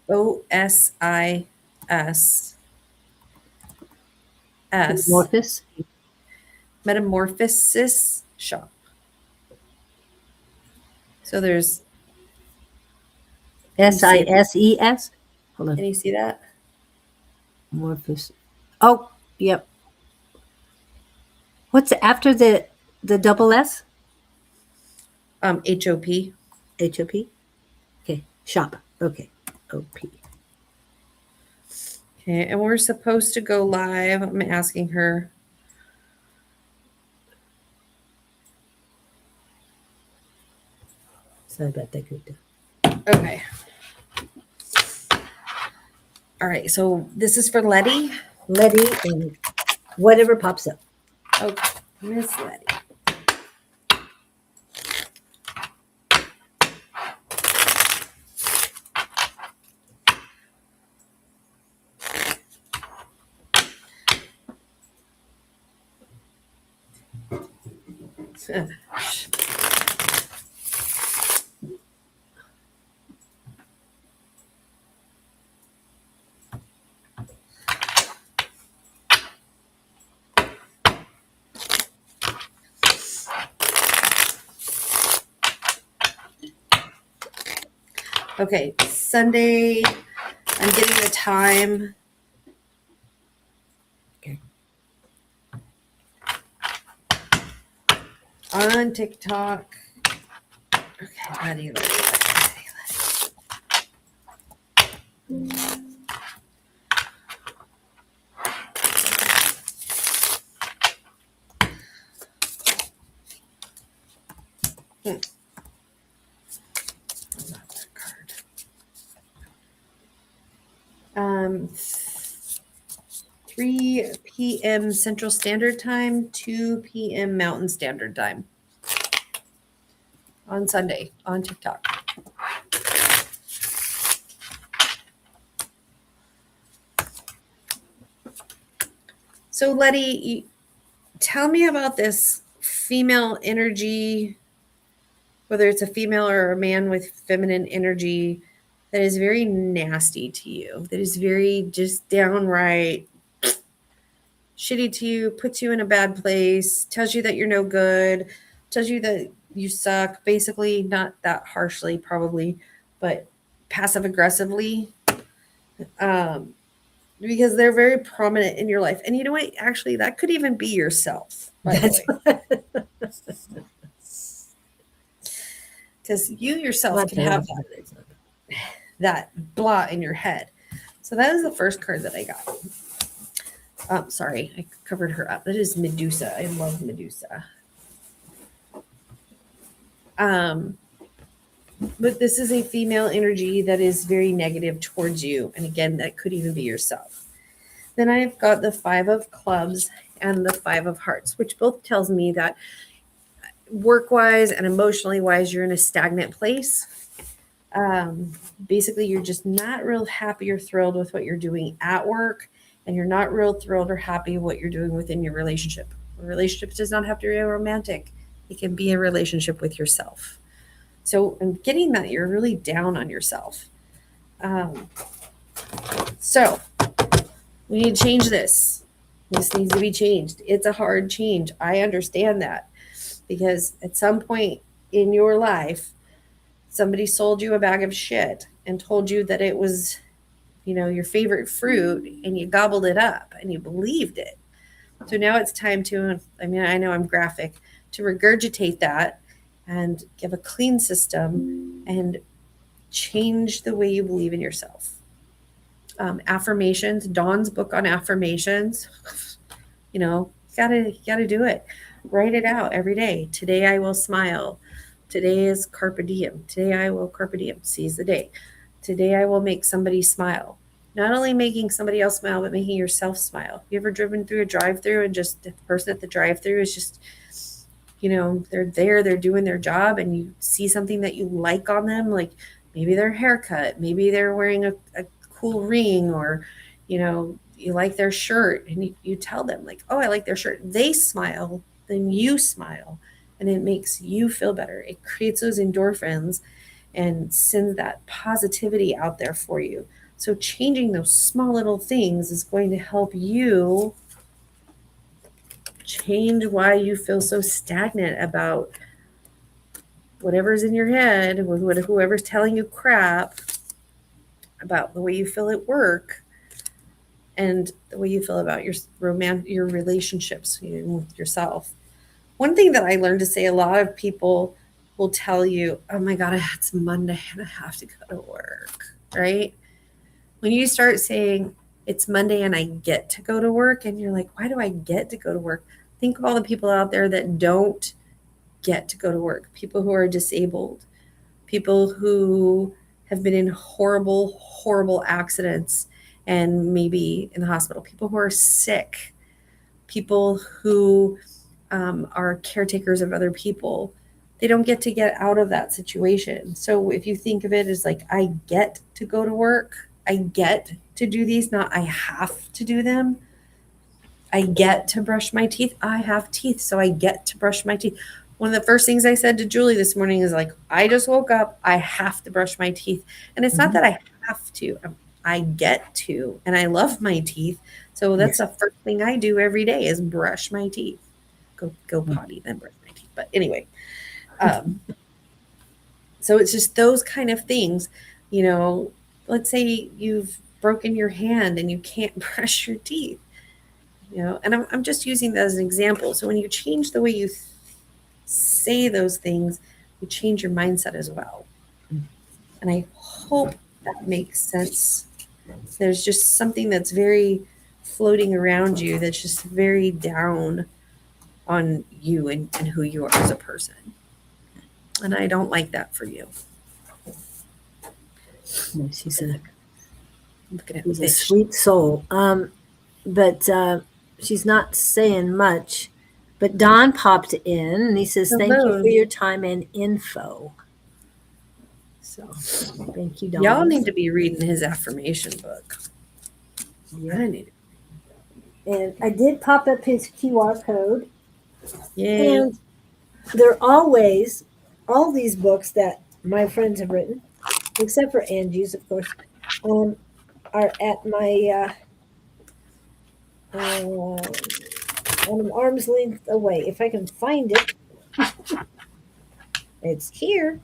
OSIS S Morphus. Metamorphosis shop. So there's, SISES. Hold can on. you see that? Morphus. Oh, yep. What's after the double S? HOP. HOP. Okay. Shop. Okay. OP. Okay, and we're supposed to go live. I'm asking her. Sorry about that, Gupta. Okay. All right, so this is for Letty. Letty and whatever pops up. Okay, Miss Letty. Okay, Sunday, I'm getting the time. Okay. On TikTok. Okay, Letty. Not that card. 3 p.m. Central Standard Time, 2 p.m. Mountain Standard Time on Sunday on TikTok. So, Letty, tell me about this female energy, whether it's a female or a man with feminine energy, that is very nasty to you, that is very just downright shitty to you, puts you in a bad place, tells you that you're no good, tells you that you suck, basically, not that harshly, probably, but passive aggressively. Because they're very prominent in your life. And you know what? Actually, that could even be yourself, by the way. Because you yourself can have that blah in your head. So that is the first card that I got. Sorry, I covered her up. That is Medusa. I love Medusa. But this is a female energy that is very negative towards you. And again, that could even be yourself. Then I've got the 5 of Clubs and the 5 of Hearts, which both tells me that work-wise and emotionally wise, you're in a stagnant place. Basically, you're just not real happy or thrilled with what you're doing at work, and you're not real thrilled or happy with what you're doing within your relationship. A relationship does not have to be romantic. It can be a relationship with yourself. So I'm getting that you're really down on yourself. So we need to change this. This needs to be changed. It's a hard change. I understand that, because at some point in your life, somebody sold you a bag of shit and told you that it was, your favorite fruit, and you gobbled it up and you believed it. So now it's time to, I know I'm graphic, to regurgitate that and give a clean system and change the way you believe in yourself. Affirmations, Dawn's book on affirmations, gotta do it. Write it out every day. Today I will smile. Today is carpe diem. Today I will carpe diem, seize the day. Today I will make somebody smile. Not only making somebody else smile, but making yourself smile. You ever driven through a drive-through and just the person at the drive-through is just, they're there, they're doing their job, and you see something that you like on them, like maybe their haircut, maybe they're wearing a cool ring, or, you like their shirt, and you tell them like, oh, I like their shirt. They smile, then you smile, and it makes you feel better. It creates those endorphins and sends that positivity out there for you. So changing those small little things is going to help you Change why you feel so stagnant about whatever's in your head, with whoever's telling you crap about the way you feel at work and the way you feel about your relationships with yourself. One thing that I learned to say, a lot of people will tell you, "Oh my God, it's Monday and I have to go to work," right? When you start saying it's Monday and I get to go to work, and you're like, why do I get to go to work? Think of all the people out there that don't get to go to work, people who are disabled, people who have been in horrible, horrible accidents and maybe in the hospital, people who are sick, people who are caretakers of other people. They don't get to get out of that situation. So if you think of it as like, I get to go to work, I get to do these, not I have to do them. I get to brush my teeth. I have teeth, so I get to brush my teeth. One of the first things I said to Julie this morning is like, I just woke up. I have to brush my teeth. And it's not that I have to, I get to, and I love my teeth. So that's the first thing I do every day is brush my teeth. Go potty, then brush my teeth. But anyway, so it's just those kind of things, let's say you've broken your hand and you can't brush your teeth, and I'm just using that as an example. So when you change the way you say those things, you change your mindset as well. And I hope that makes sense. There's just something that's very floating around you that's just very down on you and who you are as a person. And I don't like that for you. No, she's a She's a sweet soul. But she's not saying much. But Don popped in and he says, thank you for your time and info. So thank you, Don. Y'all need to be reading his affirmation book. Yeah. I need it. And I did pop up his QR code. Yay. And they're always, all these books that my friends have written, except for Angie's, of course, are at my on an arm's length away. If I can find it, it's here.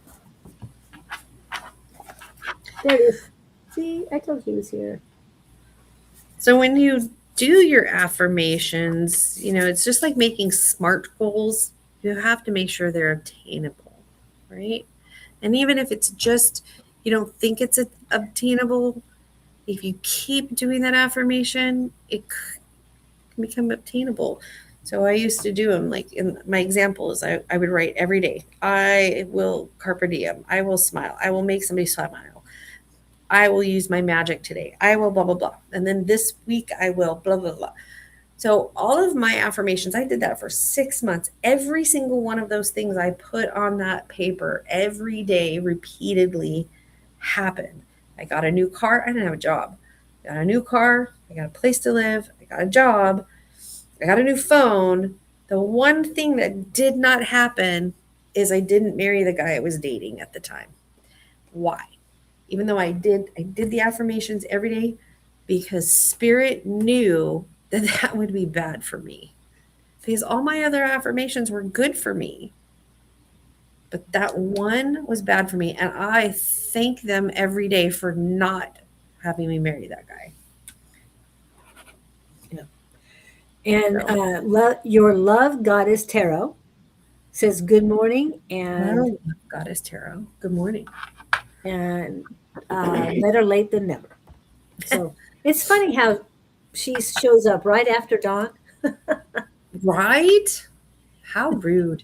There it is. See, I told you it was here. So when you do your affirmations, it's just like making SMART goals. You have to make sure they're obtainable, right? And even if it's just, you don't think it's obtainable, if you keep doing that affirmation, it can become obtainable. So I used to do them, like in my example is I would write every day, I will carpe diem, I will smile, I will make somebody smile, I will use my magic today, I will blah, blah, blah. And then this week I will blah, blah, blah. So all of my affirmations, I did that for 6 months. Every single one of those things I put on that paper every day repeatedly happened. I got a new car. I didn't have a job. I got a new car. I got a place to live. I got a job. I got a new phone. The one thing that did not happen is I didn't marry the guy I was dating at the time. Why? Even though I did the affirmations every day, because Spirit knew that would be bad for me. Because all my other affirmations were good for me. But that one was bad for me. And I thank them every day for not having me marry that guy. And your love goddess tarot says good morning and goddess tarot. Good morning. And better late than never. So it's funny how she shows up right after Dawn. Right? How rude.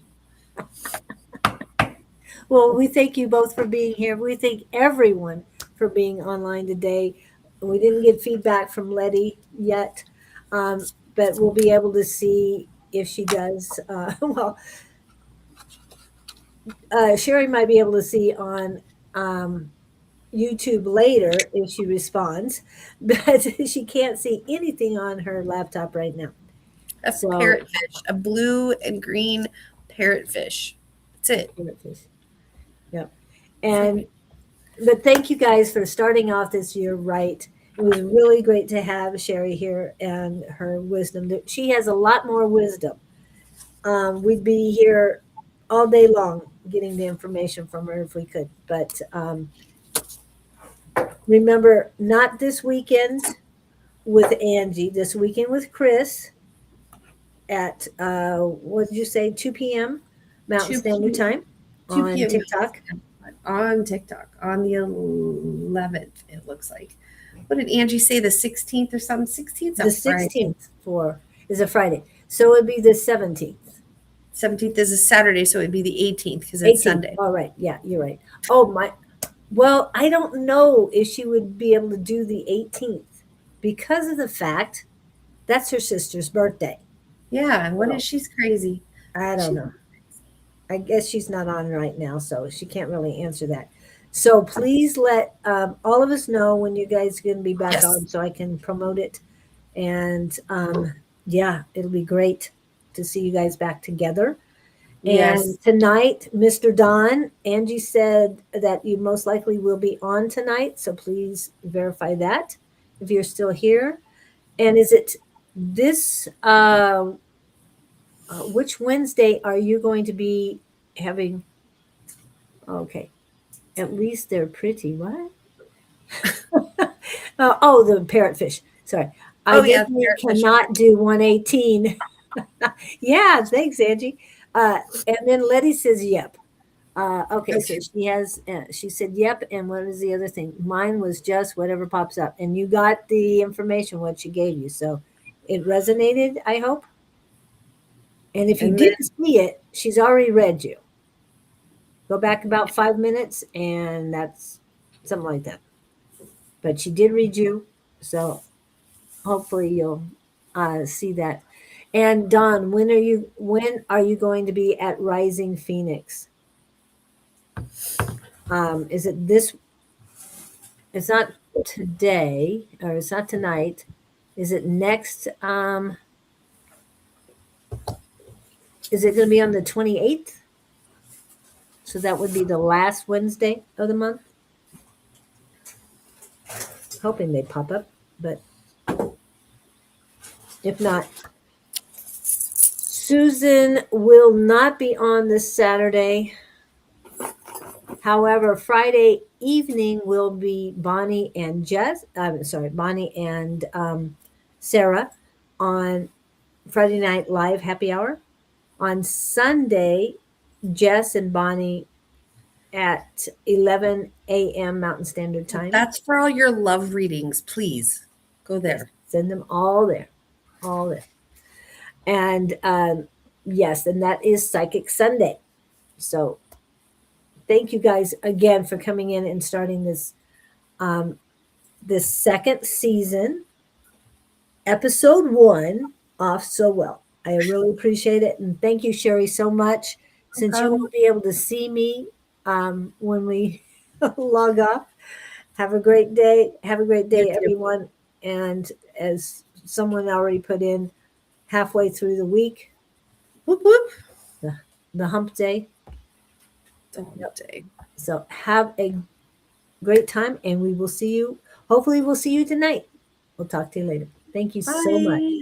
Well, we thank you both for being here. We thank everyone for being online today. We didn't get feedback from Letty yet, but we'll be able to see if she does. Sheri might be able to see on YouTube later if she responds, but she can't see anything on her laptop right now. A parrotfish, a blue and green parrotfish. That's it. Parrotfish. Yep. But thank you guys for starting off this year right. It was really great to have Sheri here and her wisdom. She has a lot more wisdom we'd be here all day long getting the information from her if we could. But remember, not this weekend with Angie, this weekend with Chris at what did you say, 2 p.m. Mountain 2 Standard p.m. Time 2 on p.m. TikTok. on TikTok on the 11th. It looks like. What did Angie say? The 16th or something? 16th The a Friday. 16th is a Friday. So it'd be the 17th. 17th is a Saturday, so it'd be the 18th because it's 18th. Sunday. All right. Yeah, you're right. Oh my. Well, I don't know if she would be able to do the 18th because of the fact that's her sister's birthday. Yeah, and what Well, is she's crazy? I don't She, know. I guess she's not on right now, so she can't really answer that. So please let all of us know when you guys are going to be back yes. on so I can promote it. And yeah, it'll be great to see you guys back together. Yes. And tonight, Mr. Don, Angie said that you most likely will be on tonight. So please verify that if you're still here. And is it this, which Wednesday are you going to be having? Okay. At least they're pretty. What? Oh, the parrotfish. Sorry. I Oh yeah, definitely parrotfish. cannot do 118. Yeah, thanks, Angie. And then Letty says, yep. Okay, so she said, yep. And what was the other thing? Mine was just whatever pops up. And you got the information, what she gave you. So it resonated, I hope. And if you And then didn't see it, she's already read you. Go back about 5 minutes, and that's something like that. But she did read you. So hopefully you'll see that. And Don, when are you going to be at Rising Phoenix? Is it this? It's not today, or it's not tonight. Is it next? Is it going to be on the 28th? So that would be the last Wednesday of the month. Hoping they pop up, but if not, Susan will not be on this Saturday. However, Friday evening will be Bonnie and Bonnie and Sarah on Friday Night Live Happy Hour. On Sunday, Jess and Bonnie at 11 a.m. Mountain Standard Time. that's for all your love readings. Please go Yes, there. send them all there, all there. And yes, and that is Psychic Sunday. So thank you guys again for coming in and starting this second season, episode 1, off so well. I really appreciate it. And thank you, Sheri, so much. Since you won't be able to see me when we log off, have a great day. Have a great You day, too. everyone. And as someone already put in, halfway through the week, Whoop whoop. the hump day. The whole day. So have a great time, and we will see you. Hopefully, we'll see you tonight. We'll talk to you later. Thank you so much. Bye.